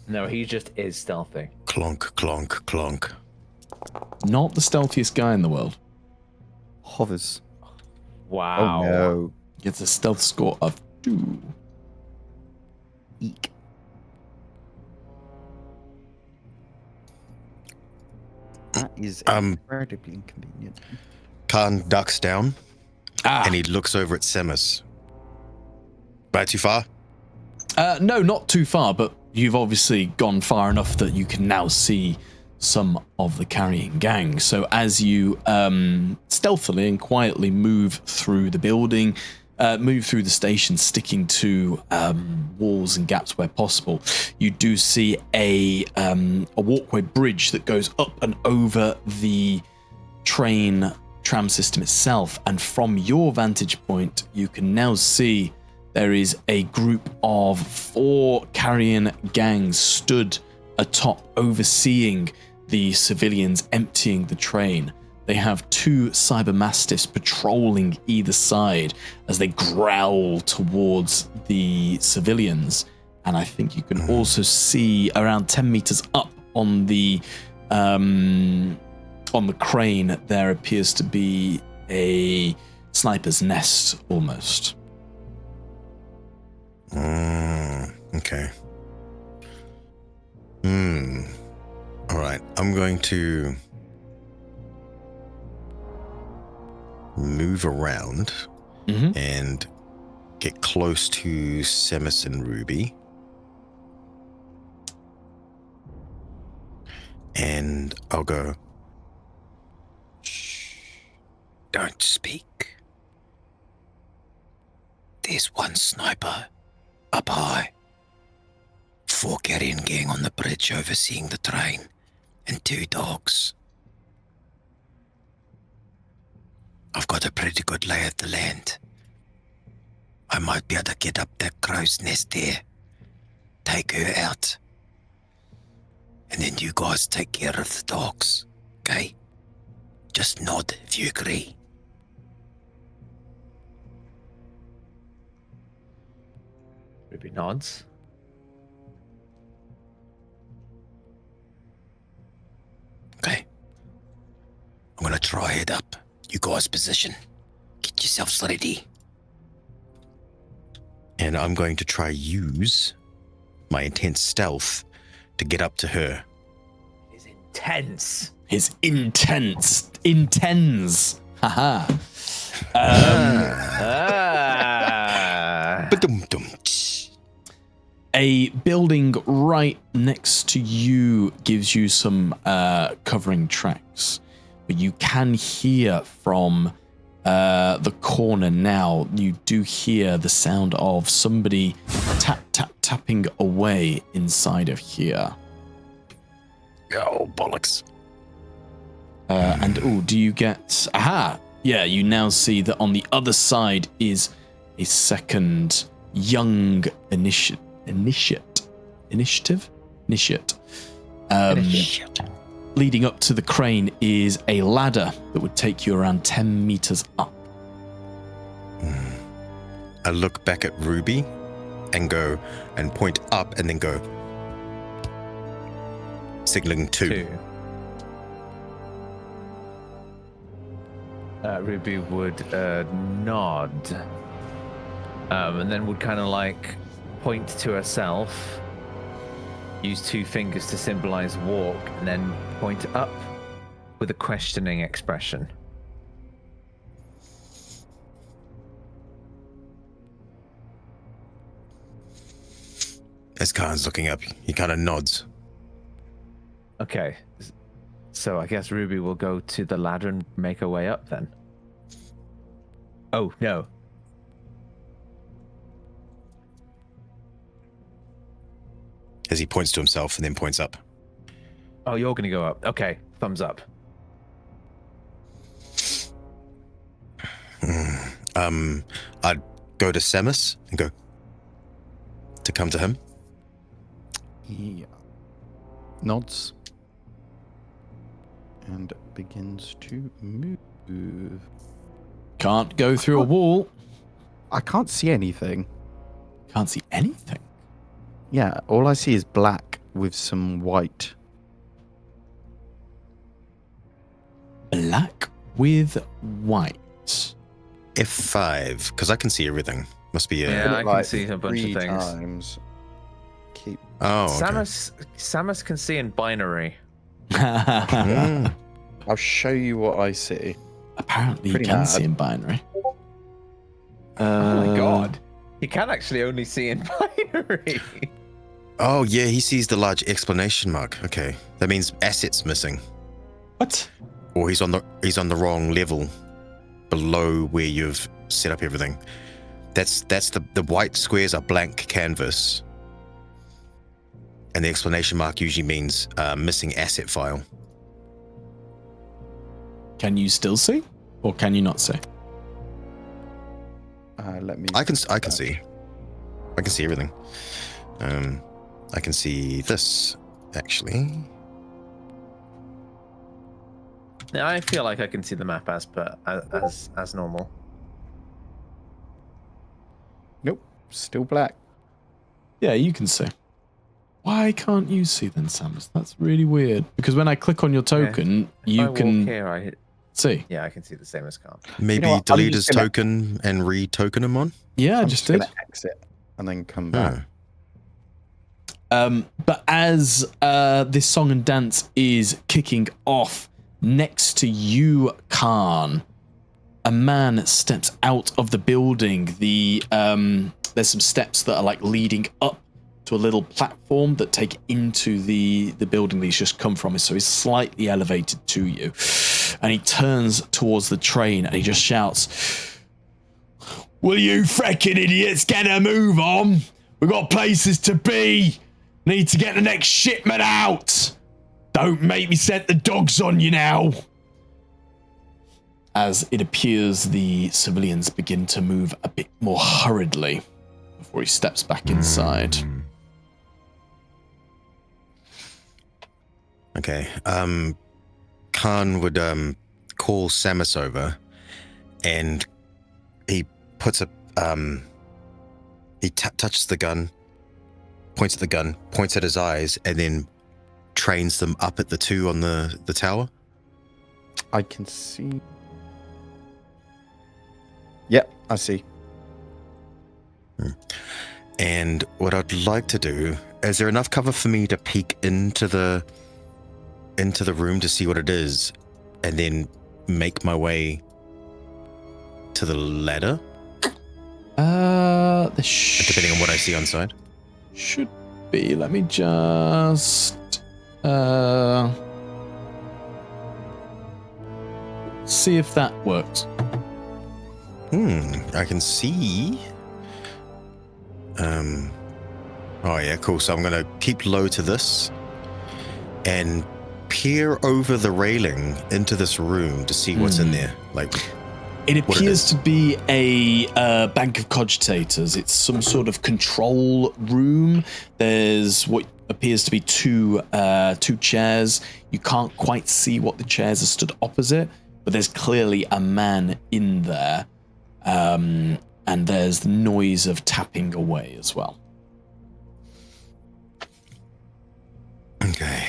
No, he just is stealthy. Clonk, clonk, clonk. Not the stealthiest guy in the world. Hovers. Wow. Oh no. Gets a stealth score of 2. Eek. That is incredibly inconvenient. Khan ducks down Ah. and he looks over at Semus. Right too far? No, not too far, but you've obviously gone far enough that you can now see some of the Carrion gang. So as you stealthily and quietly move through the building, move through the station, sticking to walls and gaps where possible, you do see a walkway bridge that goes up and over the tram system itself. And from your vantage point, you can now see there is a group of 4 Carrion gangs stood atop, overseeing the civilians emptying the train. They have 2 cyber mastiffs patrolling either side as they growl towards the civilians. And I think you can also see around 10 meters up on the crane, there appears to be a sniper's nest almost. Okay. All right. I'm going to move around and get close to Semus and Ruby. And I'll go, Shh. Don't speak. There's one sniper up high. 4 Carrion gang on the bridge overseeing the train, and 2 dogs. I've got a pretty good lay of the land. I might be able to get up that crow's nest there, take her out, and then you guys take care of the dogs, okay? Just nod if you agree. Ruby nods. Okay. I'm gonna try it up. You guys position. Get yourselves ready. and I'm going to try use my intense stealth to get up to her. It's intense. His intends. Haha. Ba-dum-dum. A building right next to you gives you some covering tracks, but you can hear from the corner now. You do hear the sound of somebody tapping away inside of here. Oh, bollocks. And do you get? Aha! Yeah, you now see that on the other side is a second young initiate. Leading up to the crane is a ladder that would take you around 10 meters up. I look back at Ruby and go and point up and then go, signaling two. Ruby would nod, and then would kind of like point to herself use 2 fingers to symbolize walk, and then point up with a questioning expression. As Khan's looking up, he kind of nods. Okay, so I guess Ruby will go to the ladder and make her way up then. Oh, no. As he points to himself and then points up. Oh, you're going to go up. Okay, thumbs up. I'd go to Samus and go to come to him. He nods and begins to move. Can't go through a wall. I can't see anything. Can't see anything. Yeah, all I see is black with some white. Black with white. F5, because I can see everything. Must be Yeah, Put it I can like see a bunch of 3 things. times. Keep. Oh, okay. Samus can see in binary. Mm. I'll show you what I see. Apparently, you Pretty can mad. see in binary. Oh my god. He can actually only see in binary. Oh, yeah, he sees the large exclamation mark. Okay, that means assets missing, What? or he's on the wrong level, below where you've set up everything. That's the white squares are blank canvas, and the exclamation mark usually means missing asset file. Can you still see, or can you not see? Let me. I can see. I can see everything. I can see this actually. Yeah, I feel like I can see the map as normal. Nope, still black. Yeah, you can see. Why can't you see then, Samus? That's really weird. Because when I click on your token, If you I walk can here, see. I can see the same as Khan. Maybe what, I'm delete just his gonna- token and re-token him on. Yeah, I I'm just did. gonna exit and then come back. But as this song and dance is kicking off, next to you, Khan, a man steps out of the building. There's some steps that are like leading up to a little platform that take into the building that he's just come from. So he's slightly elevated to you, and he turns towards the train and he just shouts, "Will you frickin' idiots get a move on? We've got places to be. Need to get the next shipment out. Don't make me set the dogs on you now." As it appears the civilians begin to move a bit more hurriedly before he steps back inside. Okay. Khan would call Samus over, and he puts he touches the gun, points at the gun, points at his eyes, and then trains them up at the 2 on the tower. I can see. Yep, I see. And what I'd like to do, is there enough cover for me to peek into the room to see what it is, and then make my way to the ladder? Depending on what I see on side. Should be. Let me just see if that works. I can see. Oh yeah, cool. So I'm gonna keep low to this and peer over the railing into this room to see what's in there. Like, It what it appears is. to be a bank of cogitators. It's some sort of control room. There's what appears to be two chairs. You can't quite see what the chairs are stood opposite, but there's clearly a man in there. And there's the noise of tapping away as well. okay.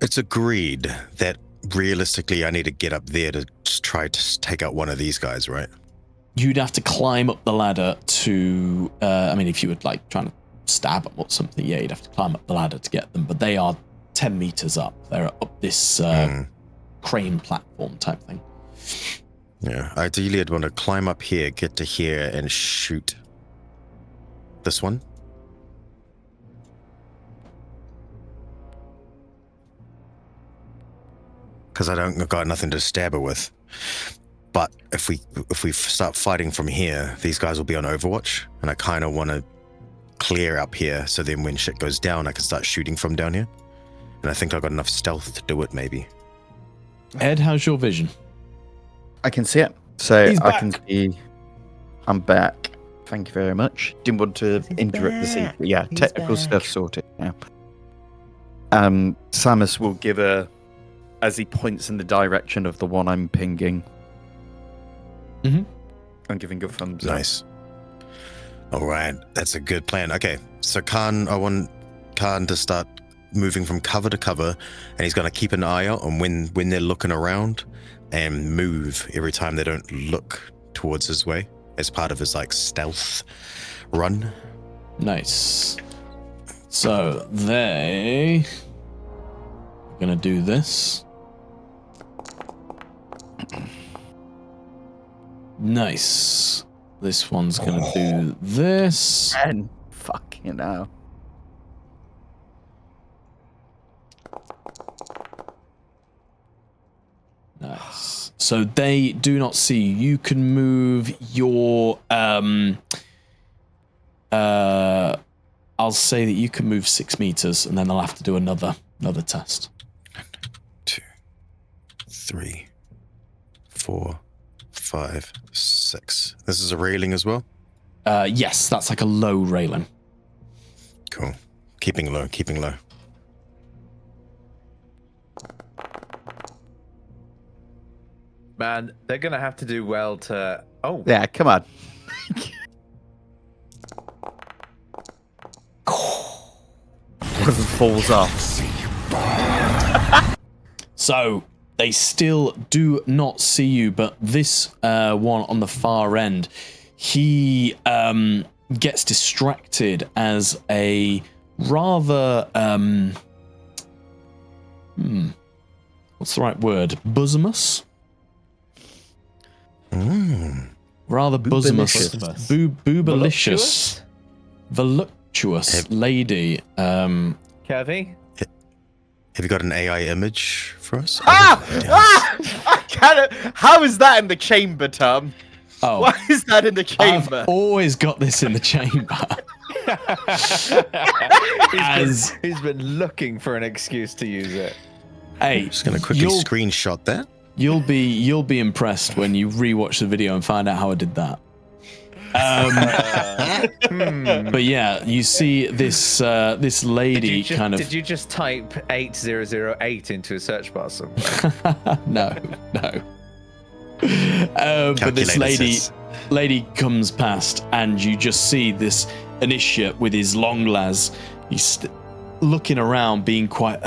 It's agreed that realistically I need to get up there to just try to take out one of these guys, right? You'd have to climb up the ladder to, if you would like trying to stab them or something, yeah, you'd have to climb up the ladder to get them. But they are 10 meters up. They're up this crane platform type thing. Yeah, ideally I'd want to climb up here, get to here, and shoot this one. Because I've got nothing to stab her with. But if we start fighting from here, these guys will be on Overwatch, and I kind of want to clear up here, so then when shit goes down, I can start shooting from down here. And I think I've got enough stealth to do it, maybe. Ed, how's your vision? I can see it. So He's I can back. see. I'm back. Thank you very much. Didn't want to interrupt the scene. But yeah, technical stuff sorted now. Samus will give as he points in the direction of the one I'm pinging. Mhm. I'm giving a thumbs up. Nice. All right, that's a good plan. Okay, so I want Khan to start moving from cover to cover, and he's going to keep an eye out on when they're looking around, and move every time they don't look towards his way as part of his like stealth run. Nice. So they are gonna do this. Nice. This one's gonna do this. And fucking hell. Nice. So they do not see you. You can move your I'll say that you can move 6 meters, and then they'll have to do another test. 2, 3, 4, 5, 6. This is a railing as well? Yes, that's like a low railing. Cool. Keeping low. Man, they're gonna have to do well to. Oh, Yeah, come on. One of them falls off. So they still do not see you, but this one on the far end, he gets distracted as a rather what's the right word? Bosomous? Rather bosomous. Boobalicious. Voluptuous lady. Kevy? Have you got an AI image for us? I can't. How is that in the chamber, Tom? Oh, Why is that in the chamber? I've always got this in the chamber. He's been looking for an excuse to use it. Hey, Just gonna quickly screenshot that. You'll be impressed when you rewatch the video and find out how I did that. But yeah, you see this this lady kind of. Did you just type 8008 into a search bar somewhere? No. But this lady comes past, and you just see this initiate with his long las. He's looking around, being quiet,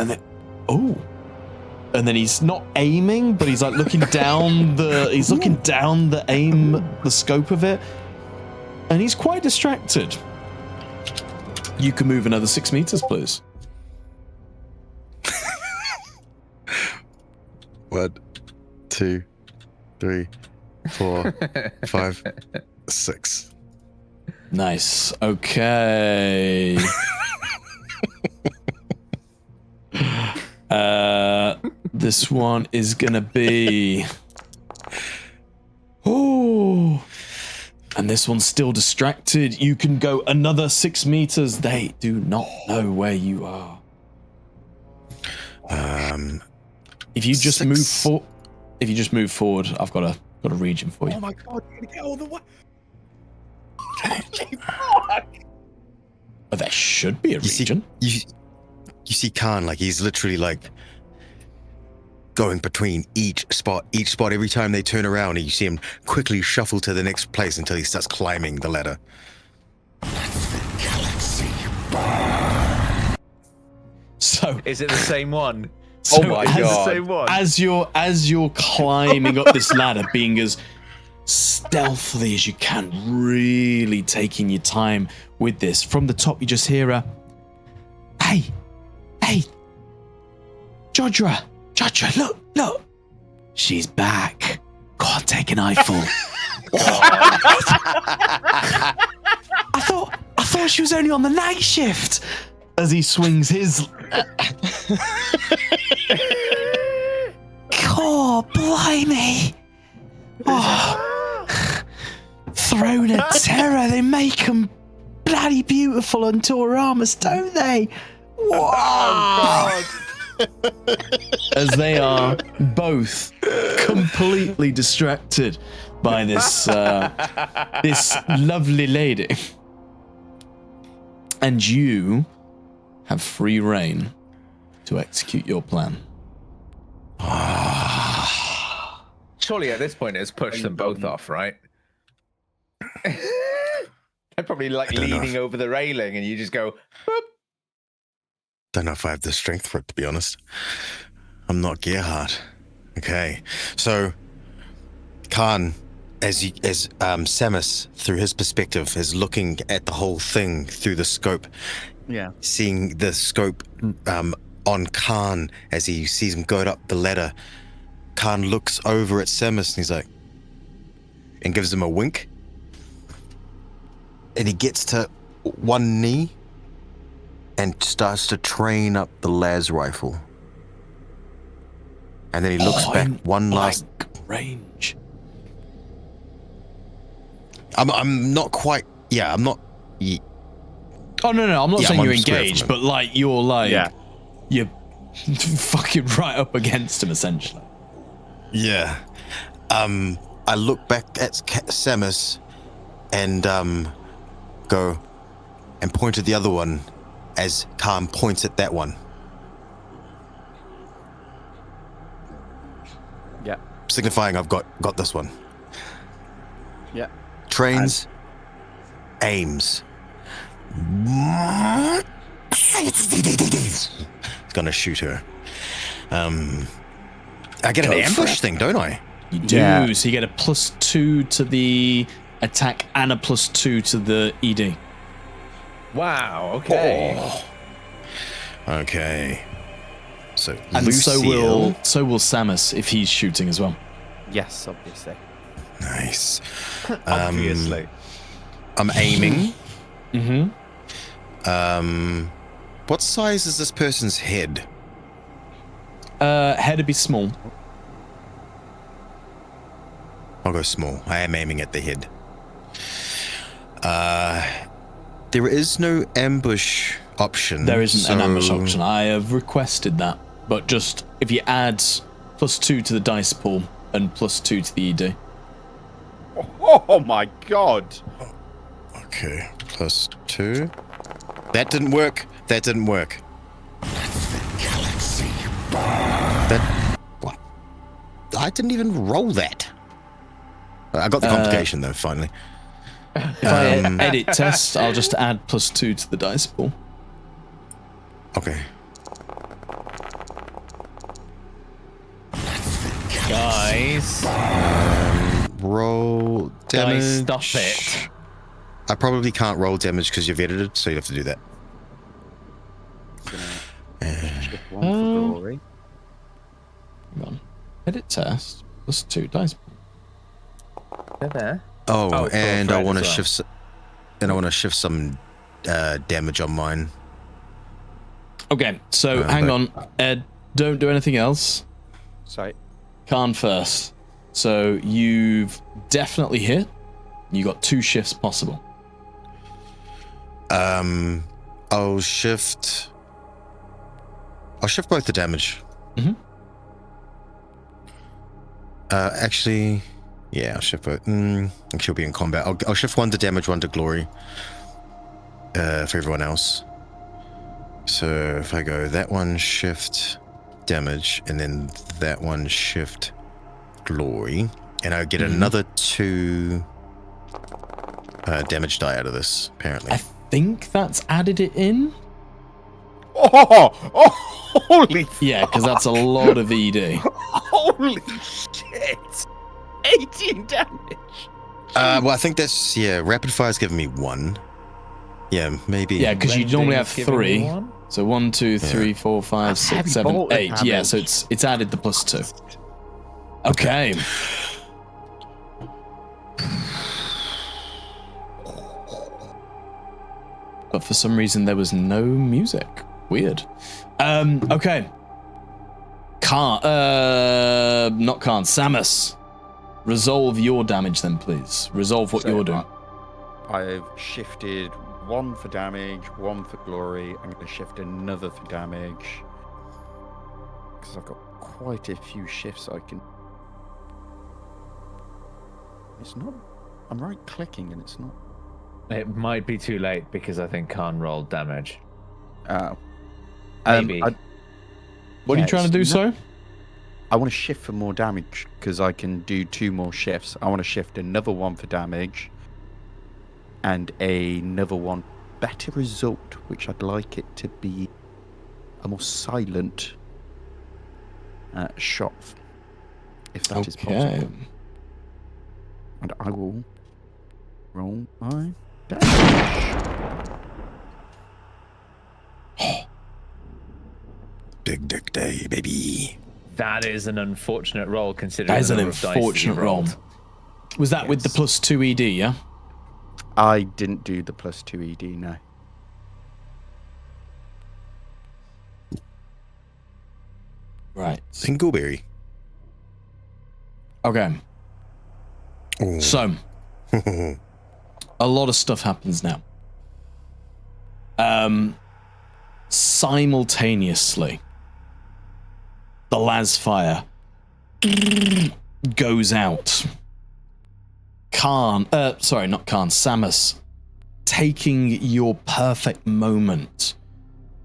and then he's not aiming, but he's like looking down the aim, the scope of it, and he's quite distracted. You can move another 6 meters, please. 1, 2, 3, 4, 5, 6. Nice. Okay. This one is gonna be. Oh. And this one's still distracted. You can go another 6 meters. They do not know where you are. If you just move forward, I've got a region for you. Oh my god, you're gonna get all the way. Oh, there should be a region. You see Khan, like he's literally like going between each spot every time they turn around, and you see him quickly shuffle to the next place until he starts climbing the ladder. So Is it the same one? So oh my as- god! Same one. as you're climbing up this ladder, being as stealthily as you can, really taking your time with this. From the top, you just hear a, hey, Jodra, look. She's back. Go on, take an eyeful. I thought she was only on the night shift. As he swings his... God, blimey. Oh. Throne of Terror, they make them bloody beautiful on Toramas, don't they? Wow. As they are both completely distracted by this this lovely lady. And you have free reign to execute your plan. Surely at this point it's pushed them both off, right? They're probably like leaning over the railing and you just go, boop. Don't know if I have the strength for it, to be honest. I'm not Gerhard. Okay, so Khan, as Samus, through his perspective, is looking at the whole thing through the scope. Yeah. Seeing the scope on Khan as he sees him go up the ladder. Khan looks over at Samus and he's like, and gives him a wink. And he gets to one knee and starts to train up the las rifle. And then he looks back one last range. I'm not quite. Yeah, I'm not. Oh no! I'm not saying I'm you're square engaged, from him. but like you're fucking right up against him essentially. Yeah. I look back at Samus and go and point at the other one as Khan points at that one. Yeah. Signifying I've got this one. Yeah. Trains, aims. He's gonna shoot her. I get an ambush thing, don't I? You do. So you get a +2 to the attack and a +2 to the ED. Wow, okay. Oh. Okay. So And Lucille. so will Samus if he's shooting as well. Yes, obviously. Nice. Obviously. I'm aiming. Mm-hmm. What size is this person's head? Head would be small. I'll go small. I am aiming at the head. There is no ambush option. There isn't an ambush option. I have requested that, but just if you add +2 to the dice pool and +2 to the ED. Oh my god. Okay, +2. That didn't work. That didn't work. That. What? I didn't even roll that. I got the complication though, finally. If I edit test, I'll just add +2 to the dice pool. Okay. Guys. Roll damage. Guys, stop it. I probably can't roll damage because you've edited, so you have to do that. One for glory. Hang on. Edit test +2 dice pool. They're there. Oh, for and I Fred want to as well. shift. And I want to shift some damage on mine. Okay, so hang on, Ed. Don't do anything else. Sorry. Khan first. So you've definitely hit. You got 2 shifts possible. I'll shift both the damage. Mm-hmm. Actually, yeah, I'll shift both. She'll be in combat. I'll shift 1 to damage, 1 to glory. For everyone else. So if I go that one shift damage, and then that one shift glory, and I'll get another 2 damage die out of this, apparently. I think that's added it in. Oh, holy Yeah, because that's a lot of ED. holy shit. 80 18 damage. Well, I think that's rapid fire's giving me 1. Yeah, maybe. Yeah, because you normally have Rending's giving me 3. 1. So 1, 2, 3, 4, 5, That's 6, heavy 7, bolter 8. Yeah, so damage. it's added the +2. Okay. But for some reason there was no music. Weird. Okay. Samus. Resolve your damage then, please. Resolve what So, you're doing. I've shifted 1 for damage, 1 for glory. I'm going to shift another for damage. Because I've got quite a few shifts I can... It's not... I'm right-clicking and it's not... It might be too late because I think Khan rolled damage. Oh. Maybe. What are you trying to do, sir? I want to shift for more damage because I can do 2 more shifts. I want to shift another 1 for damage and another 1 better result, which I'd like it to be a more silent shot, if that is possible. And I will roll my damage. Big dick day, baby. That is an unfortunate roll considering That is the an number of dice that you unfortunate roll. rolled. Was that with the Yes. +2 ED, yeah? I didn't do the +2 ED, no. Right. Singleberry. Okay. Oh. So, a lot of stuff happens now. Simultaneously, the las fire goes out. Samus, taking your perfect moment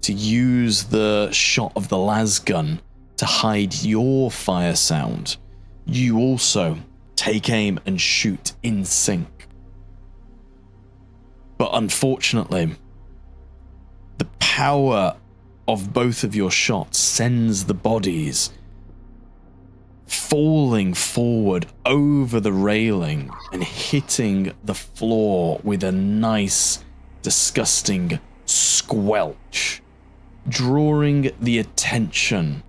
to use the shot of the las gun to hide your fire sound. You also take aim and shoot in sync. But unfortunately, the power of both of your shots sends the bodies falling forward over the railing and hitting the floor with a nice, disgusting squelch, drawing the attention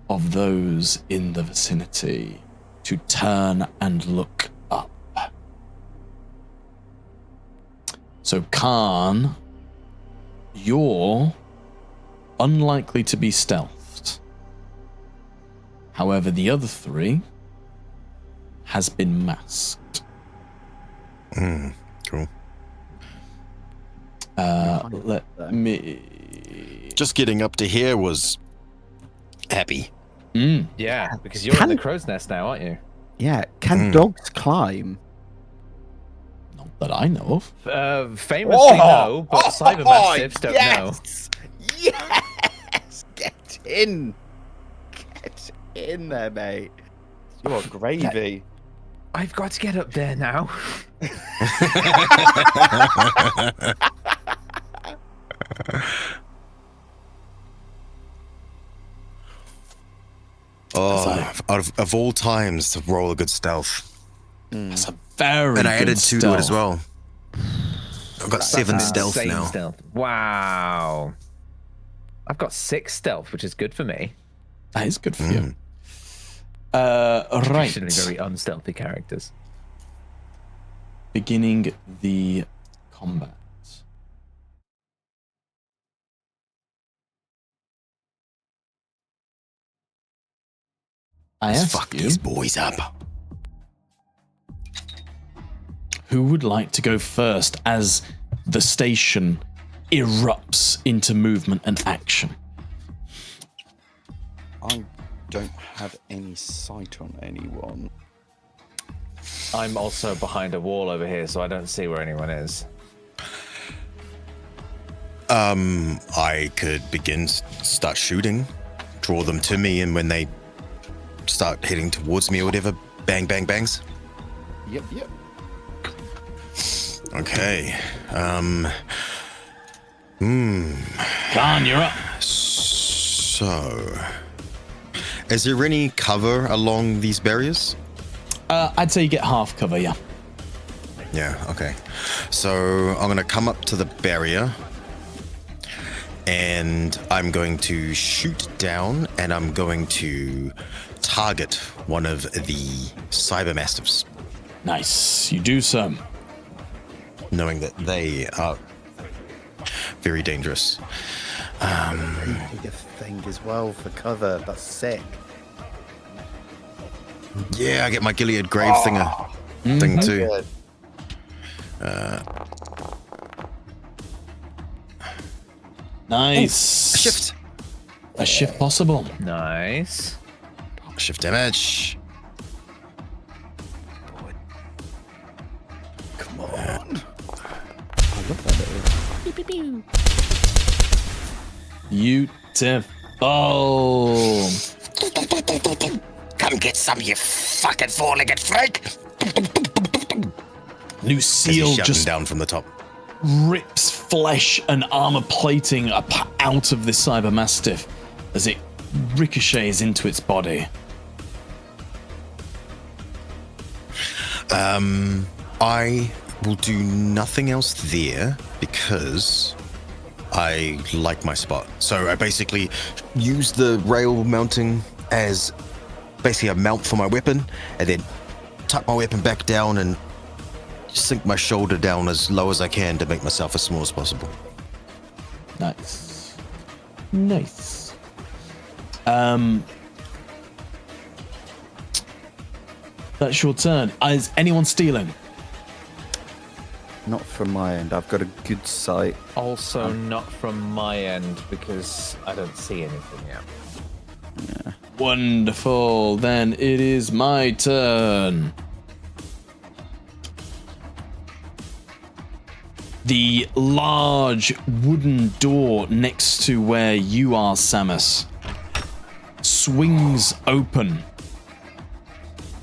of those in the vicinity to turn and look up. So Khan, you're unlikely to be stealthed. However, the other 3 has been masked. Cool. Let me... Just getting up to here was happy. Yeah, because you're in the crow's nest now, aren't you? Yeah, can dogs climb? Not that I know of. Famously no, but cybermastiffs don't know. Yes! Get in! Get in there, mate. You are gravy. I've got to get up there now. Oh, of all times to roll a good stealth. That's a very And I good added 2 to it stealth. as well. I've got 7 stealth Insane now. stealth. Wow. I've got 6 stealth, which is good for me. That is good for you. Right. Usually very unstealthy characters. Beginning the combat. I Let's ask fuck you, these boys up. who would like to go first as the station erupts into movement and action? I don't have any sight on anyone. I'm also behind a wall over here, so I don't see where anyone is. I could start shooting, draw them to me, and when they start heading towards me or whatever, bang, bang, bangs. Yep. Okay. Khan, you're up. So, Is there any cover along these barriers? I'd say you get half cover, yeah. Yeah, okay. So I'm going to come up to the barrier and I'm going to shoot down and I'm going to target one of the cyber mastiffs, Nice. You do so. knowing that they are very dangerous. Take a thing as well for cover. That's sick. Yeah, I get my Gilead Grave thing too. Good. Nice. Shift. A shift possible. Nice. Shift damage. Come on. I love that little. Beautiful. Come get some, you fucking four-legged freak. Lucille He's shouting just down from the top. rips flesh and armor plating out of this cyber mastiff as it ricochets into its body. I will do nothing else there because I like my spot. So I basically use the rail mounting as basically a mount for my weapon and then tuck my weapon back down and sink my shoulder down as low as I can to make myself as small as possible. Nice. Nice. That's your turn. Is anyone stealing? Not from my end. I've got a good sight. Also, not from my end because I don't see anything yet. Wonderful. Then it is my turn. The large wooden door next to where you are, Samus, swings open,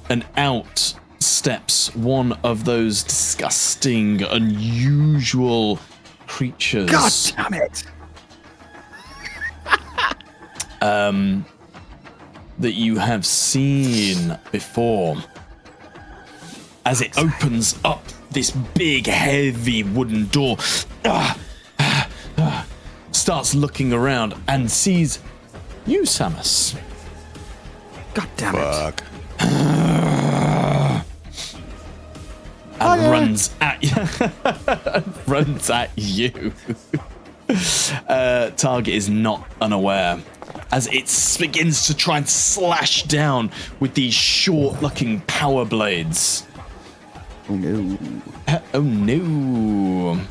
and out steps one of those disgusting, unusual creatures. God damn it! That you have seen before. As it opens up this big, heavy wooden door, starts looking around and sees you, Samus. God damn it! Fuck. And runs at you. Runs at you. Target is not unaware as it begins to try and slash down with these short-looking power blades. Oh no! Oh no!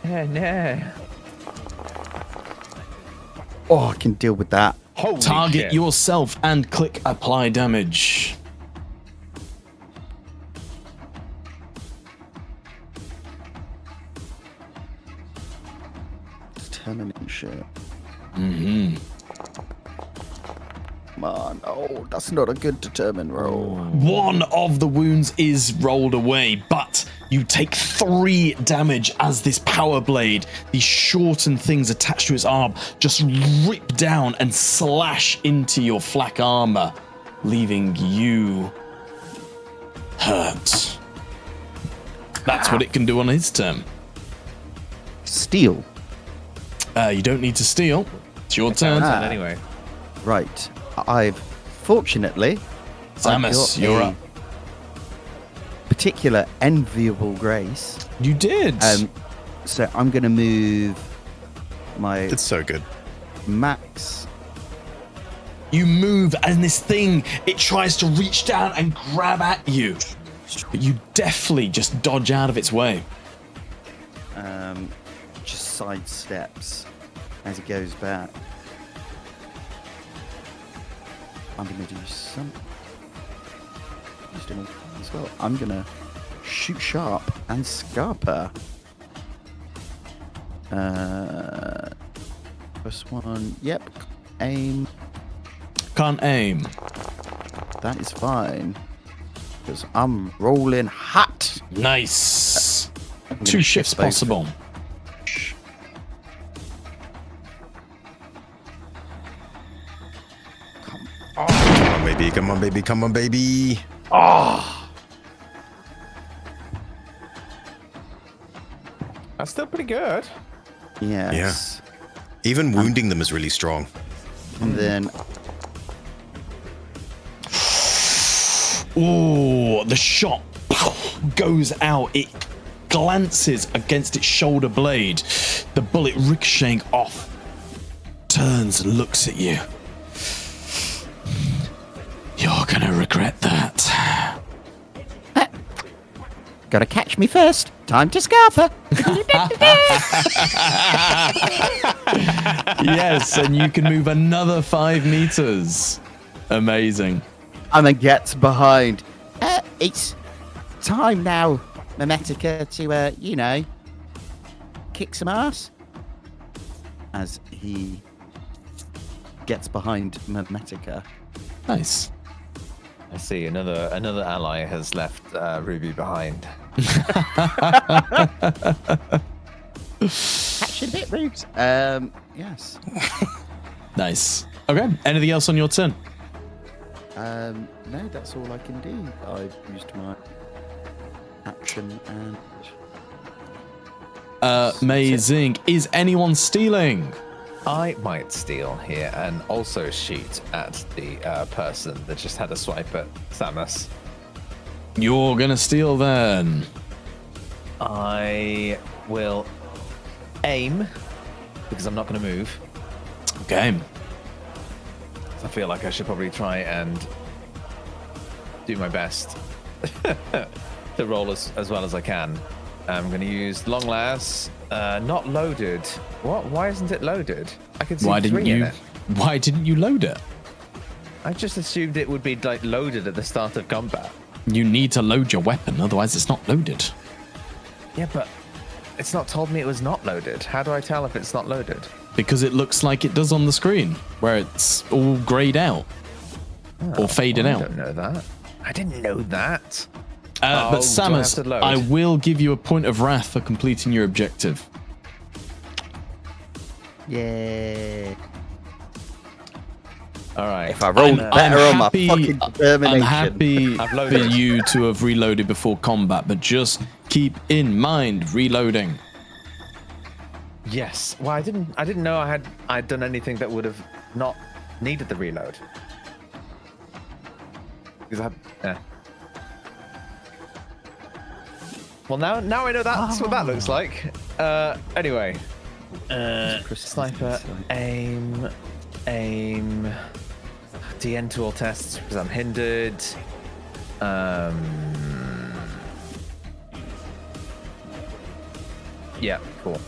Yeah, no. Oh, I can deal with that. Holy Target shit. yourself and click apply damage. Determination. Mm-hmm. Come on. Oh, that's not a good determine roll. One of the wounds is rolled away, but you take 3 damage as this power blade, these shortened things attached to its arm, just rip down and slash into your flak armor, leaving you hurt. That's what it can do on his turn. Steal. You don't need to steal. It's your turn. Ah. Anyway. Right. I've fortunately. Samus, I've got you're a up. Particular enviable grace. You did. So I'm gonna move my It's so good. max. You move, and this thing, it tries to reach down and grab at you. But you deftly just dodge out of its way. Just sidesteps as it goes back. I'm gonna do some. He's doing as well. I'm gonna shoot sharp and scarper. First one. Yep. Aim. Can't aim. That is fine. Because I'm rolling hot. Nice. I'm gonna 2 shift shifts both. possible. Come Come on, baby. Come on, baby. Come on, baby. Oh, That's still pretty good. yes. Even wounding them is really strong. And then Oh, the shot goes out. It glances against its shoulder blade. The bullet ricocheting off. Turns and looks at you. You're gonna regret that. Gotta catch me first. Time to scarf her. Yes, and you can move another 5 meters. Amazing. and then gets behind. It's time now, Memetica, to, kick some ass. As he gets behind Memetica. Nice. I see another ally has left Ruby behind. Catch a bit, Rubes. Yes. Nice. Okay. Anything else on your turn? No, that's all I can do. I've used my action and... Amazing. Is anyone stealing? I might steal here and also shoot at the person that just had a swipe at Samus. You're gonna steal then. I will aim because I'm not going to move. Okay. I feel like I should probably try and do my best to roll as well as I can. I'm going to use long last, not loaded. What? Why isn't it loaded? I can see Why three in it. Why didn't you load it? I just assumed it would be like loaded at the start of combat. You need to load your weapon, otherwise it's not loaded. Yeah, but it's not told me it was not loaded. How do I tell if it's not loaded? Because it looks like it does on the screen, where it's all grayed out or faded I out. don't know that. I didn't know that. But do I have to Samus, load? I will give you a point of wrath for completing your objective. Yeah. All right. If I rolled better on my fucking determination. I'm happy I've for loaded. you to have reloaded before combat, but just keep in mind reloading. Yes. Well, I didn't know I'd done anything that would have not needed the reload. Because yeah. Well, now I know that's what that looks like. Anyway, sniper, aim. DN to all tests because I'm hindered. Yeah, cool.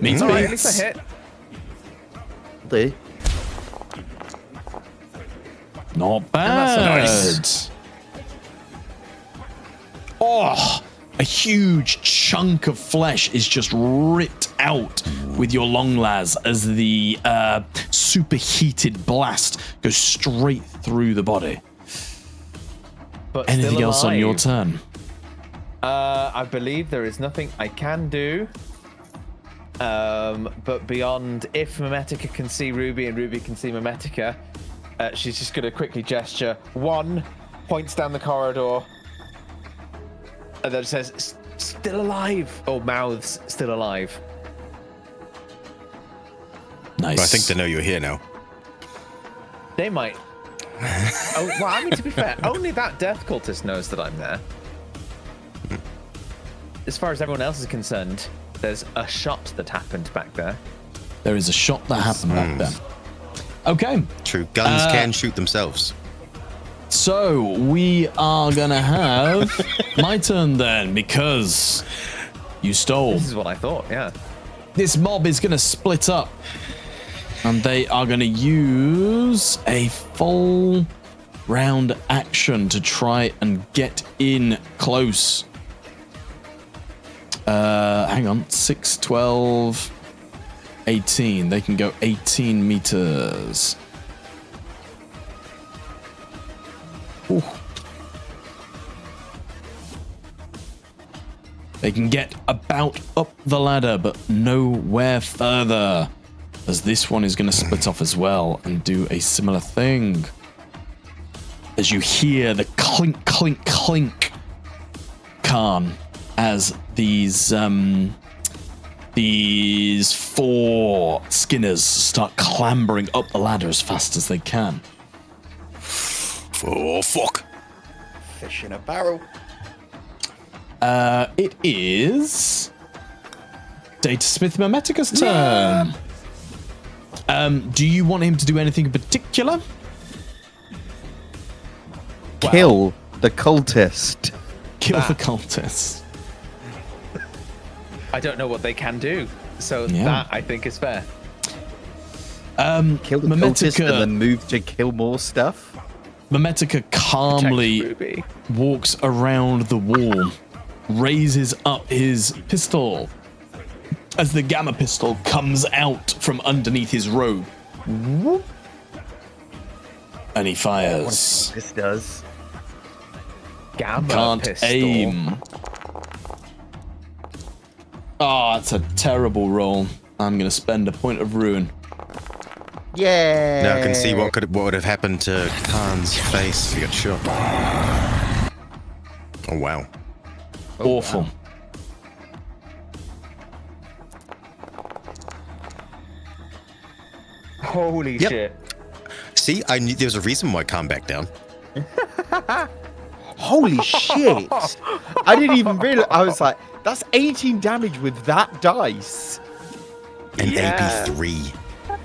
Meets All right, at meets. least I hit. Do. Not that's bad. nice. Oh, a huge chunk of flesh is just ripped out with your long las as the superheated blast goes straight through the body. But Anything still else on your alive. turn? I believe there is nothing I can do. But beyond, if Memetica can see Ruby and Ruby can see Memetica, she's just going to quickly gesture. One, points down the corridor, and then says, "Still alive," or mouths, "Still alive." Nice. But I think they know you're here now. They might. Oh, well, I mean, to be fair, only that death cultist knows that I'm there. As far as everyone else is concerned, there's a shot that happened back there. There is a shot that happened back there. Okay, True. Guns can shoot themselves. so we are gonna have my turn then, because you stole. This is what I thought, yeah. This mob is gonna split up, and they are gonna use a full round action to try and get in close. Hang on, 6, 12, 18. They can go 18 meters. Ooh. They can get about up the ladder, but nowhere further. as this one is going to split off as well and do a similar thing. As you hear the clink, clink, clink, Khan, as these 4 skinners start clambering up the ladder as fast as they can. Oh, fuck. Fish in a barrel. It is Datasmith Memetica's turn. Do you want him to do anything in particular? Kill the cultist. Kill the cultist. I don't know what they can do, so Yeah. that I think is fair. Kill the cultist and then move to kill more stuff. Memetica calmly Ruby. walks around the wall, raises up his pistol as the gamma pistol comes out from underneath his robe. Whoop. And he fires. This does. Gamma Can't pistol. aim. Oh, that's a terrible roll. I'm going to spend a point of ruin. Yeah. Now I can see what would have happened to Khan's face if he got shot. Oh, wow. Awful. Wow. Holy Yep. shit. See, I knew there was a reason why Khan backed down. Holy shit. I didn't even realize. I was like, that's 18 damage with that dice. And Yeah. AP3.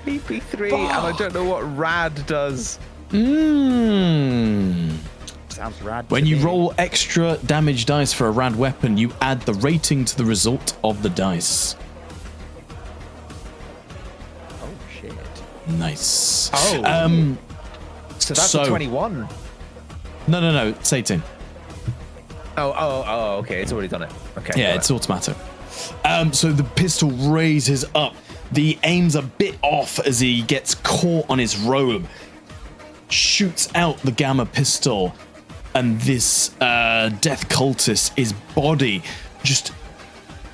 PP3, and I don't know what rad does. Mmm. Sounds rad. When to you me. roll extra damage dice for a rad weapon, you add the rating to the result of the dice. Oh shit. Nice. Oh. So that's so- a 21. No, it's 18. Oh, okay. It's already done it. Okay. Yeah, got it's it. automatic. So the pistol raises up. The aim's a bit off as he gets caught on his robe. Shoots out the gamma pistol, and this death cultist, his body just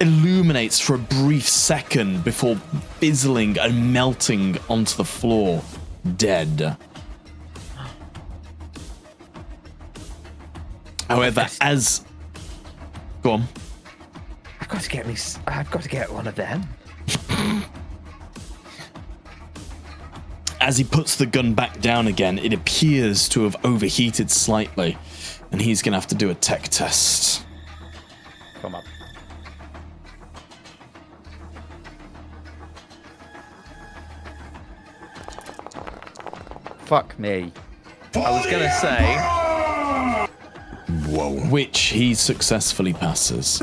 illuminates for a brief second before fizzling and melting onto the floor, dead. However, as... Go on. I've got to get one of them. As he puts the gun back down again, it appears to have overheated slightly, and he's going to have to do a tech test. Come on. Fuck me. I was gonna say. Whoa. Which he successfully passes.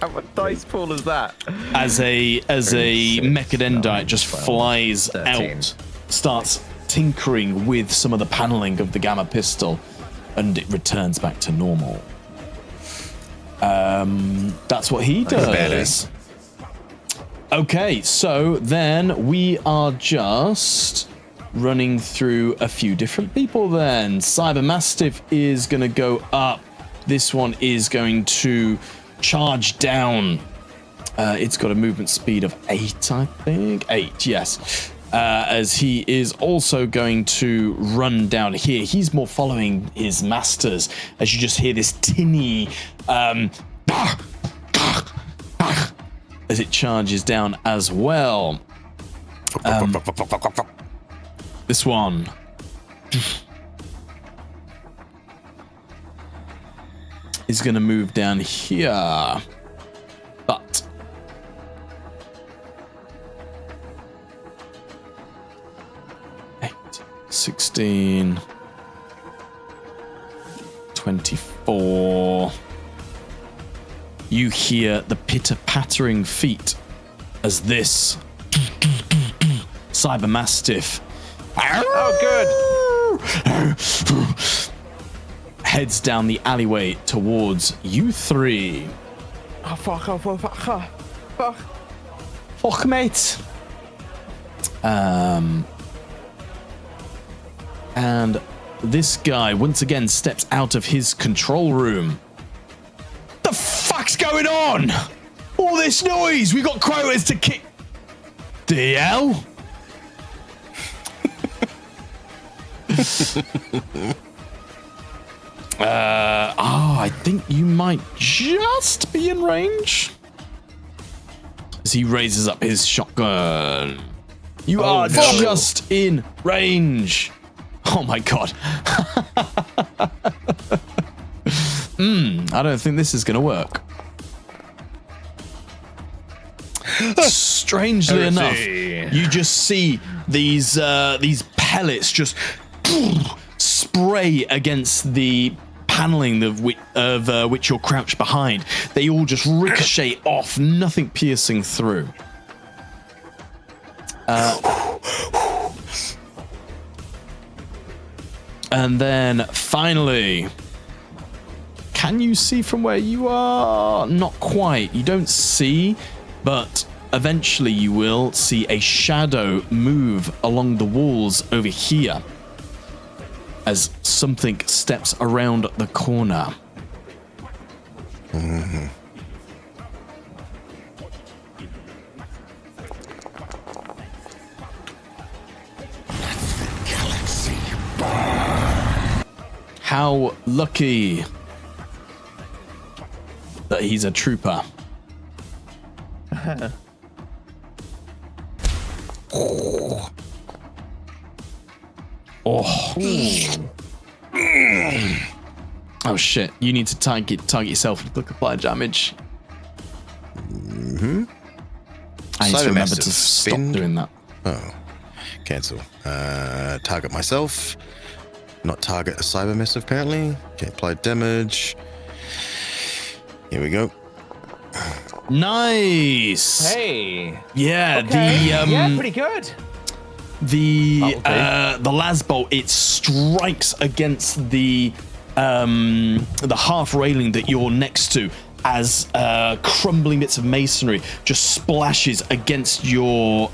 How much dice pool is that? As a 36, mechadendite just 12, flies 13. out, starts tinkering with some of the paneling of the gamma pistol, and it returns back to normal. That's what he does. Okay, so then we are just running through a few different people then. Cyber Mastiff is going to go up. This one is going to charge down. It's got a movement speed of 8, I think. 8, yes. As he is also going to run down here. He's more following his masters, as you just hear this tinny as it charges down as well. This one. Is going to move down here. But 8, 16, 24. You hear the pitter-pattering feet as this Cyber Mastiff Oh, heads down the alleyway towards you three. Oh, fuck. Fuck, mate. And this guy once again steps out of his control room. The fuck's going on? All this noise. We got quotas to kick. the hell? I think you might just be in range. As he raises up his shotgun. You are just in range. Oh my god. I don't think this is going to work. Strangely enough, you just see these pellets just spray against the paneling of which you're crouched behind. They all just ricochet off, nothing piercing through. And then finally, can you see from where you are? Not quite. You don't see, but eventually you will see a shadow move along the walls over here as something steps around the corner. Mm-hmm. How lucky that he's a trooper. Oh shit, you need to target yourself and click apply damage. Mm-hmm. I need to remember to Spin. stop doing that. Oh, cancel. Target myself. Not target a cyber missive, apparently. Okay, apply damage. Here we go. Hey. Nice. Yeah, Okay. Pretty good. the las bolt, it strikes against the half railing that you're next to as crumbling bits of masonry just splashes against your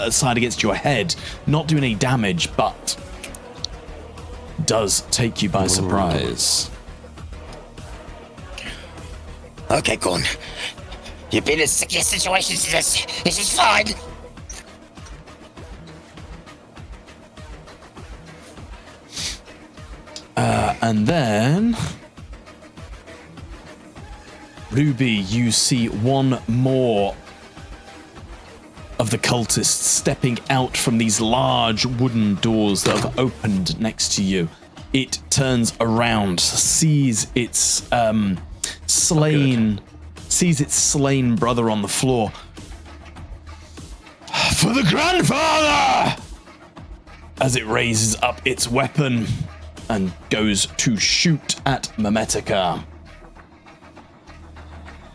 side, against your head, not doing any damage, but does take you by surprise. Okay, Gorn. You've been in sickier situations than this. This is fine. And then, Ruby, you see one more of the cultists stepping out from these large wooden doors that have opened next to you. It turns around, sees its slain brother on the floor. For the grandfather! As it raises up its weapon and goes to shoot at Memetica.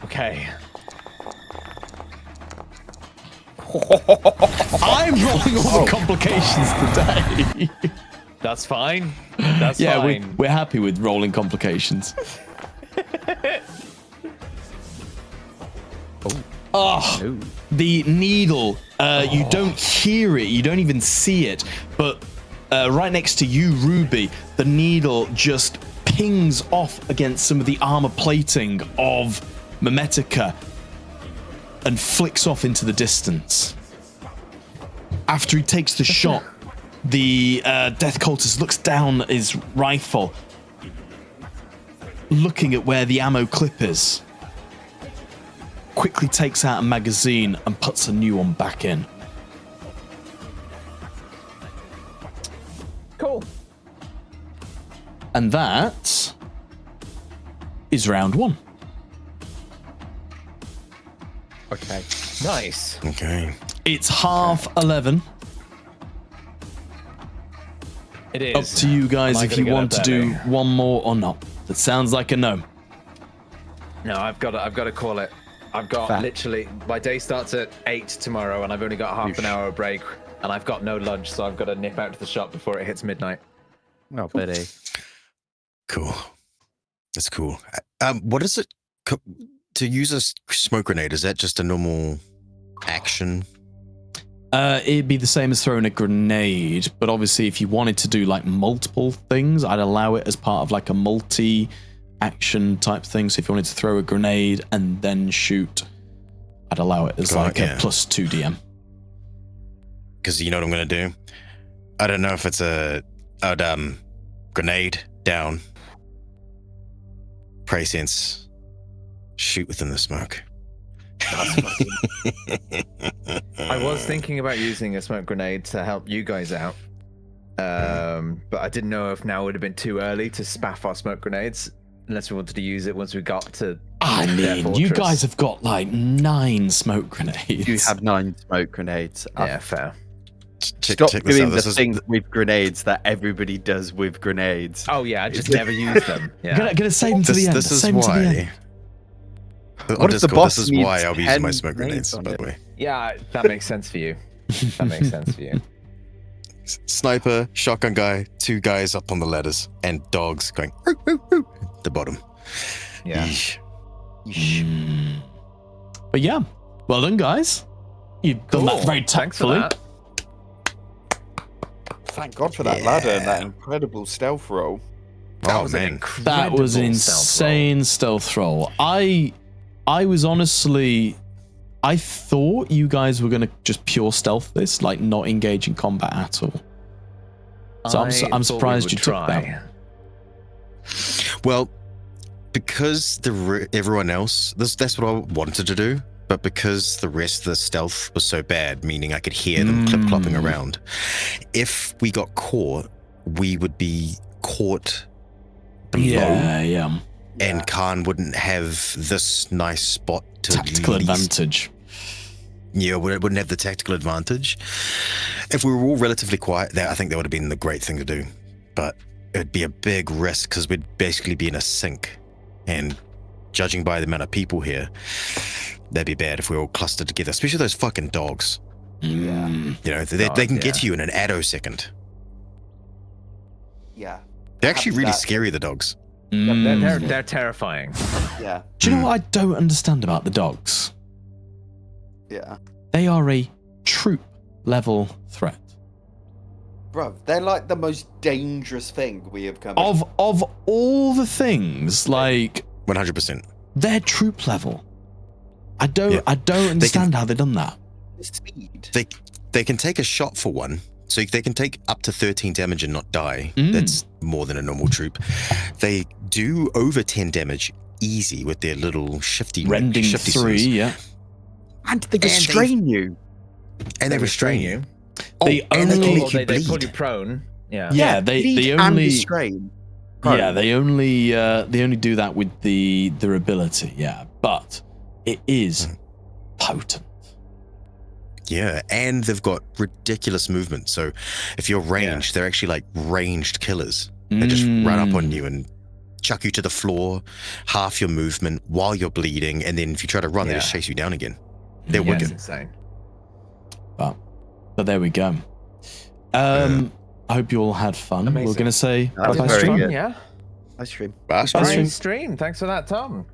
Okay. I'm rolling all the complications today. That's fine. That's fine. We're happy with rolling complications. Oh, the needle. You don't hear it. You don't even see it. But right next to you, Ruby, the needle just pings off against some of the armor plating of Memetica and flicks off into the distance. After he takes the shot, the death cultist looks down at his rifle, looking at where the ammo clip is. Quickly takes out a magazine and puts a new one back in. Cool. And that is round one. Okay. Nice. Okay. It's 11:30. It is. Up to you guys Am I if gonna you get want up to there, do one more or not. That sounds like a no. No, I've got to call it. I've got Fair. literally, my day starts at 8 tomorrow and I've only got half an hour break and I've got no lunch, so I've got to nip out to the shop before it hits midnight. Oh, Betty. Cool. That's cool. What is it to use a smoke grenade? Is that just a normal action? It'd be the same as throwing a grenade, but obviously if you wanted to do like multiple things, I'd allow it as part of like a multi-action type thing. So if you wanted to throw a grenade and then shoot, I'd allow it as like a +2 DM. because you know what I'm gonna do. I don't know if it's a grenade down. Pray sense. Shoot within the smoke. I was thinking about using a smoke grenade to help you guys out. But I didn't know if now would have been too early to spaff our smoke grenades, unless we wanted to use it once we got to I their mean, you fortress. guys have got like 9 smoke grenades. You have 9 smoke grenades. Yeah, fair. Stop check this doing out. the This is thing with grenades that everybody does with grenades. Oh yeah, I just never use them. Yeah. Gonna save them to the end. This is Save them to the end. why. What On if the Discord, boss this is needs why I'll be using my 10 smoke grenades, grenades on by the it? way. Yeah, that makes sense for you. That makes sense for you. Sniper, shotgun guy, 2 guys up on the ladders, and dogs going "Roo, roo, roo," at the bottom. Yeah. Yeesh. But yeah, well done, guys. You've done that very Thanks for tactfully. that. Thank God for that ladder and that incredible stealth roll. That Oh was an man, That was an incredible stealth roll. insane stealth roll. I was honestly, I thought you guys were gonna just pure stealth this, like not engage in combat at all. So I I'm thought we surprised would you took try. that. well, because everyone else, that's what I wanted to do. But because the rest of the stealth was so bad, meaning I could hear them clip-clopping around, if we got caught, we would be caught below, Yeah. and Khan wouldn't have this nice spot to Tactical least- advantage. Yeah, we wouldn't have the tactical advantage. If we were all relatively quiet, I think that would have been the great thing to do. But it'd be a big risk because we'd basically be in a sink. And judging by the amount of people here, that'd be bad if we were all clustered together, especially those fucking dogs. Yeah. You know, they can get to you in an attosecond. Yeah. They're actually really That- scary, the dogs. They're terrifying. Yeah. Do you know what I don't understand about the dogs? Yeah. They are a troop level threat. Bro, they're like the most dangerous thing we have come Of all the things, like 100%. they're troop level. I don't understand how they've done that. speed. They can take a shot for one, so they can take up to 13 damage and not die. That's more than a normal troop. They do over 10 damage easy with their little shifty Rending shifty 3, swings. yeah. And they restrain you. And they restrain you. They and they can only- make you They put bleed. you prone. Yeah. Yeah, they bleed and only restrain. yeah, they only do that with their ability, yeah. But it is potent. Yeah, and they've got ridiculous movement. So if you're ranged, they're actually like ranged killers. They just run up on you and chuck you to the floor, half your movement while you're bleeding, and then if you try to run, they just chase you down again. They're Yeah, it's wicked. insane. But there we go. I hope you all had fun. Amazing. We're gonna say That was bye-bye very stream. good. Yeah. Ice cream. Bye, Bye, Great stream. stream. Thanks for that, Tom.